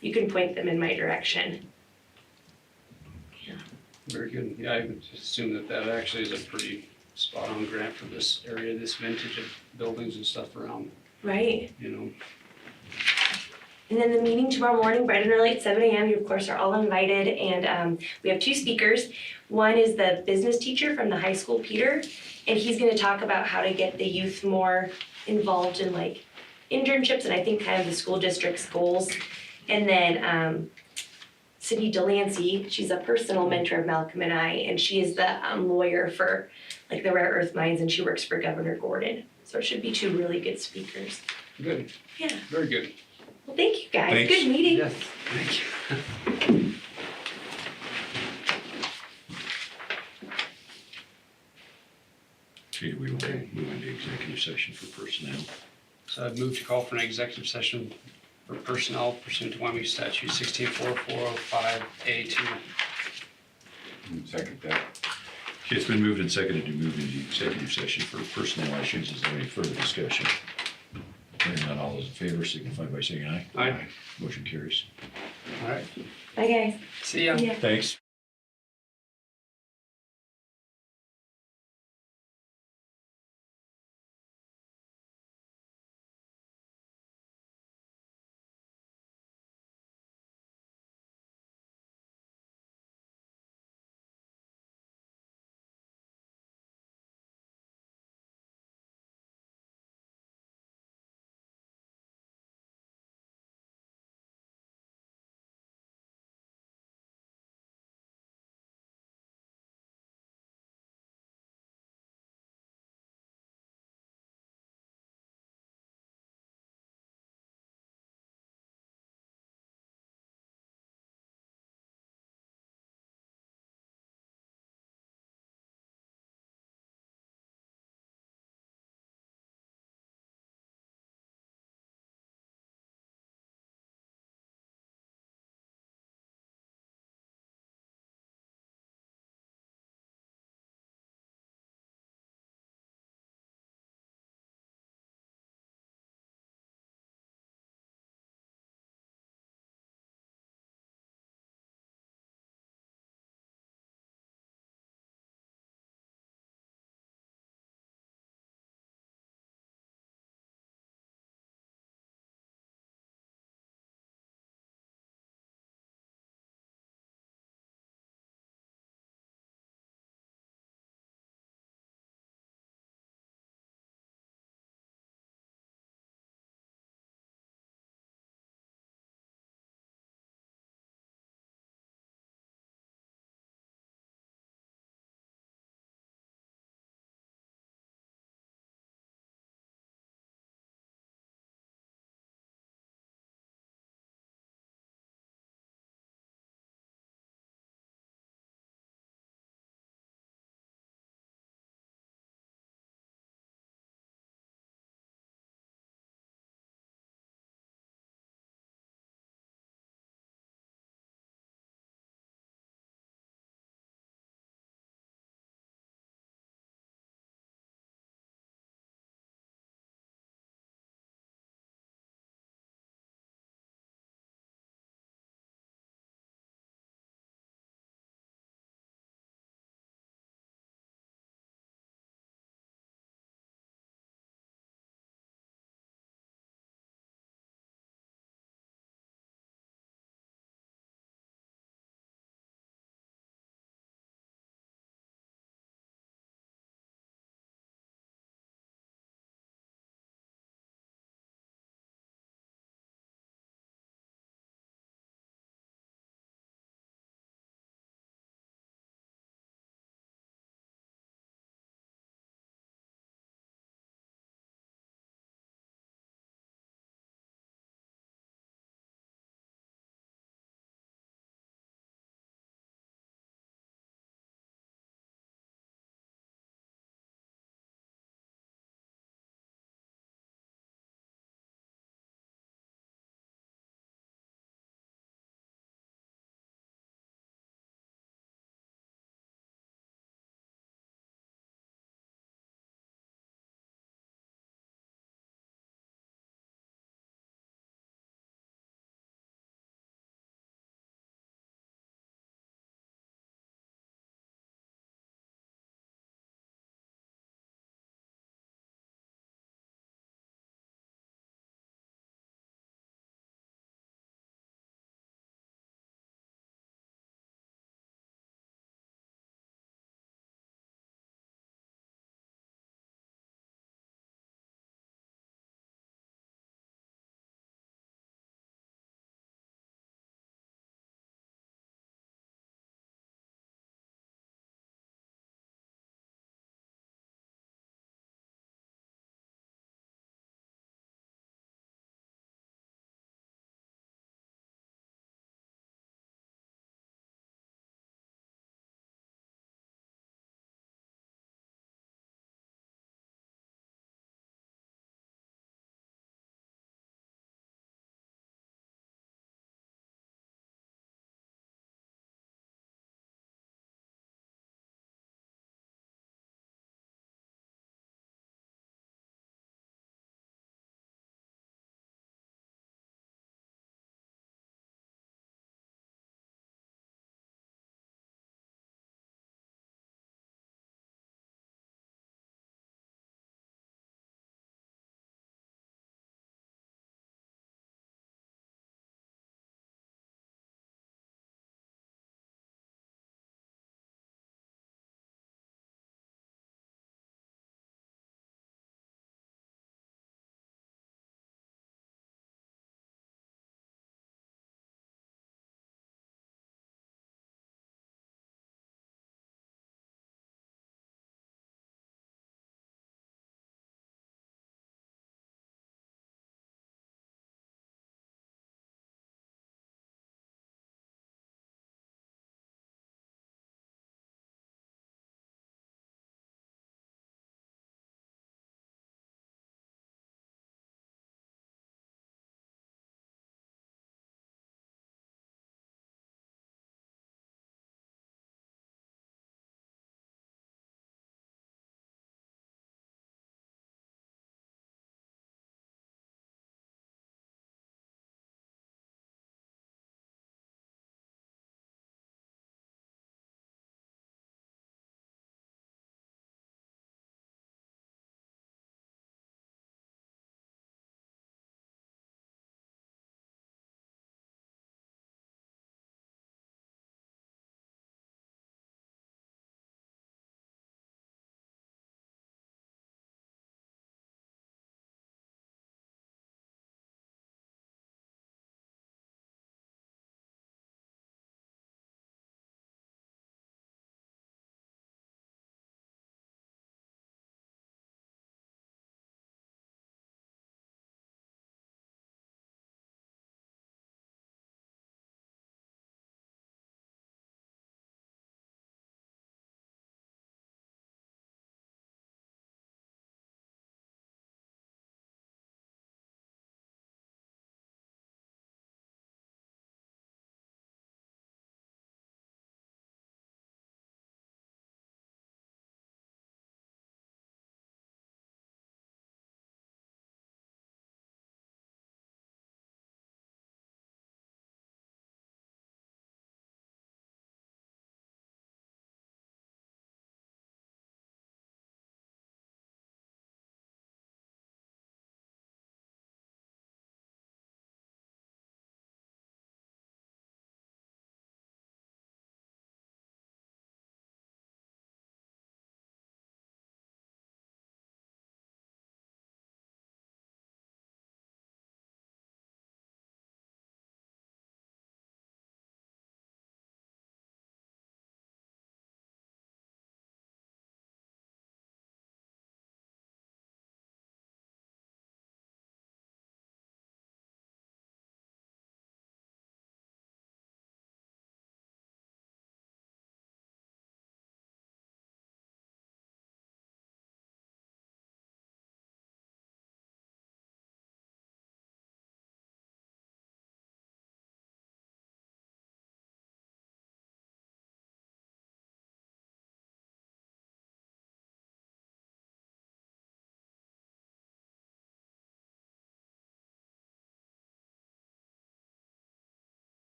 Speaker 11: you can point them in my direction.
Speaker 3: Very good. Yeah, I would just assume that that actually is a pretty spot on grant for this area, this vintage of buildings and stuff around,
Speaker 11: Right?
Speaker 3: you know.
Speaker 11: And then the meeting tomorrow morning, bright and early at 7 a.m., you of course are all invited, and we have 2 speakers. One is the business teacher from the high school, Peter, and he's gonna talk about how to get the youth more involved in like internships and I think kind of the school district's goals. And then Cindy Delancey, she's a personal mentor of Malcolm and I, and she is the lawyer for like the rare earth mines, and she works for Governor Gordon. So it should be 2 really good speakers.
Speaker 3: Good.
Speaker 11: Yeah.
Speaker 3: Very good.
Speaker 11: Well, thank you guys.
Speaker 1: Thanks.
Speaker 11: Good meeting.
Speaker 3: Yes, thank you.
Speaker 1: Okay, we will move into executive session for personnel.
Speaker 3: So I'd move to call for an executive session for personnel pursuant to Wyoming statute 164405A2.
Speaker 4: Second that.
Speaker 1: Okay, it's been moved and seconded to move into executive session for personnel issues. Is there any further discussion? Hearing none, all those in favor signify by saying aye.
Speaker 3: Aye.
Speaker 1: Motion carries.
Speaker 3: All right,
Speaker 11: Bye, guys.
Speaker 3: see ya.
Speaker 11: Yeah.
Speaker 1: Thanks.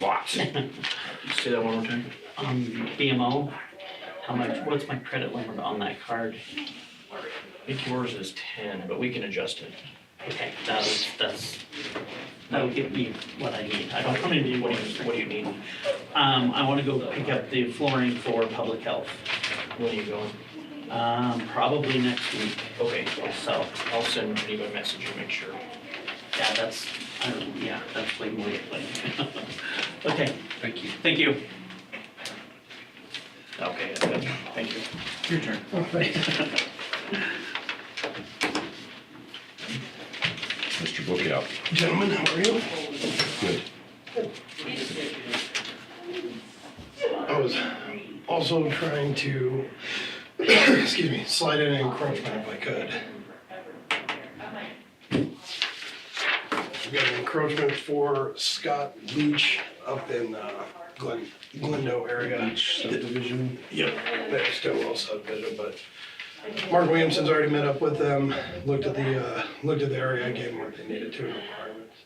Speaker 2: Lots. Say that one more time.
Speaker 10: BMO, how much, what's my credit limit on that card?
Speaker 2: I think yours is 10, but we can adjust it.
Speaker 10: Okay, that'll get me what I need. I don't really need
Speaker 2: What
Speaker 10: what
Speaker 2: do you need?
Speaker 10: I wanna go pick up the flooring for public health.
Speaker 2: When are you going?
Speaker 10: Probably next week,
Speaker 2: Okay,
Speaker 10: so,
Speaker 2: I'll send you a message and make sure.
Speaker 10: yeah, that's way more than. Okay,
Speaker 3: Thank you.
Speaker 10: thank you.
Speaker 2: Okay, thank you.
Speaker 3: Your turn.
Speaker 1: Mr. Bookout,
Speaker 12: Gentlemen, how are you?
Speaker 1: good.
Speaker 12: I was also trying to, excuse me, slide in an encroachment if I could. We've got an encroachment for Scott Leach up in Glendo area.
Speaker 3: Subdivision.
Speaker 12: Yep, that's Stillwell subdivision, but Mark Williamson's already met up with them, looked at the area, gave them what they needed to in requirements.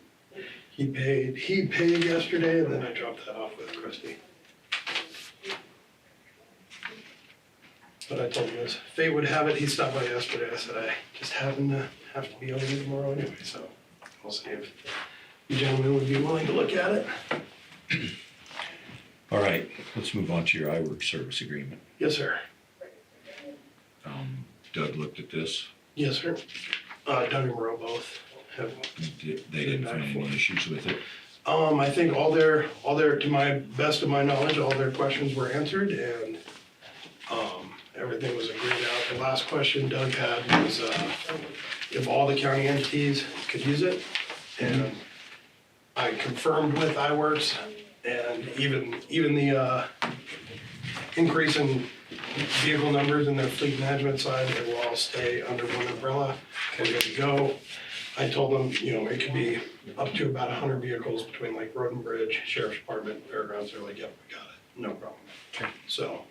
Speaker 12: He paid yesterday, and then I dropped that off with Christie. But I told him this, fate would have it, he stopped by yesterday, I said I just happen to have to be over there tomorrow anyway, so we'll see if you gentlemen would be willing to look at it.
Speaker 1: All right, let's move on to your iWork service agreement.
Speaker 12: Yes, sir.
Speaker 1: Doug looked at this.
Speaker 12: Yes, sir. Doug and Moreau both have.
Speaker 1: They didn't find any issues with it.
Speaker 12: I think all their, to my best of my knowledge, all their questions were answered and, everything was agreed out. The last question Doug had was, if all the county entities could use it. And I confirmed with iWorks and even the, increase in vehicle numbers in their fleet management side, they will all stay under one umbrella. We're good to go. I told them, it could be up to about 100 vehicles between like Road and Bridge, Sheriff's Department, Fairgrounds. They're like, yep, we got it, no problem.
Speaker 3: Okay.
Speaker 12: So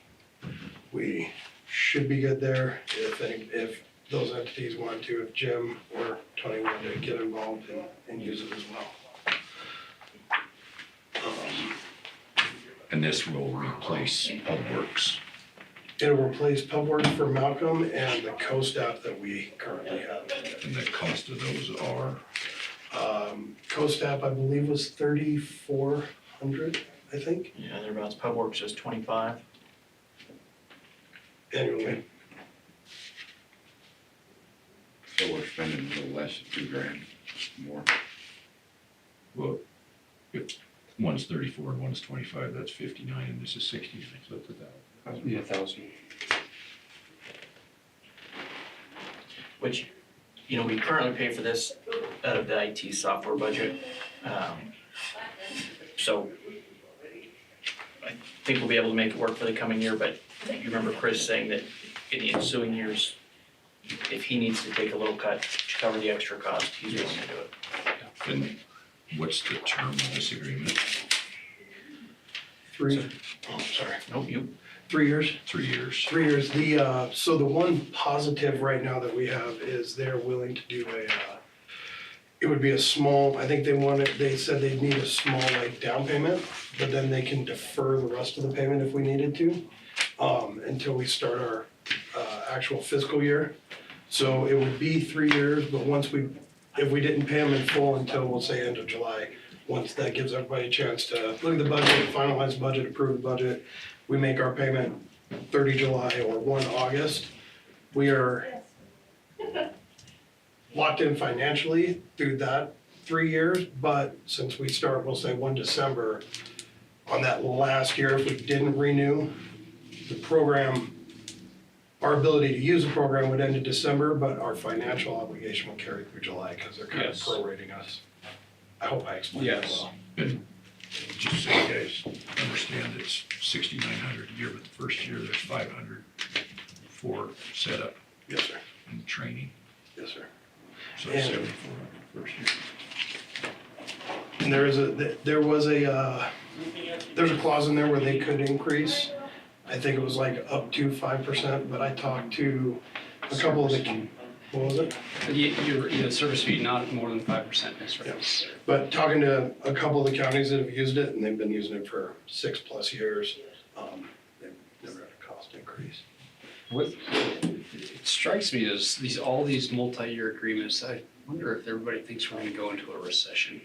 Speaker 12: we should be good there if those entities want to, if Jim or Tony wanted to get involved and use it as well.
Speaker 1: And this will replace PubWorks.
Speaker 12: It'll replace PubWorks for Malcolm and the co-staff that we currently have.
Speaker 1: And the cost of those are,
Speaker 12: Co-staff, I believe, was 3,400, I think,
Speaker 2: Yeah, thereabouts. PubWorks is 25.
Speaker 12: annually.
Speaker 4: So we're spending a little less than $2,000 more.
Speaker 1: well, if one's 34 and one's 25, that's 59, and this is 69, so that's 1,000.
Speaker 3: Yeah, 1,000.
Speaker 2: Which, we currently pay for this out of the IT software budget. So I think we'll be able to make it work for the coming year, but you remember Chris saying that in the ensuing years, if he needs to take a little cut to cover the extra cost, he's willing to do it.
Speaker 1: And what's the term of this agreement?
Speaker 12: Sorry,
Speaker 2: Nope, you,
Speaker 12: 3 years.
Speaker 1: 3 years.
Speaker 12: 3 years. So the one positive right now that we have is they're willing to do it would be a small, I think they said they'd need a small down payment, but then they can defer the rest of the payment if we needed to, until we start our, actual fiscal year. So it would be 3 years, but if we didn't pay them in full until, we'll say, end of July, once that gives everybody a chance to look at the budget, finalize the budget, approve the budget, we make our payment 30 July or 1 August, we are locked in financially through that 3 years, but since we start, we'll say 1 December, on that last year, if we didn't renew, the program, our ability to use the program would end in December, but our financial obligation will carry through July because they're kind of
Speaker 3: Yes.
Speaker 12: prorating us. I hope I explained that
Speaker 3: Yes.
Speaker 12: well.
Speaker 1: And just so you guys understand, it's 6,900 a year, but the first year there's 500 for setup
Speaker 12: Yes, sir.
Speaker 1: and training,
Speaker 12: Yes, sir.
Speaker 1: so
Speaker 12: And-
Speaker 1: 7,400 first year.
Speaker 12: And there's a clause in there where they could increase. I think it was up to 5%, but I talked to a couple of the what was it?
Speaker 3: Your service fee not more than 5%, that's right.
Speaker 12: But talking to a couple of the counties that have used it, and they've been using it for 6+ years, they've never had a cost increase.
Speaker 3: What it strikes me as all these multi-year agreements, I wonder if everybody thinks we're gonna go into a recession.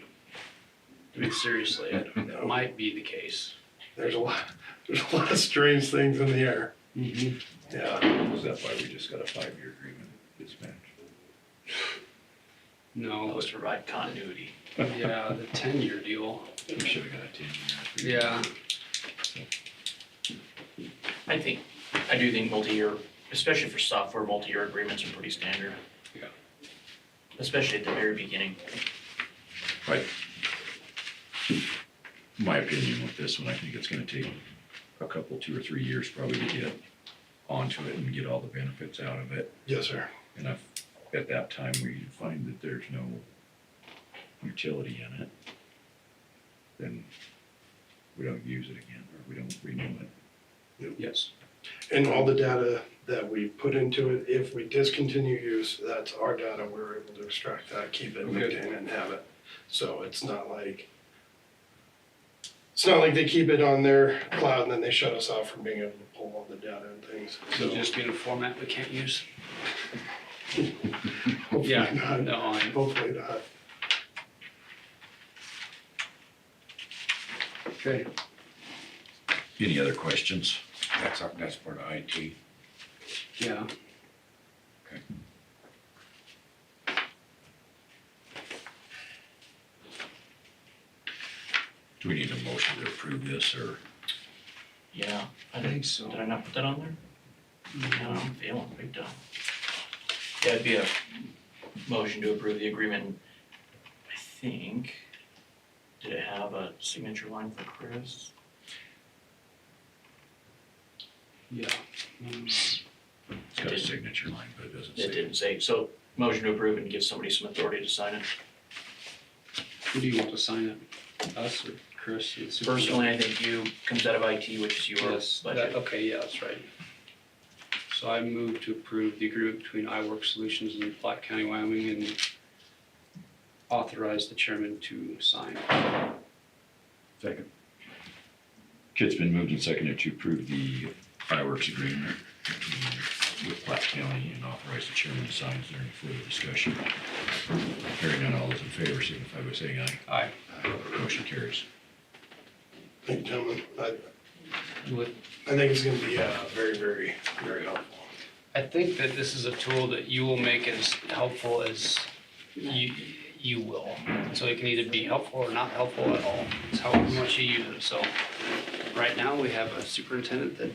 Speaker 3: I mean, seriously, that might be the case.
Speaker 12: There's a lot of strange things in the air.
Speaker 3: Mm-hmm.
Speaker 12: Yeah,
Speaker 1: Is that why we just got a 5-year agreement dispatch?
Speaker 3: No,
Speaker 2: Those provide continuity.
Speaker 3: but yeah, the 10-year deal,
Speaker 1: We should have got a 10-year.
Speaker 3: yeah.
Speaker 2: I do think multi-year, especially for software, multi-year agreements are pretty standard.
Speaker 3: Yeah.
Speaker 2: Especially at the very beginning.
Speaker 1: Right. My opinion with this one, I think it's gonna take a couple, 2 or 3 years probably to get onto it and get all the benefits out of it.
Speaker 12: yes, sir.
Speaker 1: And if at that time we find that there's no utility in it, then we don't use it again, or we don't renew it.
Speaker 3: Yes.
Speaker 12: And all the data that we put into it, if we discontinue use, that's our data, we're able to extract that, keep it, maintain it, and have it. So it's not like they keep it on their cloud and then they shut us off from being able to pull all the data and things,
Speaker 3: So
Speaker 12: so.
Speaker 3: just be in a format we can't use?
Speaker 12: Hopefully
Speaker 3: Yeah,
Speaker 12: not.
Speaker 3: no,
Speaker 12: Hopefully not.
Speaker 3: okay.
Speaker 1: Any other questions?
Speaker 4: That's part of IT.
Speaker 3: Yeah.
Speaker 1: Do we need a motion to approve this, or?
Speaker 2: Yeah.
Speaker 3: I think so.
Speaker 2: Did I not put that on there? No, I'm failing big time. Yeah, it'd be a motion to approve the agreement. I think, did it have a signature line for Chris?
Speaker 3: Yeah.
Speaker 1: It's got a signature line, but it doesn't
Speaker 2: It
Speaker 1: say.
Speaker 2: didn't say, so motion to approve and give somebody some authority to sign it.
Speaker 3: Who do you want to sign it? Us or Chris? the supervisor?
Speaker 2: Personally, I think you, comes out of IT, which is your
Speaker 3: Yes,
Speaker 2: budget.
Speaker 3: okay, yeah, that's right. So I move to approve the agreement between iWork Solutions and Platte County, Wyoming, and authorize the chairman to sign.
Speaker 1: Second. It's been moved and seconded to approve the fireworks agreement with Platte County and authorize the chairman to sign. Is there any further discussion? Hearing none, all those in favor signify by saying aye.
Speaker 3: Aye.
Speaker 1: Motion carries.
Speaker 12: Thank you, gentlemen.
Speaker 3: What
Speaker 12: I think it's gonna be, very, very, very helpful.
Speaker 3: I think that this is a tool that you will make as helpful as you will. So it can either be helpful or not helpful at all. It's however much you use it. So right now we have a superintendent that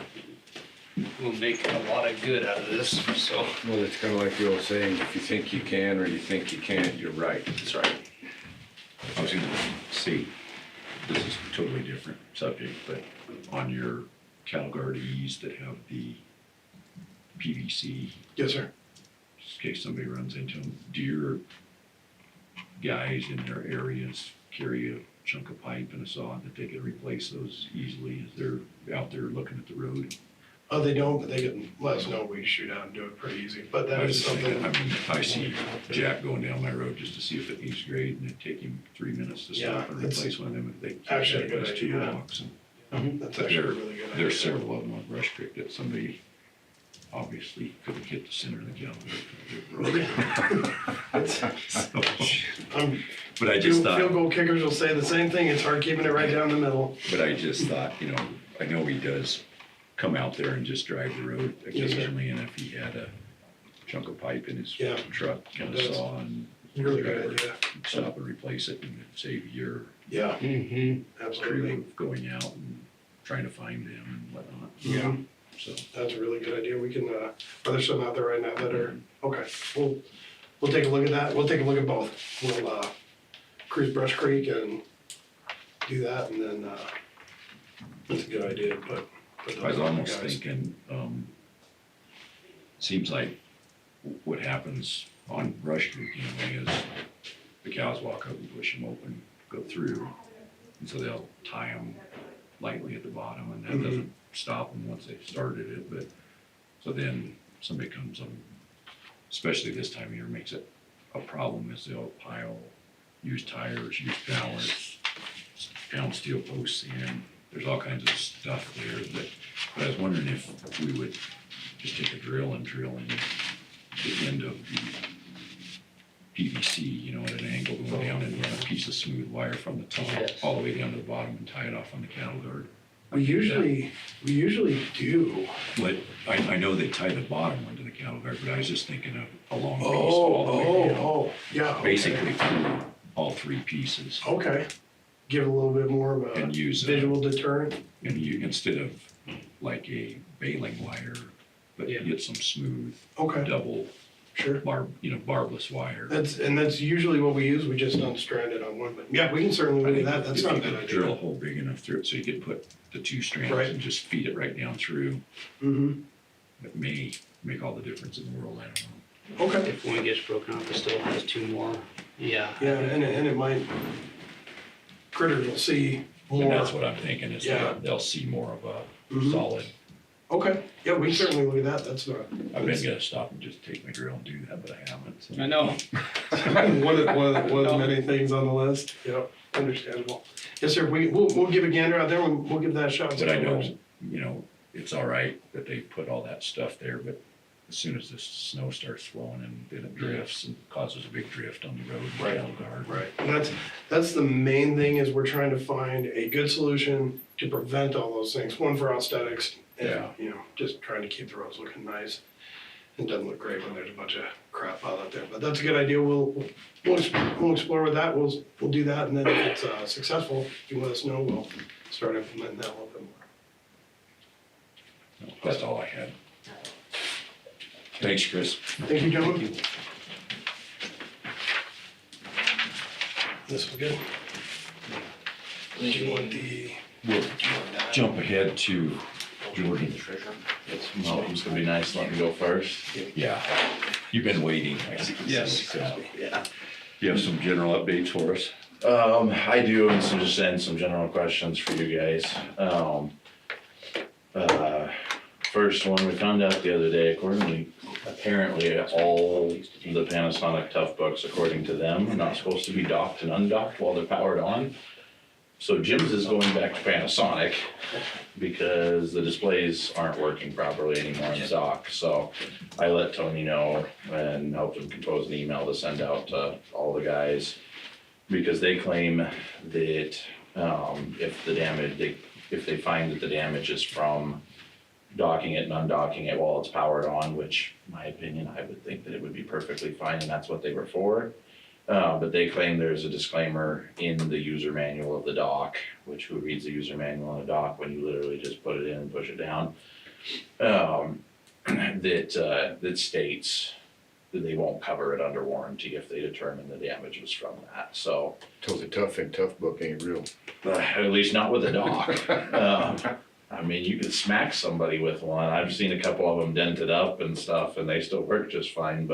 Speaker 3: will make a lot of good out of this. So
Speaker 4: Well, it's kind of like the old saying, if you think you can or you think you can't, you're right.
Speaker 3: that's right.
Speaker 1: I was gonna say, this is a totally different subject, but on your cattle guardies that have the PVC,
Speaker 12: Yes, sir.
Speaker 1: just in case somebody runs into them, do your guys in their areas carry a chunk of pipe and a saw that they can replace those easily as they're out there looking at the road?
Speaker 12: Oh, they don't, but they can let us know, we shoot out and do it pretty easy, but that
Speaker 1: I
Speaker 12: is
Speaker 1: was just thinking,
Speaker 12: something.
Speaker 1: I mean, I see Jack going down my road just to see if it needs grade, and it'd take him 3 minutes to stop
Speaker 12: Yeah,
Speaker 1: and
Speaker 12: it's
Speaker 1: replace one of them if they.
Speaker 12: actually a good
Speaker 1: That's 2
Speaker 12: idea.
Speaker 1: blocks, and
Speaker 12: That's actually a really good idea.
Speaker 1: there's several of them on Brush Creek that somebody obviously couldn't hit the center of the gallery. But I just thought.
Speaker 12: Field goal kickers will say the same thing, it's hard keeping it right down the middle.
Speaker 1: But I just thought, I know he does come out there and just drive the road
Speaker 12: Yes, sir.
Speaker 1: occasionally, and if he had a chunk of pipe in his
Speaker 12: Yeah.
Speaker 1: truck, kind of
Speaker 12: That's
Speaker 1: saw and
Speaker 12: Really good idea.
Speaker 1: stop and replace it, and it'd save your
Speaker 12: Yeah,
Speaker 3: Mm-hmm.
Speaker 1: crew
Speaker 12: absolutely.
Speaker 1: of going out and trying to find them and whatnot.
Speaker 12: Yeah,
Speaker 1: So,
Speaker 12: that's a really good idea. We can, there's some out there right now that are, okay, we'll take a look at that. We'll take a look at both. We'll, cruise Brush Creek and do that, and then, it's a good idea, but.
Speaker 1: I was almost thinking, seems like what happens on Brush Creek anyway is the cows walk up and push them open, go through, and so they'll tie them lightly at the bottom, and that doesn't stop them once they've started it, but, so then somebody comes on especially this time of year, makes it a problem is they'll pile used tires, used pallets, pound steel posts in. There's all kinds of stuff there but I was wondering if we would just take a drill in the end of the PVC, you know, at an angle going down and run a piece of smooth wire from the top
Speaker 10: Yes.
Speaker 1: all the way down to the bottom and tie it off on the cattle guard.
Speaker 12: We usually do.
Speaker 1: But I know they tie the bottom one to the cattle guard, but I was just thinking of a long piece
Speaker 12: Oh,
Speaker 1: all the way down.
Speaker 12: yeah. okay.
Speaker 1: Basically through all three pieces
Speaker 12: Okay, give it a little bit more of a
Speaker 1: and use,
Speaker 12: visual deterrent.
Speaker 1: and you, instead of like a baling wire, but
Speaker 3: Yeah.
Speaker 1: get some smooth,
Speaker 12: Okay,
Speaker 1: double
Speaker 12: sure.
Speaker 1: barbless wire.
Speaker 12: That's usually what we use, we just unstrand it on one, but yeah, we can certainly
Speaker 1: I
Speaker 12: look at
Speaker 1: think
Speaker 12: that, that's
Speaker 1: if
Speaker 12: not a
Speaker 1: you
Speaker 12: bad
Speaker 1: could drill a
Speaker 12: idea.
Speaker 1: hole big enough through it so you could put the two strands
Speaker 12: Right.
Speaker 1: and just feed it right down through,
Speaker 12: Mm-hmm,
Speaker 1: it may make all the difference in the world, I don't know.
Speaker 12: okay,
Speaker 3: If one gets broken off, it still has two more. Yeah.
Speaker 12: yeah, and it might, critters will see
Speaker 1: And
Speaker 12: more.
Speaker 1: that's what I'm thinking, is
Speaker 12: Yeah.
Speaker 1: they'll see more of a
Speaker 12: Mhm.
Speaker 1: solid.
Speaker 12: Okay, yeah, we can certainly look at that, that's not.
Speaker 1: I've been gonna stop and just take my drill and do that, but I haven't. so.
Speaker 3: I know.
Speaker 12: One of many things on the list, yep, understandable. Yes, sir, we'll give a gander out there, and we'll give that a shot.
Speaker 1: But I know, you know, it's all right that they put all that stuff there, but as soon as the snow starts flowing and then it drifts and causes a big drift on the road and
Speaker 12: Right.
Speaker 1: cattle guard.
Speaker 12: Right, and that's the main thing, is we're trying to find a good solution to prevent all those things. One, for aesthetics, and,
Speaker 1: Yeah.
Speaker 12: you know, just trying to keep the roads looking nice. It doesn't look great when there's a bunch of crap piled out there, but that's a good idea, we'll explore with that, we'll do that, and then if it's successful, you can let us know, we'll start implementing that a little bit more.
Speaker 1: That's all I had. Thanks, Chris.
Speaker 12: Thank you, gentlemen. This was good. Do you want the?
Speaker 1: We'll jump ahead to Jordan.
Speaker 13: Well, it's gonna be nice, let me go first.
Speaker 1: Yeah, you've been waiting.
Speaker 3: Yes.
Speaker 13: Yeah.
Speaker 1: You have some general updates for us?
Speaker 13: I do, and some general questions for you guys. First one, we found out the other day, apparently all the Panasonic Tough Books, according to them, are not supposed to be docked and undocked while they're powered on. So Jim's is going back to Panasonic because the displays aren't working properly anymore in the dock. So I let Tony know and helped him compose an email to send out to all the guys. Because they claim that if they find that the damage is from docking it and undocking it while it's powered on, which in my opinion, I would think that it would be perfectly fine and that's what they were for. But they claim there's a disclaimer in the user manual of the dock, which who reads the user manual on a dock when you literally just put it in and push it down? That states that they won't cover it under warranty if they determine the damage was from that, so.
Speaker 4: Totally tough and tough book ain't real.
Speaker 13: At least not with a dock. I mean, you could smack somebody with one. I've seen a couple of them dented up and stuff and they still work just fine,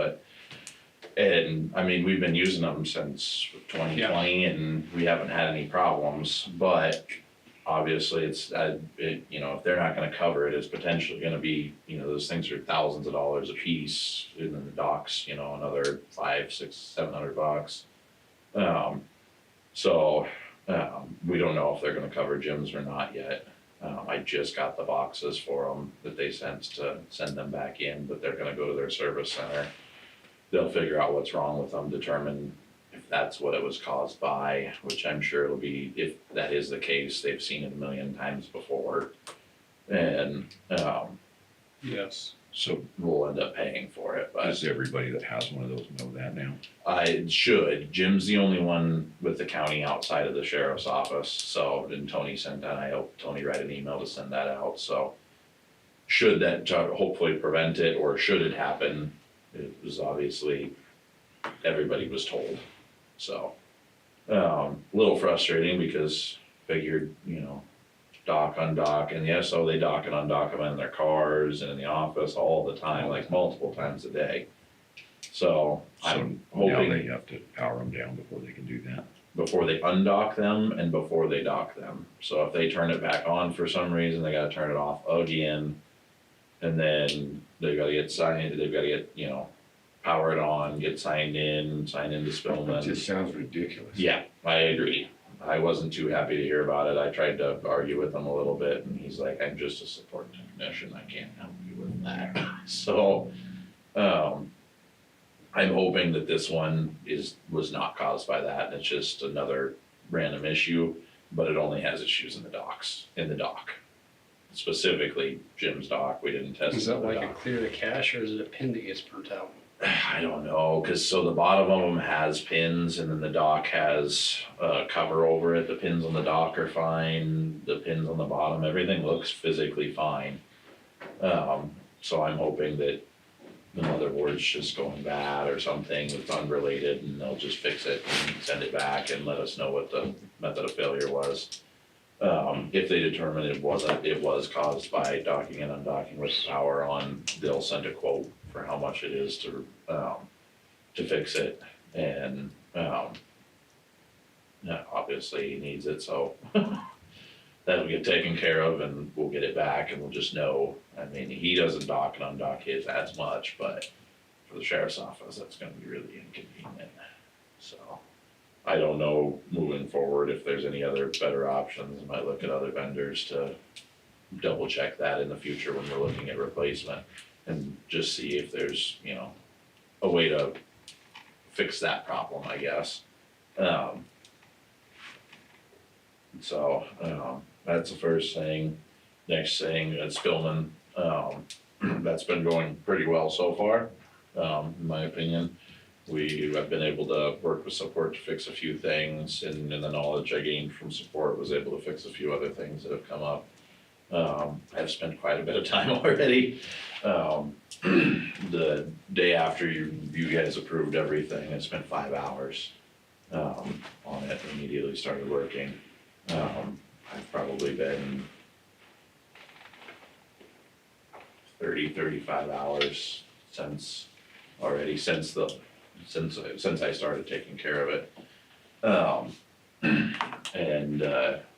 Speaker 13: and I mean, we've been using them since 2020 and we haven't had any problems, but obviously it's, you know, if they're not gonna cover it, it's potentially gonna be, you know, those things are thousands of dollars a piece, and then the docks, you know, another $500, $600, $700. We don't know if they're gonna cover gyms or not yet. I just got the boxes for them that they sent to send them back in, but they're gonna go to their service center. They'll figure out what's wrong with them, determine if that's what it was caused by, which I'm sure it'll be, if that is the case, they've seen it a million times before. And,
Speaker 3: Yes.
Speaker 1: So
Speaker 13: we'll end up paying for it, but
Speaker 1: does everybody that has one of those know that now?
Speaker 13: I should. Jim's the only one with the county outside of the sheriff's office, so, and Tony sent that, I helped Tony write an email to send that out, so. Should that hopefully prevent it, or should it happen, it was obviously, everybody was told, so. Little frustrating because figured, you know, dock, undock, and yes, so they dock and undock them in their cars and in the office all the time, like multiple times a day. So I'm
Speaker 1: So now
Speaker 13: hoping
Speaker 1: they have to power them down before they can do that.
Speaker 13: before they undock them and before they dock them. So if they turn it back on for some reason, they gotta turn it off again. And then they gotta get signed, they've gotta get, you know, power it on, get signed in to
Speaker 4: It
Speaker 13: Spillman.
Speaker 4: just sounds ridiculous.
Speaker 13: Yeah, I agree. I wasn't too happy to hear about it. I tried to argue with him a little bit and he's like, I'm just a support technician. I can't help you with that. So, I'm hoping that this one was not caused by that. It's just another random issue, but it only has issues in the dock. Specifically Jim's dock. We didn't test
Speaker 3: Is that
Speaker 13: another
Speaker 3: like a
Speaker 13: dock.
Speaker 3: clear to cache or is it a pin that gets burnt out?
Speaker 13: I don't know, cause so the bottom of them has pins and then the dock has a cover over it. The pins on the dock are fine, the pins on the bottom, everything looks physically fine. So I'm hoping that the motherboard's just going bad or something that's unrelated and they'll just fix it and send it back and let us know what the method of failure was. If they determine it was caused by docking and undocking with power on, they'll send a quote for how much it is to fix it, and, yeah, obviously he needs it, so that'll get taken care of and we'll get it back and we'll just know. I mean, he doesn't dock and undock his as much, but for the sheriff's office, that's gonna be really inconvenient, so. I don't know moving forward if there's any other better options. I might look at other vendors to double check that in the future when we're looking at replacement and just see if there's, a way to fix that problem, I guess. That's the first thing. Next thing, it's Spillman. That's been going pretty well so far, in my opinion. We have been able to work with support to fix a few things, and in the knowledge I gained from support, was able to fix a few other things that have come up. I've spent quite a bit of time already. The day after you guys approved everything, I spent 5 hours on it, immediately started working. I've probably been 35 hours since I started taking care of it.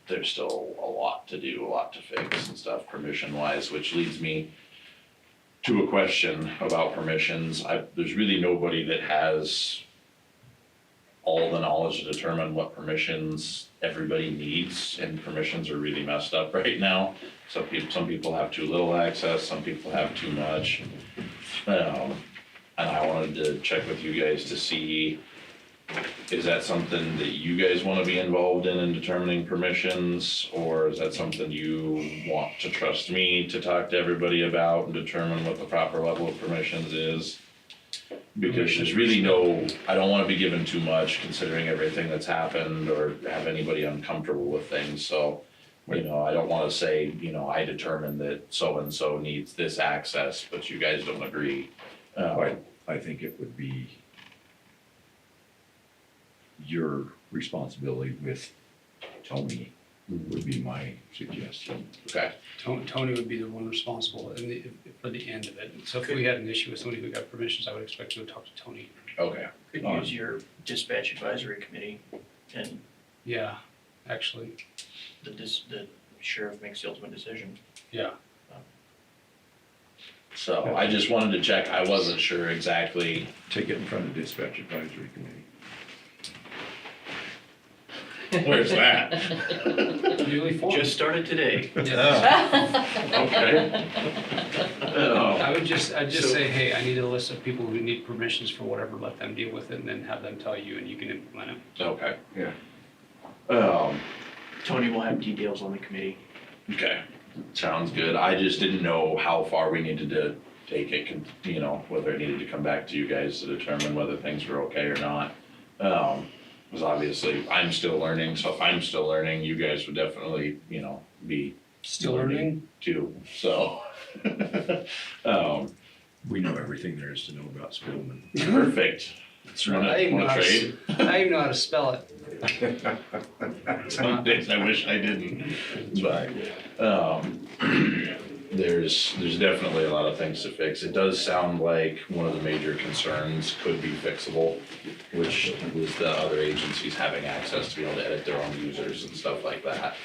Speaker 13: There's still a lot to do, a lot to fix and stuff permission wise, which leads me to a question about permissions. There's really nobody that has all the knowledge to determine what permissions everybody needs, and permissions are really messed up right now. Some people have too little access, some people have too much. And I wanted to check with you guys to see, is that something that you guys wanna be involved in determining permissions? Or is that something you want to trust me to talk to everybody about and determine what the proper level of permissions is? Because there's really I don't wanna be given too much considering everything that's happened or have anybody uncomfortable with things, so. I don't wanna say, I determined that so-and-so needs this access, but you guys don't agree.
Speaker 1: I think it would be your responsibility with Tony, would be my suggestion.
Speaker 13: Okay.
Speaker 3: Tony would be the one responsible for the end of it. So if we had an issue with somebody who got permissions, I would expect to talk to Tony.
Speaker 13: Okay.
Speaker 10: Could use your dispatch advisory committee, and
Speaker 3: Yeah, actually,
Speaker 10: the sheriff makes the ultimate decision.
Speaker 3: yeah.
Speaker 13: So I just wanted to check, I wasn't sure exactly.
Speaker 1: Take it in front of dispatch advisory committee.
Speaker 13: Where's that?
Speaker 3: Newly formed.
Speaker 10: Just started today.
Speaker 13: Okay.
Speaker 3: I'd just
Speaker 10: So-
Speaker 3: say, hey, I need a list of people who need permissions for whatever, let them deal with it, and then have them tell you, and you can implement it.
Speaker 13: Okay.
Speaker 4: Yeah.
Speaker 10: Tony will have details on the committee.
Speaker 13: Okay, sounds good. I just didn't know how far we needed to take it, whether I needed to come back to you guys to determine whether things were okay or not. Because obviously I'm still learning, so if I'm still learning, you guys would definitely, be
Speaker 3: Still learning?
Speaker 13: too, so.
Speaker 1: We know everything there is to know about Spillman.
Speaker 13: Perfect.
Speaker 3: I even know
Speaker 13: Wanna
Speaker 3: how to
Speaker 13: trade?
Speaker 3: I even know how to spell it.
Speaker 13: Some days I wish I didn't, but, there's definitely a lot of things to fix. It does sound like one of the major concerns could be fixable, which was the other agencies having access to be able to edit their own users and stuff like that.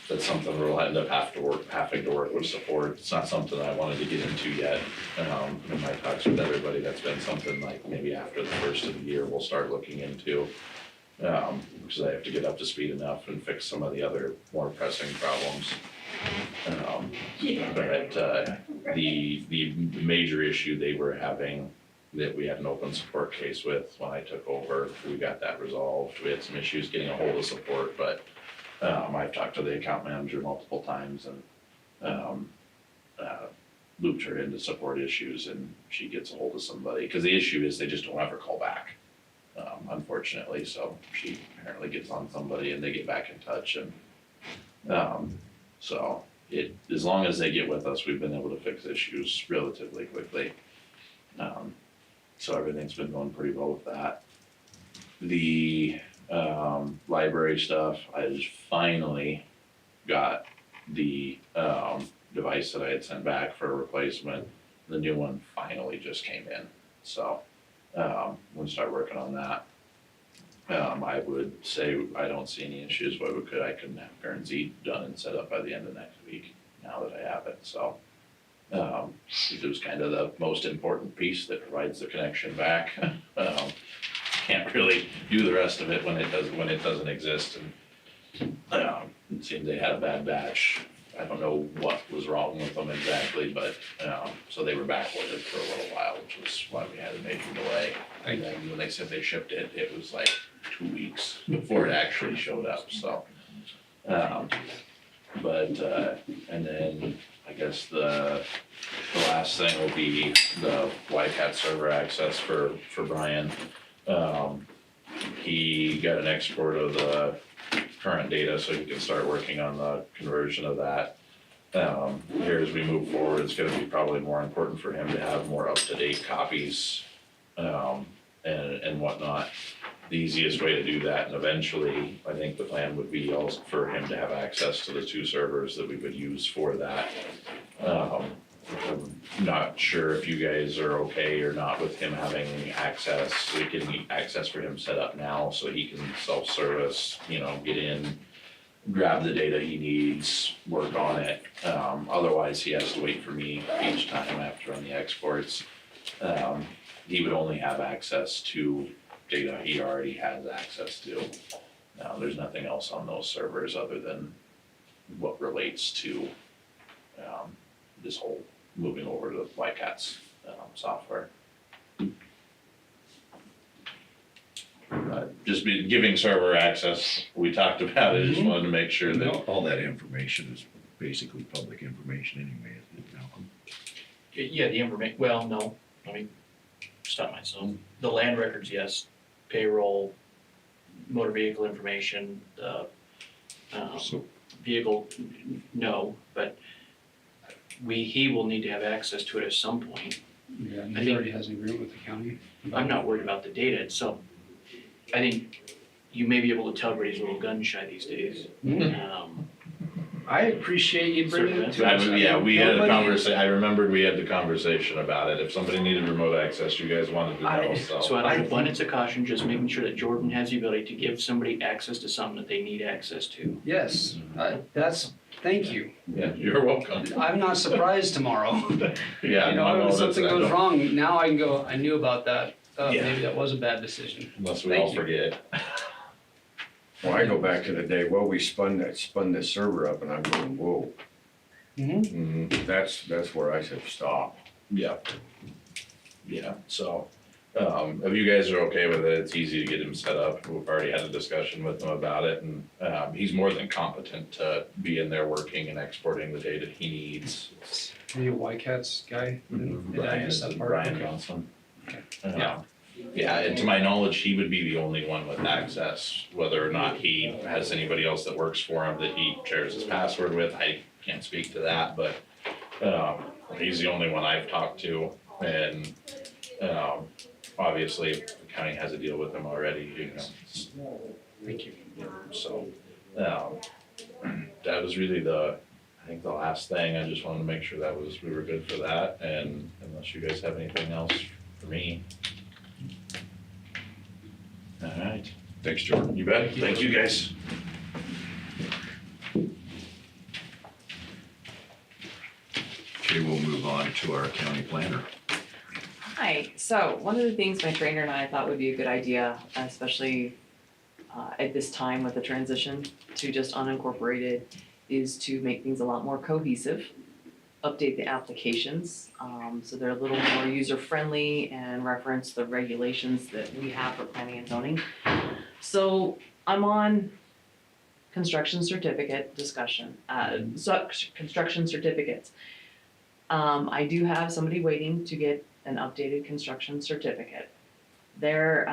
Speaker 13: That's something we'll end up having to work with support. It's not something I wanted to get into yet. In my talks with everybody, that's been something like maybe after the first of the year, we'll start looking into. Because I have to get up to speed enough and fix some of the other more pressing problems. But the major issue they were having, that we had an open support case with when I took over, we got that resolved. We had some issues getting a hold of support, but I've talked to the account manager multiple times and looped her into support issues, and she gets a hold of somebody, because the issue is they just don't ever call back. Unfortunately, so she apparently gets on somebody and they get back in touch, and so as long as they get with us, we've been able to fix issues relatively quickly. So everything's been going pretty well with that. The library stuff, I just finally got the device that I had sent back for a replacement. The new one finally just came in, so we'll start working on that. I would say I don't see any issues, but I couldn't have Guernsey done and set up by the end of next week, now that I have it, so. It was kind of the most important piece that provides the connection back. Can't really do the rest of it when it doesn't exist, and it seemed they had a bad batch. I don't know what was wrong with them exactly, but so they were backordered for a little while, which was why we had a major delay. And then when they said they shipped it, it was like 2 weeks before it actually showed up, so. And then I guess the last thing will be the YCAT server access for Brian. He got an export of the current data so he can start working on the conversion of that. Here as we move forward, it's gonna be probably more important for him to have more up-to-date copies and whatnot. The easiest way to do that, and eventually, I think the plan would be also for him to have access to the 2 servers that we would use for that. I'm not sure if you guys are okay or not with him having access. We can get access for him set up now so he can self-service, get in, grab the data he needs, work on it. Otherwise, he has to wait for me each time I have to run the exports. He would only have access to data he already has access to. Now, there's nothing else on those servers other than what relates to this whole moving over to YCAT's software. Just giving server access, we talked about it, just wanted to make sure that.
Speaker 1: All that information is basically public information anyway, isn't it, Malcolm?
Speaker 2: Yeah, the information, well, no, let me stop myself. The land records, yes, payroll, motor vehicle information, the
Speaker 1: So,
Speaker 2: vehicle, no, but he will need to have access to it at some point.
Speaker 3: Yeah, and
Speaker 2: I
Speaker 3: he
Speaker 2: think-
Speaker 3: already has an agreement with the county.
Speaker 2: I'm not worried about the data itself. I think you may be able to tell everybody's a little gun shy these days.
Speaker 3: I appreciate you bringing it to us.
Speaker 13: Yeah, we had a
Speaker 3: Nobody-
Speaker 13: conversation, I remembered we had the conversation about it. If somebody needed remote access, you guys wanted to know,
Speaker 2: So
Speaker 13: so.
Speaker 2: out of abundance of caution, just making sure that Jordan has the ability to give somebody access to something that they need access to.
Speaker 3: Yes, thank you.
Speaker 13: Yeah, you're welcome.
Speaker 3: I'm not surprised tomorrow.
Speaker 13: Yeah,
Speaker 3: If something
Speaker 13: I
Speaker 3: goes
Speaker 13: don't-
Speaker 3: wrong, now I can go, I knew about that.
Speaker 13: Yeah.
Speaker 3: Maybe that was a bad decision.
Speaker 13: Unless we
Speaker 3: Thank
Speaker 13: all
Speaker 3: you.
Speaker 13: forget.
Speaker 4: Well, I go back to the day, well, we spun this server up and I'm going, whoa,
Speaker 13: Mhm.
Speaker 4: that's where I said, stop.
Speaker 13: Yeah. Yeah, so, if you guys are okay with it, it's easy to get him set up. We've already had a discussion with him about it, and, he's more than competent to be in there working and exporting the data he needs.
Speaker 3: Are you a YCAT's guy? Did I miss that part?
Speaker 13: Brian
Speaker 3: Okay.
Speaker 13: Johnson.
Speaker 3: Okay.
Speaker 13: Yeah. Yeah, and to my knowledge, he would be the only one with access. Whether or not he has anybody else that works for him that he shares his password with, I can't speak to that, but he's the only one I've talked to, and obviously, if the county has a deal with him already,
Speaker 3: Thank you.
Speaker 13: so that was really I think the last thing, I just wanted to make sure that we were good for that, and unless you guys have anything else for me. All right,
Speaker 1: Thanks, Jordan.
Speaker 13: you bet, thank you guys.
Speaker 1: Okay, we'll move on to our county planner.
Speaker 14: Hi, so one of the things my trainer and I thought would be a good idea, especially at this time with the transition to just unincorporated, is to make things a lot more cohesive, update the applications, so they're a little more user-friendly and reference the regulations that we have for planning and zoning. So I'm on construction certificate discussion, construction certificates. I do have somebody waiting to get an updated construction certificate. There,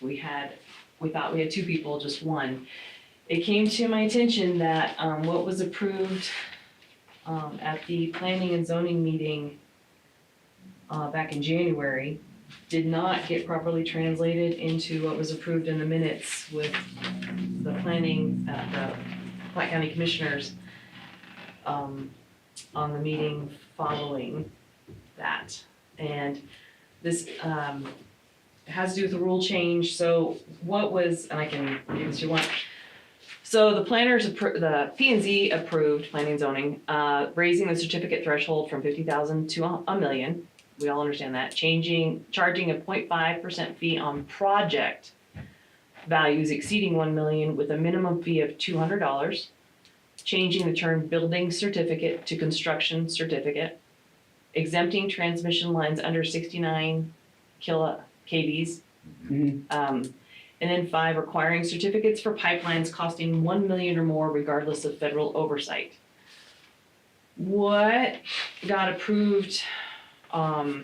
Speaker 14: we thought we had two people, just one. It came to my attention that, what was approved, at the planning and zoning meeting, back in January, did not get properly translated into what was approved in the minutes with the planning, the Platte County Commissioners, on the meeting following that. And this has to do with the rule change, so what was, and I can give this to you one. So the the P and Z approved planning and zoning, raising the certificate threshold from 50,000 to a million. We all understand that. Charging a 0.5% fee on project values exceeding 1 million with a minimum fee of $200. Changing the term building certificate to construction certificate. Exempting transmission lines under 69 kVs. And then 5, requiring certificates for pipelines costing 1 million or more regardless of federal oversight. What got approved, my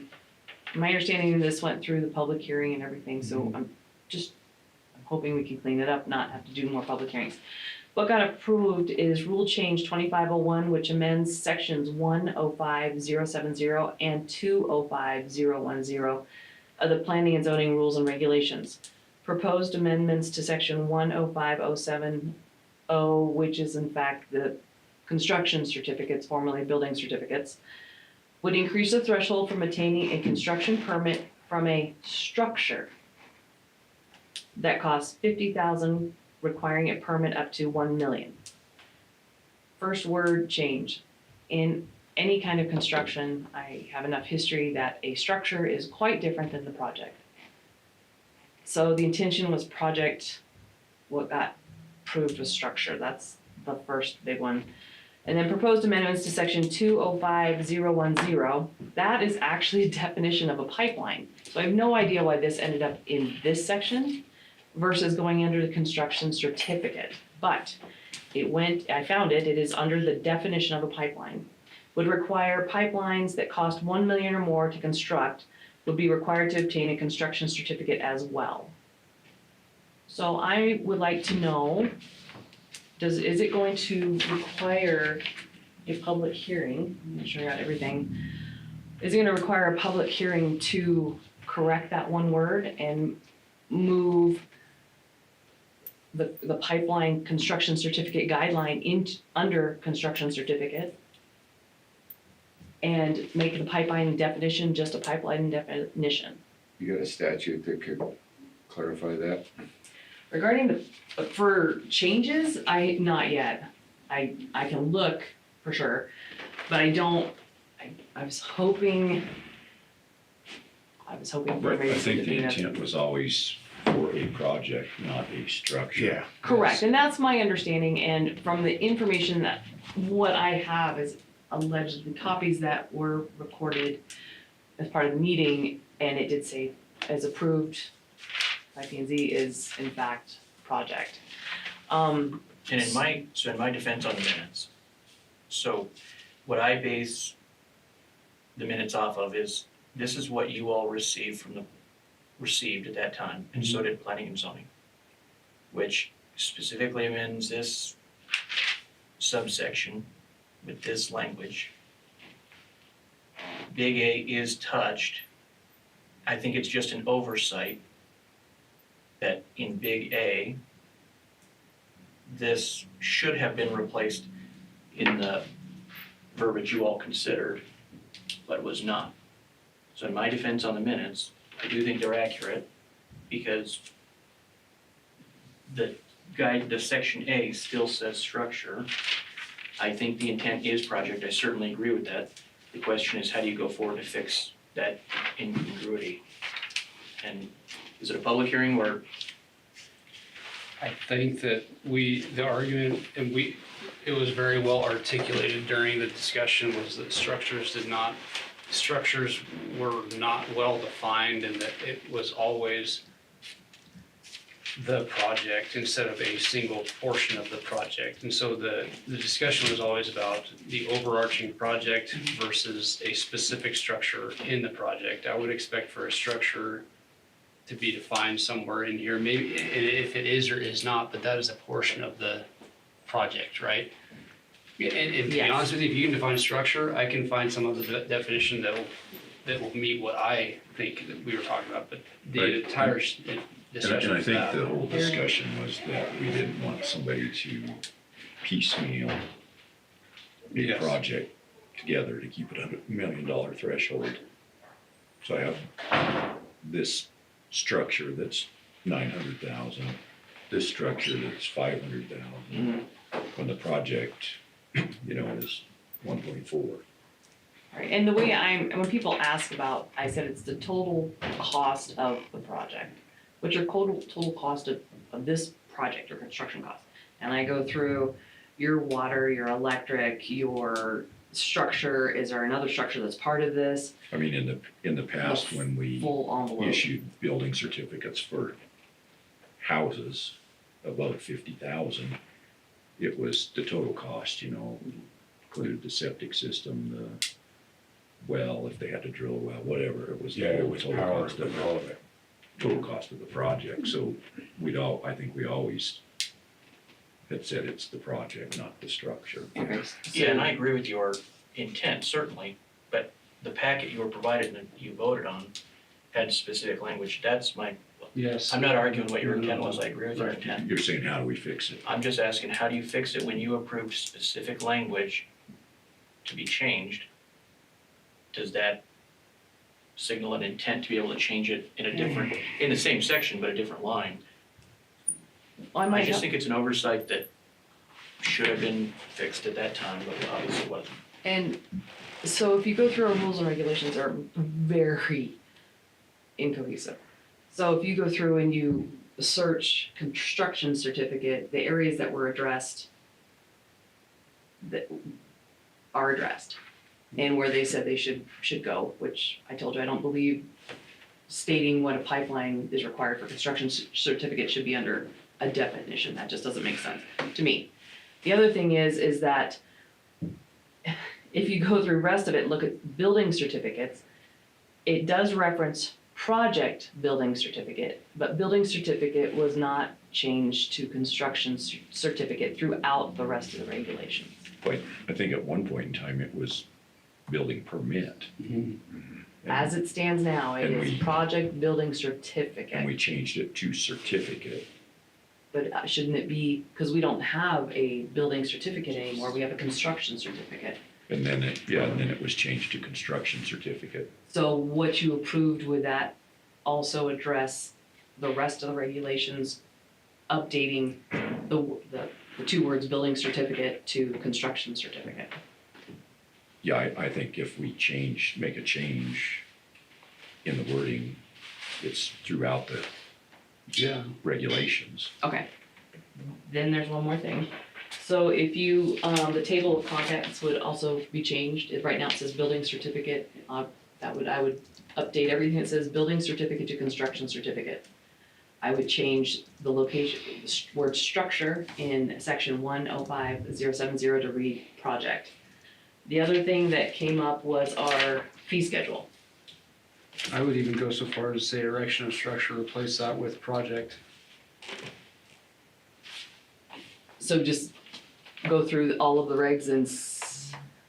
Speaker 14: understanding this went through the public hearing and everything, so I'm hoping we can clean it up, not have to do more public hearings. What got approved is Rule Change 2501, which amends sections 105070 and 205010 of the Planning and Zoning Rules and Regulations. Proposed amendments to section 105070, which is in fact the construction certificates, formerly building certificates, would increase the threshold from obtaining a construction permit from a structure that costs $50,000, requiring a permit up to 1 million. First word change. In any kind of construction, I have enough history that a structure is quite different than the project. So the intention was project, what got approved was structure. That's the first big one. And then proposed amendments to section 205010, that is actually a definition of a pipeline. So I have no idea why this ended up in this section versus going under the construction certificate. But I found it is under the definition of a pipeline. Would require pipelines that cost 1 million or more to construct would be required to obtain a construction certificate as well. So I would like to know, is it going to require a public hearing? I'm not sure I got everything. Is it gonna require a public hearing to correct that one word and move the pipeline construction certificate guideline under construction certificate? And make the pipeline definition just a pipeline definition.
Speaker 4: You got a statute that could clarify that?
Speaker 14: Regarding for changes, not yet. I can look for sure, but I don't, I was hoping for maybe.
Speaker 1: I think the intent was always for a project, not a structure.
Speaker 14: Correct, and that's my understanding, and from the information that, what I have is allegedly copies that were recorded as part of the meeting, and it did say, as approved by P&Z is in fact project.
Speaker 2: And in my defense on the minutes, so what I base the minutes off of is, this is what you all received at that time, and so did planning and zoning, which specifically amends this subsection with this language. Big A is touched. I think it's just an oversight that in Big A, this should have been replaced in the verbiage you all considered, but was not. So in my defense on the minutes, I do think they're accurate, because the section A still says structure. I think the intent is project, I certainly agree with that. The question is, how do you go forward to fix that incongruity? And is it a public hearing or?
Speaker 3: I think that the argument, and it was very well articulated during the discussion, was that structures were not well defined, and that it was always the project instead of a single portion of the project. And so the discussion was always about the overarching project versus a specific structure in the project. I would expect for a structure to be defined somewhere in here, maybe, and if it is or is not, but that is a portion of the project, right? And to be
Speaker 14: Yes.
Speaker 3: honest with you, if you can define structure, I can find some of the definition that will meet what I think that we were talking about, but the
Speaker 1: Right.
Speaker 3: entire
Speaker 1: And
Speaker 3: discussion
Speaker 1: I
Speaker 3: is
Speaker 1: think
Speaker 3: that.
Speaker 1: the whole discussion was that we didn't want somebody to piecemeal a
Speaker 3: Yes.
Speaker 1: project together to keep it under $1 million threshold. So I have this structure that's 900,000, this structure that's 500,000, when the project, is 1.4.
Speaker 14: Right, and the way when people ask about, I said it's the total cost of the project. What's your total cost of this project or construction cost? And I go through your water, your electric, your structure, is there another structure that's part of this?
Speaker 1: I mean, in the past, when we
Speaker 14: Full envelope.
Speaker 1: issued building certificates for houses above 50,000, it was the total cost, included the septic system, the well, if they had to drill a well, whatever, it was the
Speaker 4: Yeah, it
Speaker 1: whole
Speaker 4: was
Speaker 1: total
Speaker 4: power,
Speaker 1: cost of
Speaker 4: all of it.
Speaker 1: total cost of the project. So I think we always had said it's the project, not the structure.
Speaker 14: Okay,
Speaker 2: Yeah, and I agree with your intent, certainly, but the packet you were provided and that you voted on had specific language. That's
Speaker 3: Yes.
Speaker 2: I'm not arguing what your intent was, I agree with your intent.
Speaker 1: You're saying, how do we fix it?
Speaker 2: I'm just asking, how do you fix it when you approve specific language to be changed? Does that signal an intent to be able to change it in the same section, but a different line?
Speaker 14: I
Speaker 2: I
Speaker 14: might
Speaker 2: just
Speaker 14: have,
Speaker 2: think it's an oversight that should have been fixed at that time, but obviously wasn't.
Speaker 14: and so if you go through our rules and regulations are very incohesive. So if you go through and you search construction certificate, the areas that were addressed that are addressed, and where they said they should go, which I told you, I don't believe stating what a pipeline is required for construction certificate should be under a definition. That just doesn't make sense to me. The other thing is that if you go through the rest of it, look at building certificates, it does reference project building certificate, but building certificate was not changed to construction certificate throughout the rest of the regulations.
Speaker 1: But I think at one point in time, it was building permit.
Speaker 14: As it stands now, it
Speaker 1: And
Speaker 14: is
Speaker 1: we-
Speaker 14: project building
Speaker 1: And
Speaker 14: certificate,
Speaker 1: we changed it to certificate.
Speaker 14: but shouldn't it be, because we don't have a building certificate anymore, we have a construction certificate.
Speaker 1: And then it was changed to construction certificate.
Speaker 14: So what you approved, would that also address the rest of the regulations, updating the two words building certificate to construction certificate?
Speaker 1: Yeah, I think if we make a change in the wording, it's throughout the regulations.
Speaker 14: Okay. Then there's one more thing. So if you, the table of contents would also be changed. Right now it says building certificate. I would update everything that says building certificate to construction certificate. I would change the location, the word structure in section 105070 to read project. The other thing that came up was our fee schedule.
Speaker 3: I would even go so far as to say erection of structure, replace that with project.
Speaker 14: So just go through all of the regs and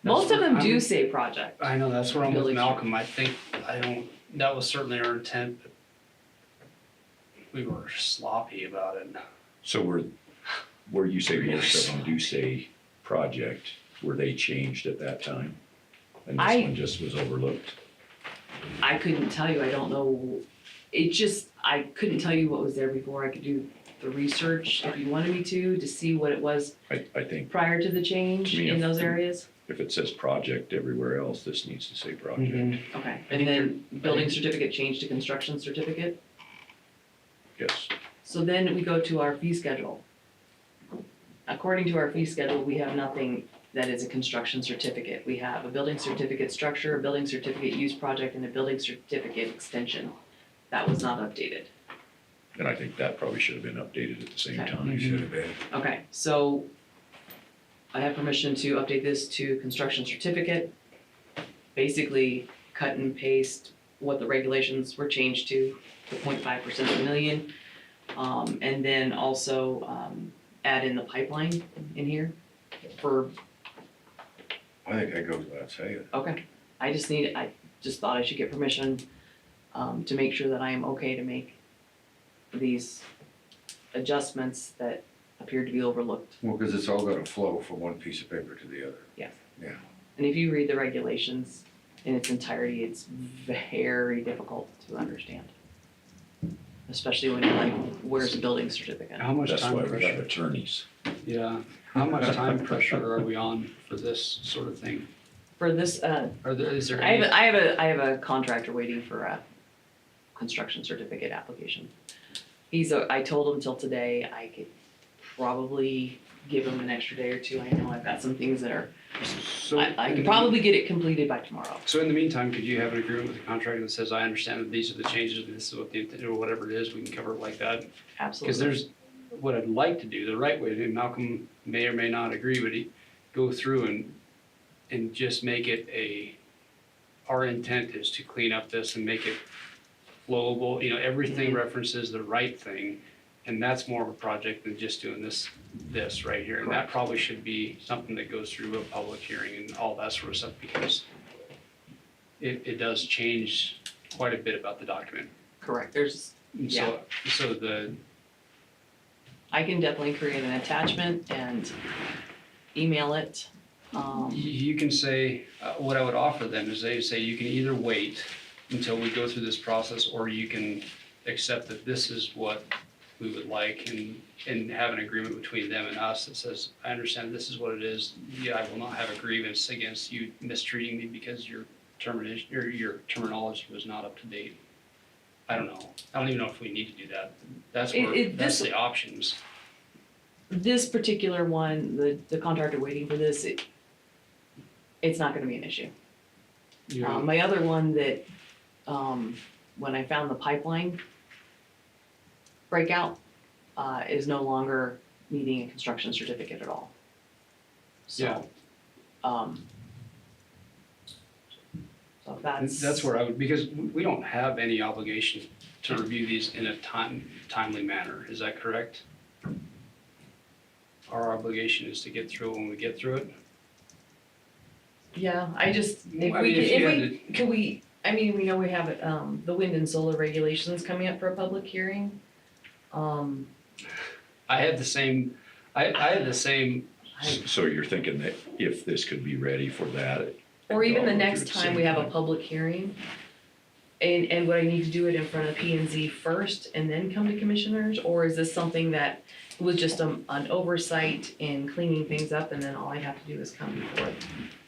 Speaker 14: most of them do say project.
Speaker 3: I know, that's where I'm with
Speaker 14: Building
Speaker 3: Malcolm. That was certainly our intent, but we were sloppy about it.
Speaker 1: So where you say most of them do say project, were they changed at that time? And this
Speaker 14: I-
Speaker 1: one just was overlooked?
Speaker 14: I couldn't tell you, I don't know, I couldn't tell you what was there before, I could do the research if you wanted me to see what it was
Speaker 1: I think
Speaker 14: prior to the change
Speaker 1: To me,
Speaker 14: in
Speaker 1: if-
Speaker 14: those areas.
Speaker 1: if it says project everywhere else, this needs to say project,
Speaker 14: Okay, and then building certificate changed to construction certificate,
Speaker 1: yes.
Speaker 14: so then we go to our fee schedule. According to our fee schedule, we have nothing that is a construction certificate. We have a building certificate structure, a building certificate use project, and a building certificate extension. That was not updated.
Speaker 1: And I think that probably should have been updated at the same
Speaker 14: Okay.
Speaker 1: time.
Speaker 12: Should have been.
Speaker 14: Okay, so I have permission to update this to construction certificate. Basically, cut and paste what the regulations were changed to, the 0.5% of a million. And then also, add in the pipeline in here for,
Speaker 4: I think that goes without saying.
Speaker 14: okay. I just thought I should get permission, to make sure that I am okay to make these adjustments that appeared to be overlooked.
Speaker 4: Well, cause it's all gonna flow from one piece of paper to the other.
Speaker 14: Yes.
Speaker 4: Yeah.
Speaker 14: And if you read the regulations in its entirety, it's very difficult to understand. Especially when you're like, where's the building certificate?
Speaker 3: How much
Speaker 1: That's why
Speaker 3: time
Speaker 1: we got
Speaker 3: pressure?
Speaker 1: attorneys.
Speaker 3: Yeah, how much time pressure are we on for this sort of thing?
Speaker 14: For this,
Speaker 3: Is there
Speaker 14: I have,
Speaker 3: any?
Speaker 14: I have a contractor waiting for a construction certificate application. I told him till today, I could probably give him an extra day or two. I know I've got some things that are,
Speaker 3: So
Speaker 14: I
Speaker 3: in
Speaker 14: could
Speaker 3: the-
Speaker 14: probably get it completed by tomorrow.
Speaker 3: So in the meantime, could you have an agreement with the contractor that says, I understand that these are the changes, this is what the, or whatever it is, we can cover it like that? Because
Speaker 14: Absolutely.
Speaker 3: there's, what I'd like to do, the right way to do, Malcolm may or may not agree, but go through and just make it our intent is to clean up this and make it flowable, everything references the right thing. And that's more of a project than just doing this right here. And that
Speaker 14: Correct.
Speaker 3: probably should be something that goes through a public hearing and all that sort of stuff, because it does change quite a bit about the document.
Speaker 14: Correct, there's,
Speaker 3: And
Speaker 14: Yeah.
Speaker 3: So
Speaker 14: I can definitely create an attachment and email it.
Speaker 3: you can say, what I would offer them is they say you can either wait until we go through this process, or you can accept that this is what we would like and have an agreement between them and us that says, I understand this is what it is. Yeah, I will not have a grievance against you mistreating me because your termination, or your terminology was not up to date. I don't know. I don't even know if we need to do that. That's that's the options.
Speaker 14: This particular one, the contractor waiting for this, it's not gonna be an issue. My other one that, when I found the pipeline breakout, is no longer needing a construction certificate at all.
Speaker 3: Yeah.
Speaker 14: So, so
Speaker 3: That's where I would, because we don't have any obligation to review these in a timely manner, is that correct? Our obligation is to get through it when we get through it.
Speaker 14: Yeah, we know we have, the wind and solar regulations coming up for a public hearing.
Speaker 3: I had the same,
Speaker 1: So you're thinking that if this could be ready for that?
Speaker 14: Or even the
Speaker 1: all
Speaker 14: next
Speaker 1: through the
Speaker 14: time
Speaker 1: same
Speaker 14: we have a
Speaker 1: time.
Speaker 14: public hearing, and would I need to do it in front of P and Z first and then come to commissioners? Or is this something that was just an oversight in cleaning things up, and then all I have to do is come before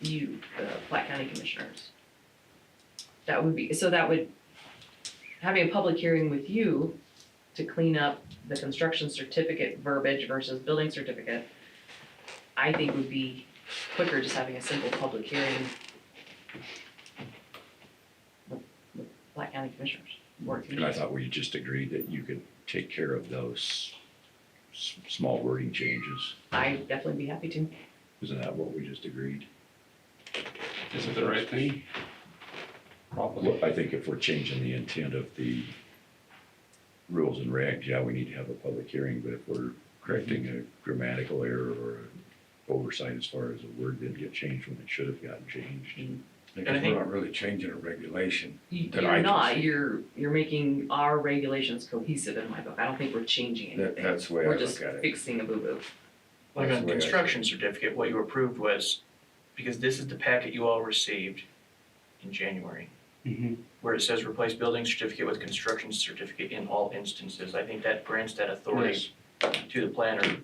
Speaker 14: you, the Platte County Commissioners? That would, having a public hearing with you to clean up the construction certificate verbiage versus building certificate, I think would be quicker just having a simple public hearing with Platte County Commissioners, Board of
Speaker 1: And I
Speaker 14: Commissioners.
Speaker 1: thought we just agreed that you could take care of those small wording changes.
Speaker 14: I'd definitely be happy to.
Speaker 1: Isn't that what we just agreed?
Speaker 3: is it the right thing? Probably.
Speaker 1: Well, I think if we're changing the intent of the rules and regs, yeah, we need to have a public hearing, but if we're correcting a grammatical error or an oversight as far as a word didn't get changed when it should have gotten changed.
Speaker 4: Because we're not really changing a regulation. That
Speaker 14: You're
Speaker 4: I can
Speaker 14: not,
Speaker 4: see.
Speaker 14: you're making our regulations cohesive in my book. I don't think we're changing anything.
Speaker 4: That's the way I
Speaker 14: We're
Speaker 4: look
Speaker 14: just
Speaker 4: at it.
Speaker 14: fixing a boo-boo.
Speaker 10: Like
Speaker 4: That's
Speaker 10: on
Speaker 4: the way I-
Speaker 10: construction certificate, what you approved was
Speaker 2: because this is the packet you all received in January, where it says replace building certificate with construction certificate in all instances. I think that grants that authority to the planner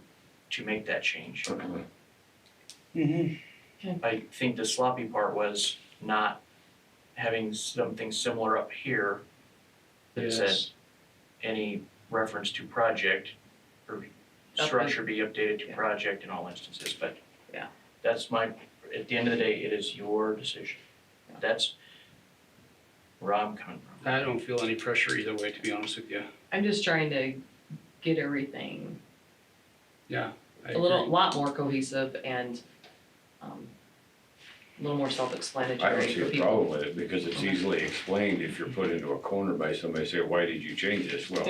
Speaker 2: to make that change. I think the sloppy part was not having something similar up here that said
Speaker 3: Yes.
Speaker 2: any reference to project or structure be updated to
Speaker 14: Yeah.
Speaker 2: project in all instances, but
Speaker 14: Yeah.
Speaker 2: that's my, at the end of the day, it is your decision. That's where I'm coming from.
Speaker 3: I don't feel any pressure either way, to be honest with you.
Speaker 14: I'm just trying to get everything
Speaker 3: Yeah, I
Speaker 14: a little,
Speaker 3: agree.
Speaker 14: lot more cohesive and, a little more
Speaker 4: I don't
Speaker 14: self-explanatory
Speaker 4: see
Speaker 14: for
Speaker 4: a
Speaker 14: people.
Speaker 4: problem with it, because it's easily explained if you're put into a corner by somebody say, why did you change this? Well,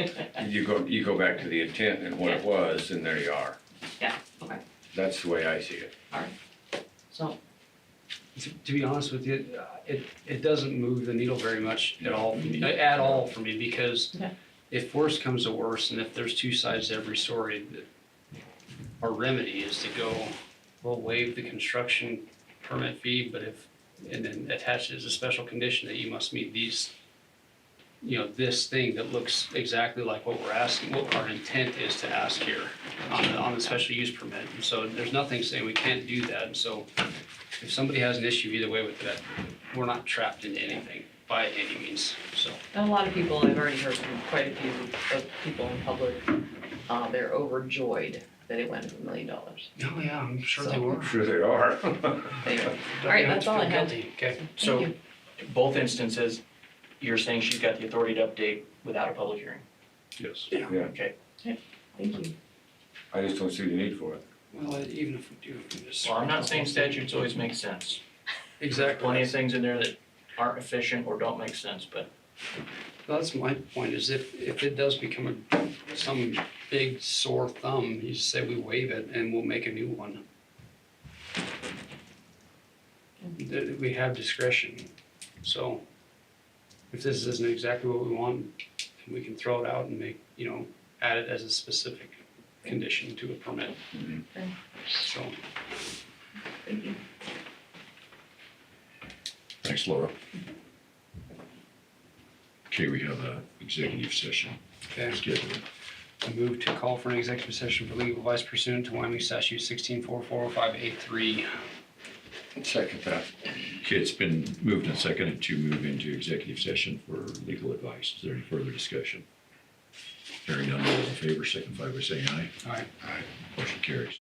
Speaker 4: you go back to the intent and what it was, and there you are.
Speaker 14: Yeah, okay.
Speaker 4: That's the way I see it.
Speaker 14: So,
Speaker 3: To be honest with you, it doesn't move the needle very much at all for me, because
Speaker 14: Okay.
Speaker 3: if worse comes to worse, and if there's two sides to every story, our remedy is to go, we'll waive the construction permit fee, but and then attach it as a special condition that you must meet these, this thing that looks exactly like what we're asking, what our intent is to ask here on the special use permit. And so there's nothing saying we can't do that. And so if somebody has an issue either way with that, we're not trapped into anything by any means, so.
Speaker 14: and a lot of people, I've already heard from quite a few of people in public, they're overjoyed that it went to $1 million.
Speaker 3: Oh, yeah, I'm sure they
Speaker 14: So-
Speaker 3: were.
Speaker 4: I'm sure they are.
Speaker 14: Anyway, all right, that's all I had.
Speaker 3: Okay.
Speaker 2: So,
Speaker 14: Thank
Speaker 2: both instances, you're saying she's got the authority to update without a public hearing?
Speaker 3: Yes.
Speaker 4: Yeah,
Speaker 2: Okay.
Speaker 14: Thank you.
Speaker 4: I just don't see the need for it.
Speaker 3: Well, even if we do, we just.
Speaker 2: Well, I'm not saying statutes always make sense.
Speaker 3: Exactly.
Speaker 2: Plenty of things in there that aren't efficient or don't make sense, but
Speaker 3: That's my point, is if it does become some big sore thumb, you just say we waive it and we'll make a new one. We have discretion, so if this isn't exactly what we want, we can throw it out and make, add it as a specific condition to a permit.
Speaker 14: Okay.
Speaker 3: So,
Speaker 14: Thank you.
Speaker 1: Thanks, Laura. Okay, we have a executive session
Speaker 3: okay.
Speaker 1: scheduled.
Speaker 3: I move to call for an executive session for legal advice pursuant to Wyoming statute 164405A3.
Speaker 4: Second that.
Speaker 1: Okay, it's been moved and seconded to move into executive session for legal advice. Is there any further discussion? Hearing none, all those in favor signify by saying aye.
Speaker 3: Aye.
Speaker 1: Aye. Motion carries.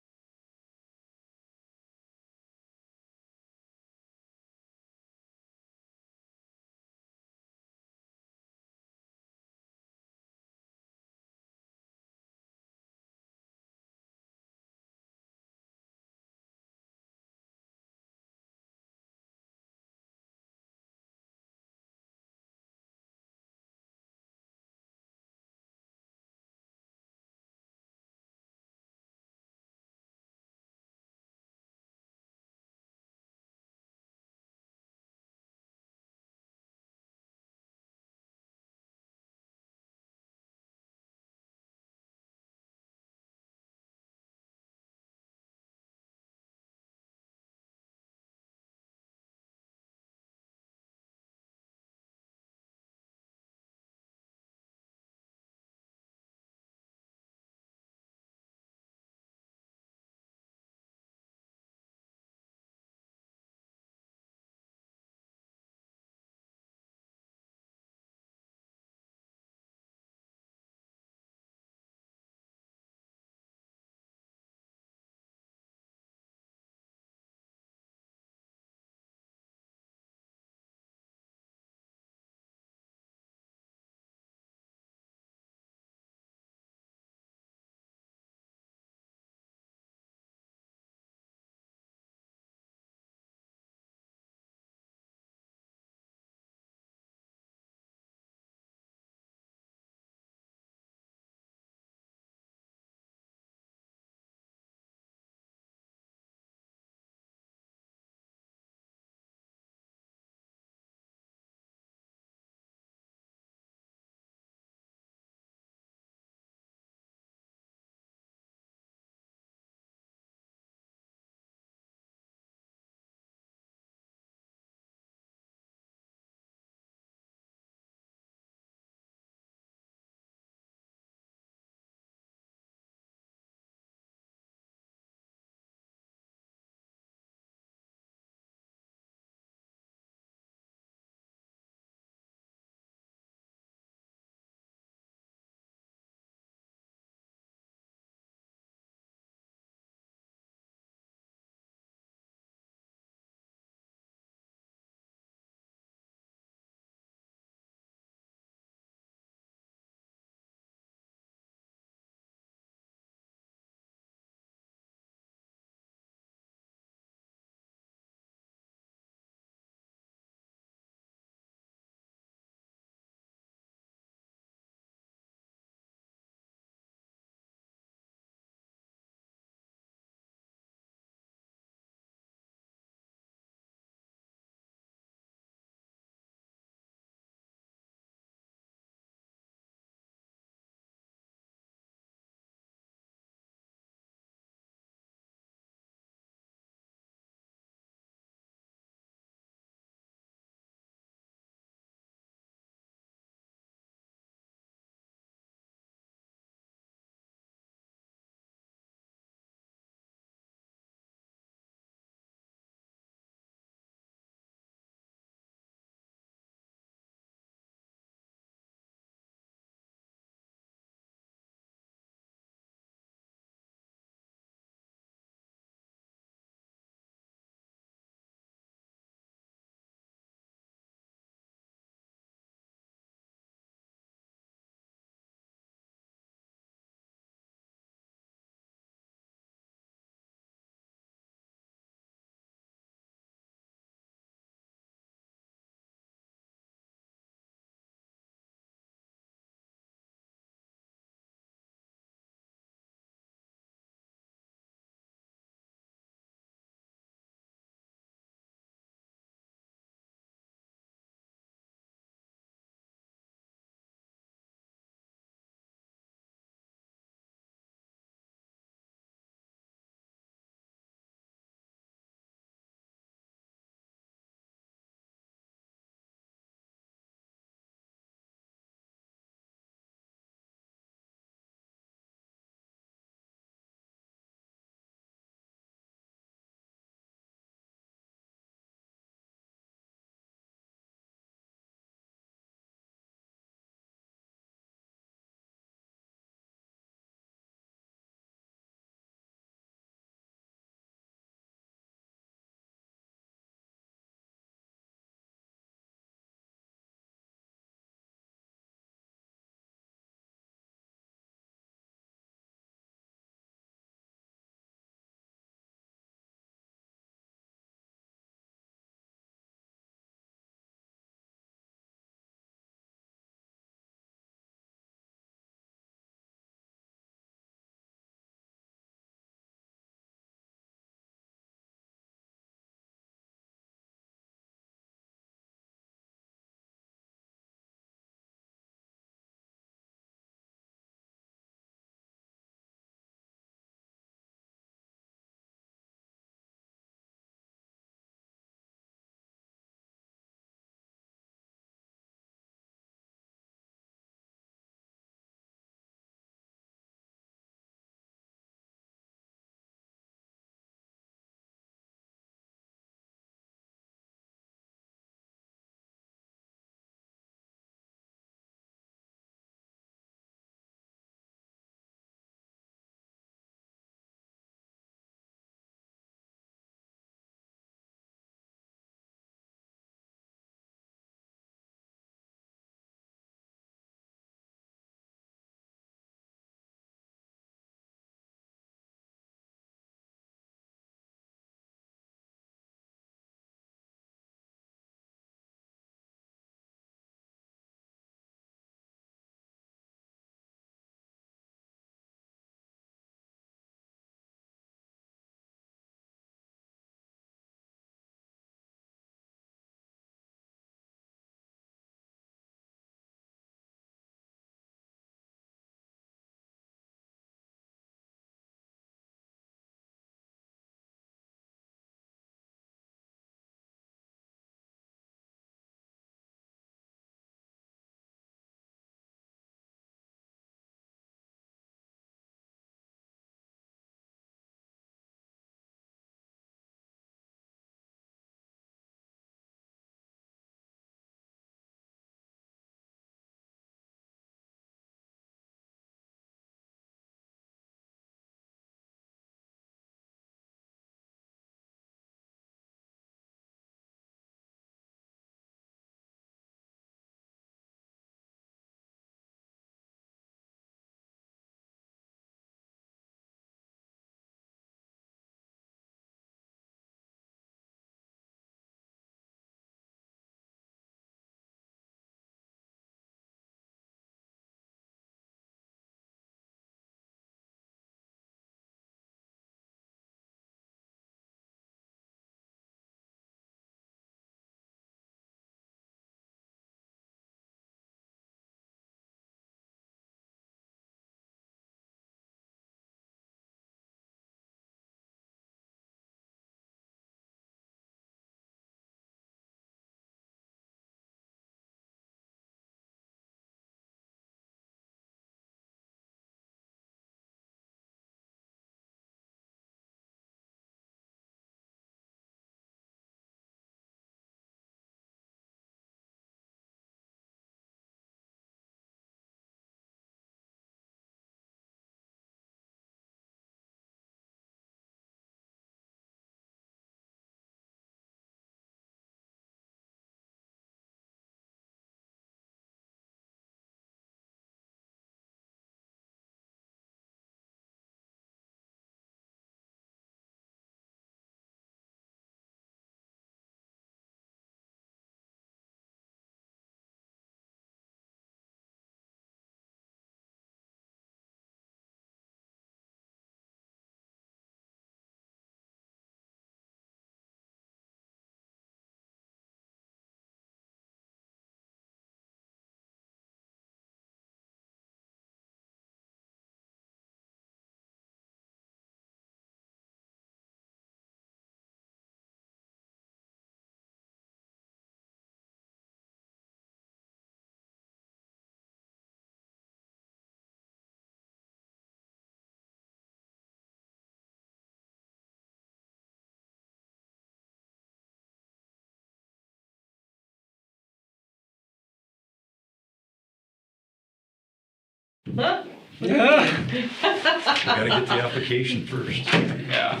Speaker 9: Huh?
Speaker 1: Gotta get the application first.
Speaker 3: Yeah,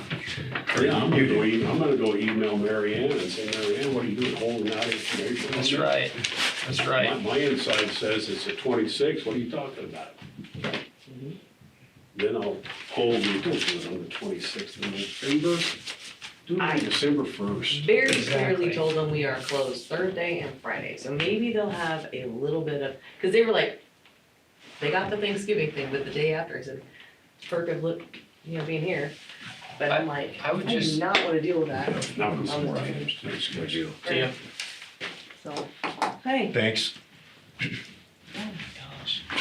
Speaker 15: Yeah, I'm gonna go email Mary Ann and say, Mary Ann, what are you doing holding out information?
Speaker 3: that's right, that's right.
Speaker 15: My inside says it's a 26, what are you talking about? Then I'll hold you, don't do it on the 26th of November, do it on December 1st.
Speaker 14: Very
Speaker 3: Exactly.
Speaker 14: clearly told them we are closed Thursday and Friday, so maybe they'll have a little bit of, cause they were like, they got the Thanksgiving thing, but the day after, I said, perk of look, being here. But I'm like,
Speaker 3: I would
Speaker 14: I do
Speaker 3: just-
Speaker 14: not wanna deal with that.
Speaker 15: Now,
Speaker 14: on
Speaker 15: some more
Speaker 14: the-
Speaker 15: items, thanks, guys.
Speaker 2: See ya.
Speaker 14: So, hey.
Speaker 1: Thanks.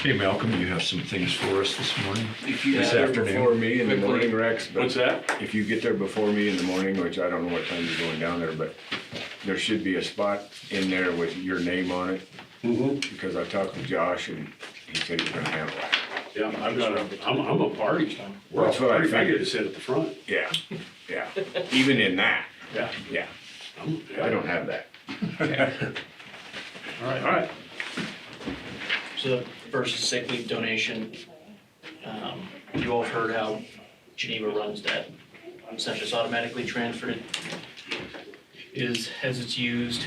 Speaker 1: Hey Malcolm, you have some things for us this morning?
Speaker 4: If you
Speaker 1: This
Speaker 4: get there
Speaker 1: afternoon.
Speaker 4: before me in the
Speaker 2: Quickly.
Speaker 4: morning, Rex, but
Speaker 15: What's that?
Speaker 4: if you get there before me in the morning, which I don't know what time you're going down there, but there should be a spot in there with your name on it,
Speaker 15: Mm-hmm.
Speaker 4: because I talked to Josh and he said he's gonna handle it.
Speaker 15: Yeah, I'm a party. We're all
Speaker 4: That's what I
Speaker 15: party. I get
Speaker 4: figured.
Speaker 15: to sit at the front.
Speaker 4: Yeah, yeah, even in that,
Speaker 15: Yeah.
Speaker 4: yeah,
Speaker 15: I'm-
Speaker 4: I don't have that.
Speaker 3: All right.
Speaker 15: All right.
Speaker 2: So the first is sick leave donation. You all have heard how Geneva runs that. Essentially, it's automatically transferred. Is as it's used.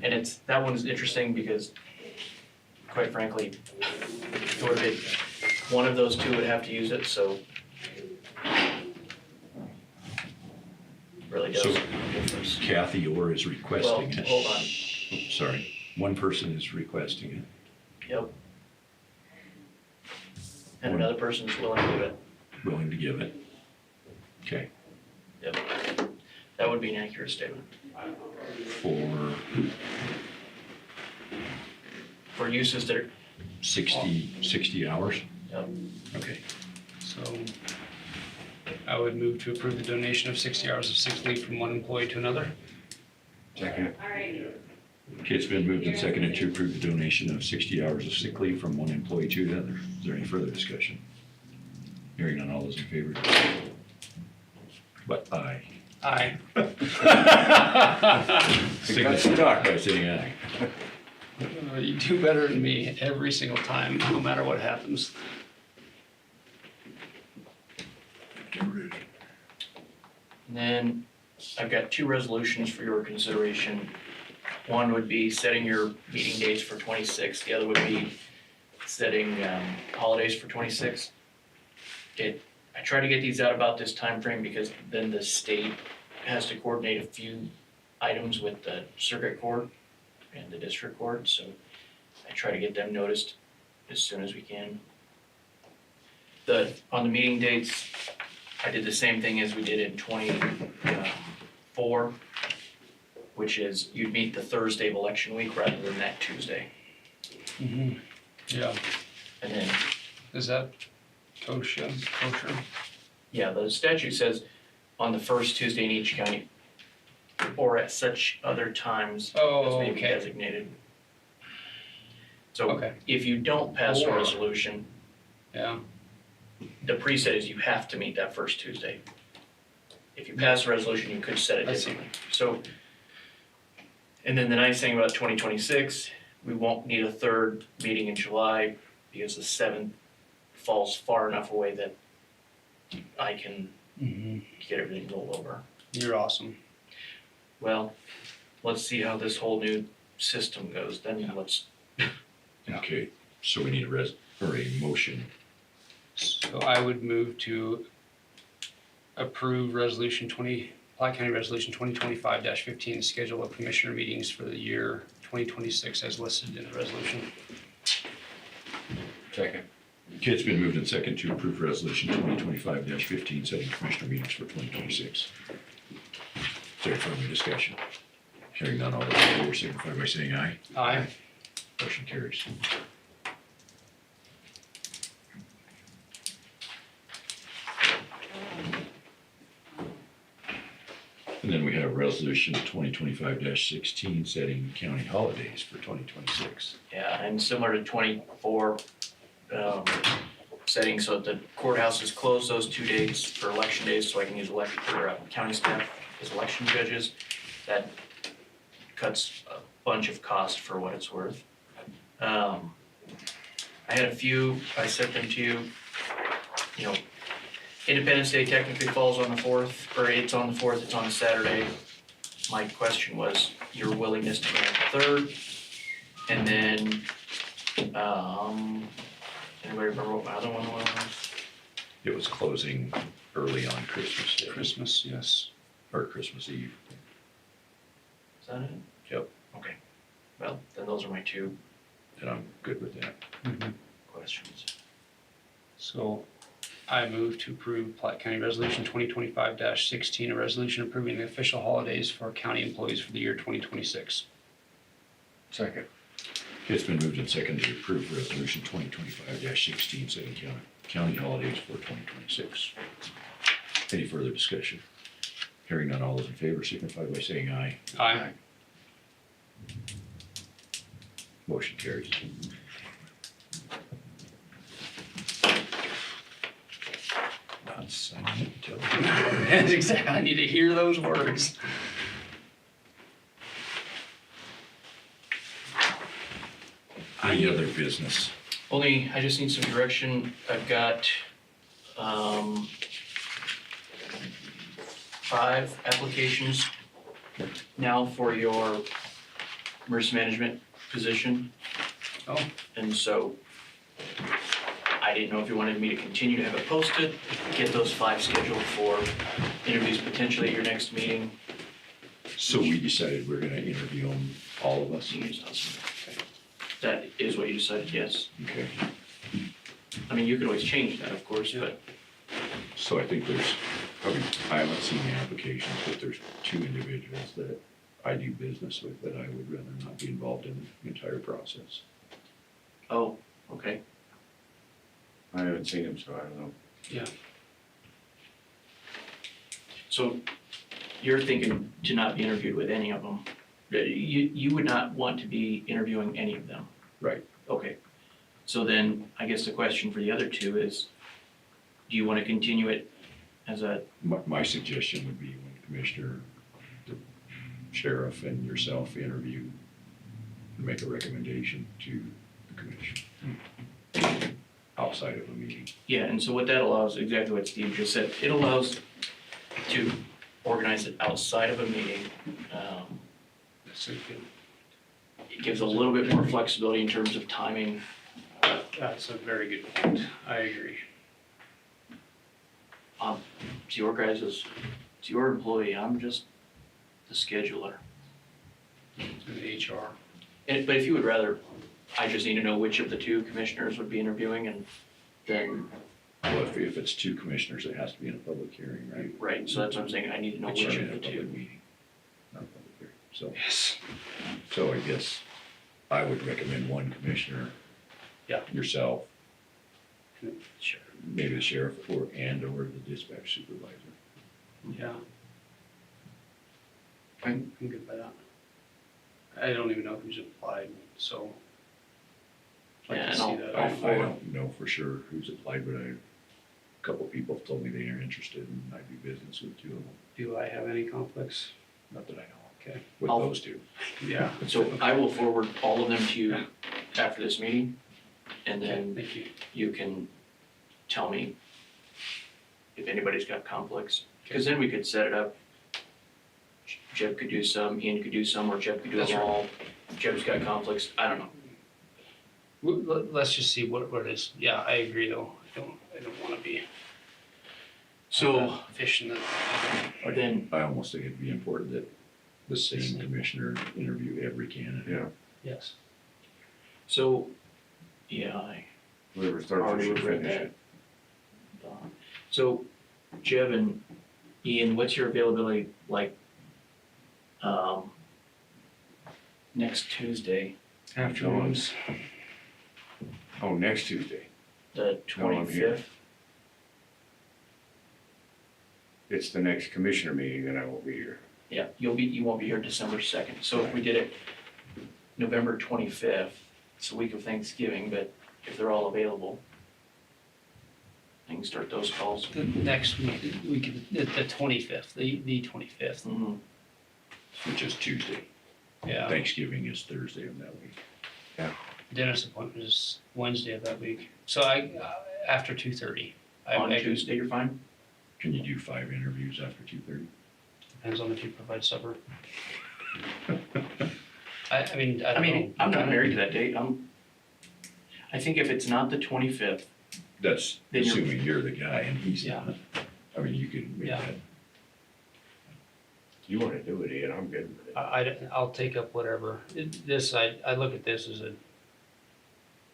Speaker 2: And that one's interesting because, quite frankly, it would have been, one of those two would have to use it, so. Really does
Speaker 1: So-
Speaker 2: make a difference.
Speaker 1: Kathy Orr is
Speaker 2: Well,
Speaker 1: requesting it.
Speaker 2: hold on.
Speaker 1: Sorry, one person is requesting it.
Speaker 2: Yep. And another person's willing to do it.
Speaker 1: Willing to give it. Okay,
Speaker 2: Yep. That would be an accurate statement.
Speaker 1: for
Speaker 2: For uses that are,
Speaker 1: 60 hours?
Speaker 2: yep.
Speaker 1: Okay.
Speaker 3: So I would move to approve the donation of 60 hours of sick leave from one employee to another.
Speaker 4: Second.
Speaker 1: Okay, it's been moved and seconded to approve the donation of 60 hours of sick leave from one employee to another. Is there any further discussion? Hearing none, all those in favor? But aye.
Speaker 3: Aye.
Speaker 1: Signify by saying aye.
Speaker 3: You do better than me every single time, no matter what happens.
Speaker 2: And then I've got two resolutions for your consideration. One would be setting your meeting dates for 26. The other would be setting holidays for 26. I try to get these out about this time frame because then the state has to coordinate a few items with the circuit court and the district court, so I try to get them noticed as soon as we can. On the meeting dates, I did the same thing as we did in 24, which is you'd meet the Thursday of election week rather than that Tuesday.
Speaker 3: Yeah.
Speaker 2: And then,
Speaker 3: Is that kosher?
Speaker 2: yeah, the statute says on the first Tuesday in each county or at such other times as
Speaker 3: Oh,
Speaker 2: may be
Speaker 3: okay.
Speaker 2: designated. So
Speaker 3: Okay.
Speaker 2: if you don't pass a
Speaker 3: Or-
Speaker 2: resolution,
Speaker 3: Yeah.
Speaker 2: the preset is you have to meet that first Tuesday. If you pass a resolution, you could set it
Speaker 3: I see.
Speaker 2: differently. So, and then the nice thing about 2026, we won't need a third meeting in July because the 7th falls far enough away that I can get everything rolled over.
Speaker 3: You're awesome.
Speaker 2: Well, let's see how this whole new system goes, then let's,
Speaker 1: Okay, so we need a motion.
Speaker 3: So I would move to approve Platte County Resolution 2025-15, schedule of commissioner meetings for the year 2026 as listed in the resolution.
Speaker 4: Second.
Speaker 1: Okay, it's been moved and seconded to approve resolution 2025-15, setting commissioner meetings for 2026. Is there further discussion? Hearing none, all those in favor signify by saying aye.
Speaker 3: Aye.
Speaker 1: Motion carries. And then we have resolution 2025-16, setting county holidays for 2026.
Speaker 2: yeah, and similar to 24, setting so that the courthouse is closed those 2 days for election days, so I can use county staff as election judges. That cuts a bunch of cost for what it's worth. I had a few, I sent them to you, you know, Independence Day technically falls on the 4th, or it's on the 4th, it's on a Saturday. My question was your willingness to grant the 3rd, and then, anybody remember what my other one was?
Speaker 1: It was closing early on Christmas Day,
Speaker 3: Christmas, yes.
Speaker 1: or Christmas Eve.
Speaker 2: Is that it?
Speaker 1: Yep.
Speaker 2: Okay, well, then those are my two
Speaker 1: And I'm good with that.
Speaker 2: questions.
Speaker 3: So I move to approve Platte County Resolution 2025-16, a resolution approving the official holidays for county employees for the year 2026.
Speaker 4: Second.
Speaker 1: It's been moved and seconded to approve resolution 2025-16, setting county holidays for 2026. Any further discussion? Hearing none, all those in favor signify by saying aye.
Speaker 3: Aye.
Speaker 1: Motion carries. Not signing it until.
Speaker 3: That's exactly, I need to hear those words.
Speaker 1: Any other business?
Speaker 2: Only, I just need some direction. I've got, 5 applications now for your emergency management position.
Speaker 3: Oh.
Speaker 2: And so I didn't know if you wanted me to continue to have it posted, get those 5 scheduled for interviews potentially at your next meeting.
Speaker 1: So we decided we're gonna interview them, all of us?
Speaker 2: That is what you decided, yes.
Speaker 1: Okay.
Speaker 2: I mean, you could always change that, of course, but
Speaker 1: So I think there's, probably, I haven't seen the applications, but there's 2 individuals that I do business with that I would rather not be involved in the entire process.
Speaker 2: oh, okay.
Speaker 4: I haven't seen him, so I don't know.
Speaker 2: So you're thinking to not be interviewed with any of them? You would not want to be interviewing any of them?
Speaker 1: Right.
Speaker 2: Okay. So then I guess the question for the other 2 is, do you want to continue it as a,
Speaker 1: My suggestion would be when Commissioner, the Sheriff and yourself interview, make a recommendation to the commission outside of a meeting.
Speaker 2: yeah, and so what that allows, exactly what Steve just said, it allows to organize it outside of a meeting.
Speaker 3: That's a good,
Speaker 2: It gives a little bit more flexibility in terms of timing.
Speaker 3: that's a very good point. I agree.
Speaker 2: It's your guys's, it's your employee, I'm just the scheduler.
Speaker 3: And HR.
Speaker 2: But if you would rather, I just need to know which of the 2 commissioners would be interviewing, and then,
Speaker 1: Well, if it's 2 commissioners, it has to be in a public hearing, right?
Speaker 2: right, so that's what I'm saying, I need to know
Speaker 1: Which
Speaker 2: which
Speaker 1: are
Speaker 2: of
Speaker 1: in
Speaker 2: the
Speaker 1: a
Speaker 2: 2.
Speaker 1: public meeting, not a public hearing. So,
Speaker 3: Yes.
Speaker 1: so I guess I would recommend 1 commissioner.
Speaker 3: Yeah.
Speaker 1: Yourself,
Speaker 3: Sure.
Speaker 1: maybe the sheriff or the dispatch supervisor.
Speaker 3: Yeah. I'm good by that. I don't even know who's applied, so. I'd
Speaker 2: Yeah,
Speaker 3: like to
Speaker 2: and
Speaker 3: see
Speaker 2: I'll-
Speaker 3: that.
Speaker 1: I don't know for sure who's applied, but a couple people have told me they are interested and I do business with 2 of them.
Speaker 3: Do I have any conflicts?
Speaker 1: Not that I know
Speaker 3: Okay.
Speaker 1: of, with
Speaker 2: I'll-
Speaker 1: those 2.
Speaker 3: Yeah.
Speaker 2: So I will forward all of them to you after this meeting, and then
Speaker 3: Thank you.
Speaker 2: you can tell me if anybody's got conflicts, because then we could set it up. Jeb could do some, Ian could do some, or Jeb could do
Speaker 3: That's
Speaker 2: them
Speaker 3: right.
Speaker 2: all. Jeb's got conflicts, I don't know.
Speaker 3: Let's just see what it is. Yeah, I agree though. I don't wanna be
Speaker 2: So
Speaker 3: fishing the.
Speaker 2: then,
Speaker 1: I almost think it'd be important that the same commissioner interview every candidate.
Speaker 4: Yeah,
Speaker 3: Yes.
Speaker 2: so, yeah, I
Speaker 4: whoever starts, it
Speaker 2: already
Speaker 4: should
Speaker 2: read
Speaker 4: finish
Speaker 2: that.
Speaker 4: it.
Speaker 2: So, Jeb and Ian, what's your availability like, next Tuesday,
Speaker 3: Afternoons.
Speaker 4: Oh, next Tuesday.
Speaker 2: the
Speaker 4: No, I'm here.
Speaker 2: 25th?
Speaker 4: It's the next commissioner meeting, then I won't be here.
Speaker 2: Yeah, you won't be here December 2nd, so if we did it November 25th, it's the week of Thanksgiving, but if they're all available, I can start those calls.
Speaker 3: The next week, the 25th, the 25th.
Speaker 2: Mhm.
Speaker 1: Which is Tuesday.
Speaker 3: Yeah,
Speaker 1: Thanksgiving is Thursday of that week.
Speaker 3: dentist appointment is Wednesday of that week, so after 2:30.
Speaker 2: On Tuesday, you're fine?
Speaker 1: Can you do 5 interviews after 2:30?
Speaker 3: Depends on if you provide supper. I mean, I don't know.
Speaker 2: I'm not married to that date, I think if it's not the 25th,
Speaker 1: That's
Speaker 2: Then you're-
Speaker 1: assuming you're the guy and he's
Speaker 3: Yeah.
Speaker 1: not. I mean, you could make
Speaker 3: Yeah.
Speaker 1: that,
Speaker 4: You wanna do it, Ian, I'm good with it.
Speaker 3: I'll take up whatever. I look at this as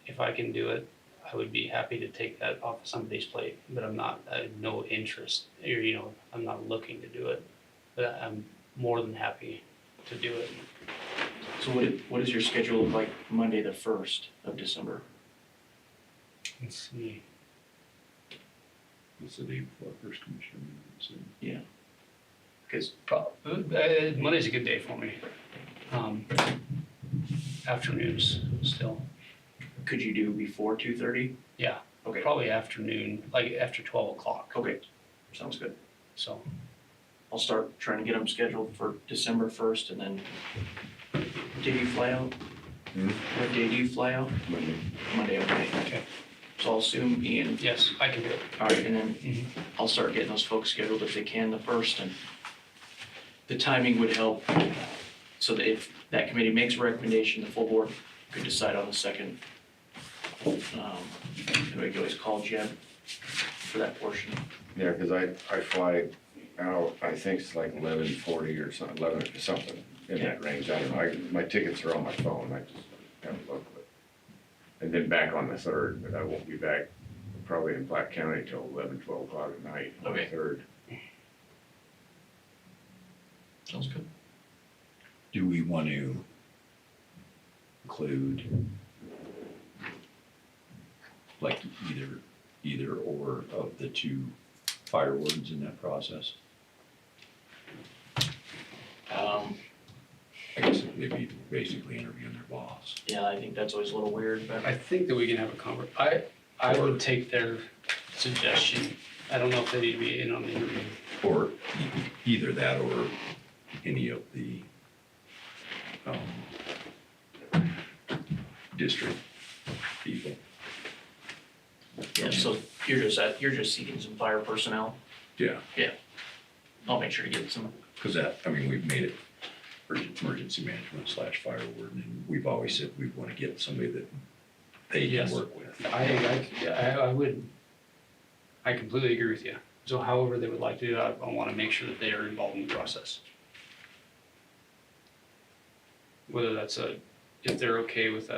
Speaker 3: if I can do it, I would be happy to take that off somebody's plate, but I have no interest, or, I'm not looking to do it. But I'm more than happy to do it.
Speaker 2: so what does your schedule look like Monday, the 1st of December?
Speaker 3: Let's see.
Speaker 1: it's the day before first commissioner meeting, so.
Speaker 2: Because
Speaker 3: Monday's a good day for me. Afternoons still,
Speaker 2: could you do before 2:30?
Speaker 3: yeah,
Speaker 2: Okay,
Speaker 3: probably afternoon, like after 12 o'clock,
Speaker 2: okay, sounds good.
Speaker 3: so.
Speaker 2: I'll start trying to get them scheduled for December 1st, and then, did you fly out? What day do you fly out?
Speaker 4: Monday.
Speaker 2: Monday, okay.
Speaker 3: Okay.
Speaker 2: So I'll assume Ian,
Speaker 3: Yes, I can do it.
Speaker 2: all right, and then
Speaker 3: Mhm.
Speaker 2: I'll start getting those folks scheduled if they can the 1st, and the timing would help, so that if that committee makes a recommendation, the full board could decide on the 2nd. And we could always call Jeb for that portion.
Speaker 4: Yeah, cause I fly out, I think it's like 11:40 or something, 11 or something in that range, I don't know, my tickets are on my phone, I just haven't looked. And then back on the 3rd, but I won't be back probably in Platte County till 11, 12 o'clock at night on the
Speaker 2: Okay.
Speaker 4: 3rd.
Speaker 2: Sounds good.
Speaker 1: Do we want to include like either or of the 2 fire wardens in that process? I guess they'd be basically interviewing their boss.
Speaker 2: Yeah, I think that's always a little weird, but
Speaker 3: I think that we can have a I would take their suggestion. I don't know if they need to be in on the interview.
Speaker 1: Or either that or any of the, district people.
Speaker 2: yeah, so you're just seeking some fire personnel.
Speaker 1: Yeah,
Speaker 2: I'll make sure to get some.
Speaker 1: cause we've made it emergency management / fire warden, and we've always said we wanna get somebody that they can
Speaker 3: Yes.
Speaker 1: work with.
Speaker 3: I completely agree with you. So however they would like to do it, I wanna make sure that they are involved in the process. Whether that's if they're okay with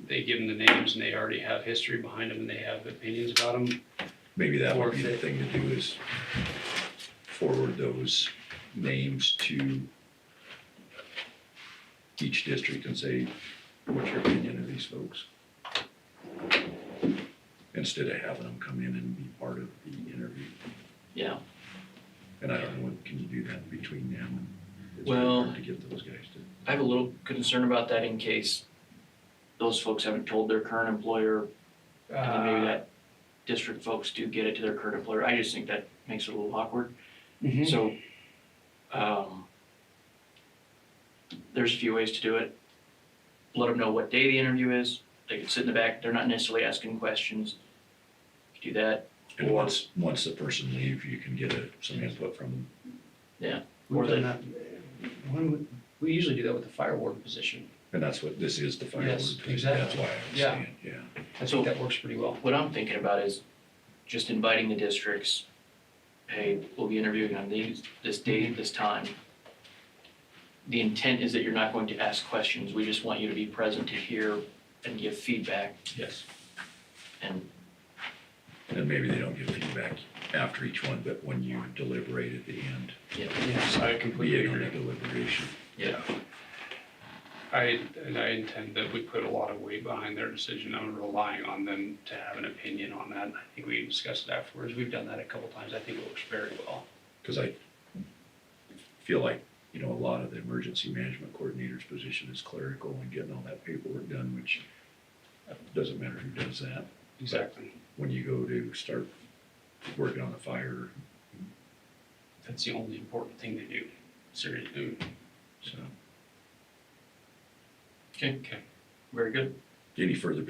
Speaker 3: they give them the names and they already have history behind them and they have opinions about them.
Speaker 1: Maybe that
Speaker 3: Or
Speaker 1: would be
Speaker 3: if
Speaker 1: the
Speaker 3: they-
Speaker 1: thing to do is forward those names to each district and say, what's your opinion of these folks? Instead of having them come in and be part of the interview.
Speaker 2: Yeah.
Speaker 1: And I don't know, can you do that between them and it's
Speaker 2: Well-
Speaker 1: hard to get those guys to?
Speaker 2: I have a little concern about that in case those folks haven't told their current employer, and then maybe that district folks do get it to their current employer. I just think that makes it a little awkward.
Speaker 3: Mhm.
Speaker 2: So, there's a few ways to do it. Let them know what day the interview is. They can sit in the back. They're not necessarily asking questions. Do that.
Speaker 1: And
Speaker 2: Or-
Speaker 1: once the person leaves, you can get some input from them.
Speaker 3: We've
Speaker 2: Or
Speaker 3: done that. We usually do that with the fire warden position.
Speaker 1: And that's what this is, the fire
Speaker 3: Yes,
Speaker 1: warden.
Speaker 3: exactly.
Speaker 1: That's why I was
Speaker 3: Yeah.
Speaker 1: saying, yeah.
Speaker 3: I think that works pretty well.
Speaker 2: What I'm thinking about is just inviting the districts, hey, we'll be interviewing on this date, this time. The intent is that you're not going to ask questions, we just want you to be present to hear and give feedback,
Speaker 1: Yes.
Speaker 2: and
Speaker 1: And maybe they don't give feedback after each one, but when you deliberate at the end,
Speaker 3: Yes, I
Speaker 1: be
Speaker 3: completely
Speaker 1: in
Speaker 3: agree.
Speaker 1: a deliberation.
Speaker 2: yeah.
Speaker 3: I intend that we put a lot of weight behind their decision. I'm relying on them to have an opinion on that. I think we discussed it afterwards. We've done that a couple times. I think it works very well.
Speaker 1: Cause I feel like, a lot of the emergency management coordinator's position is clerical and getting all that paperwork done, which doesn't matter who does that.
Speaker 3: Exactly.
Speaker 1: When you go to start working on the fire,
Speaker 3: That's the only important thing to do. Seriously.
Speaker 1: so.
Speaker 3: Okay, very good.
Speaker 1: Any further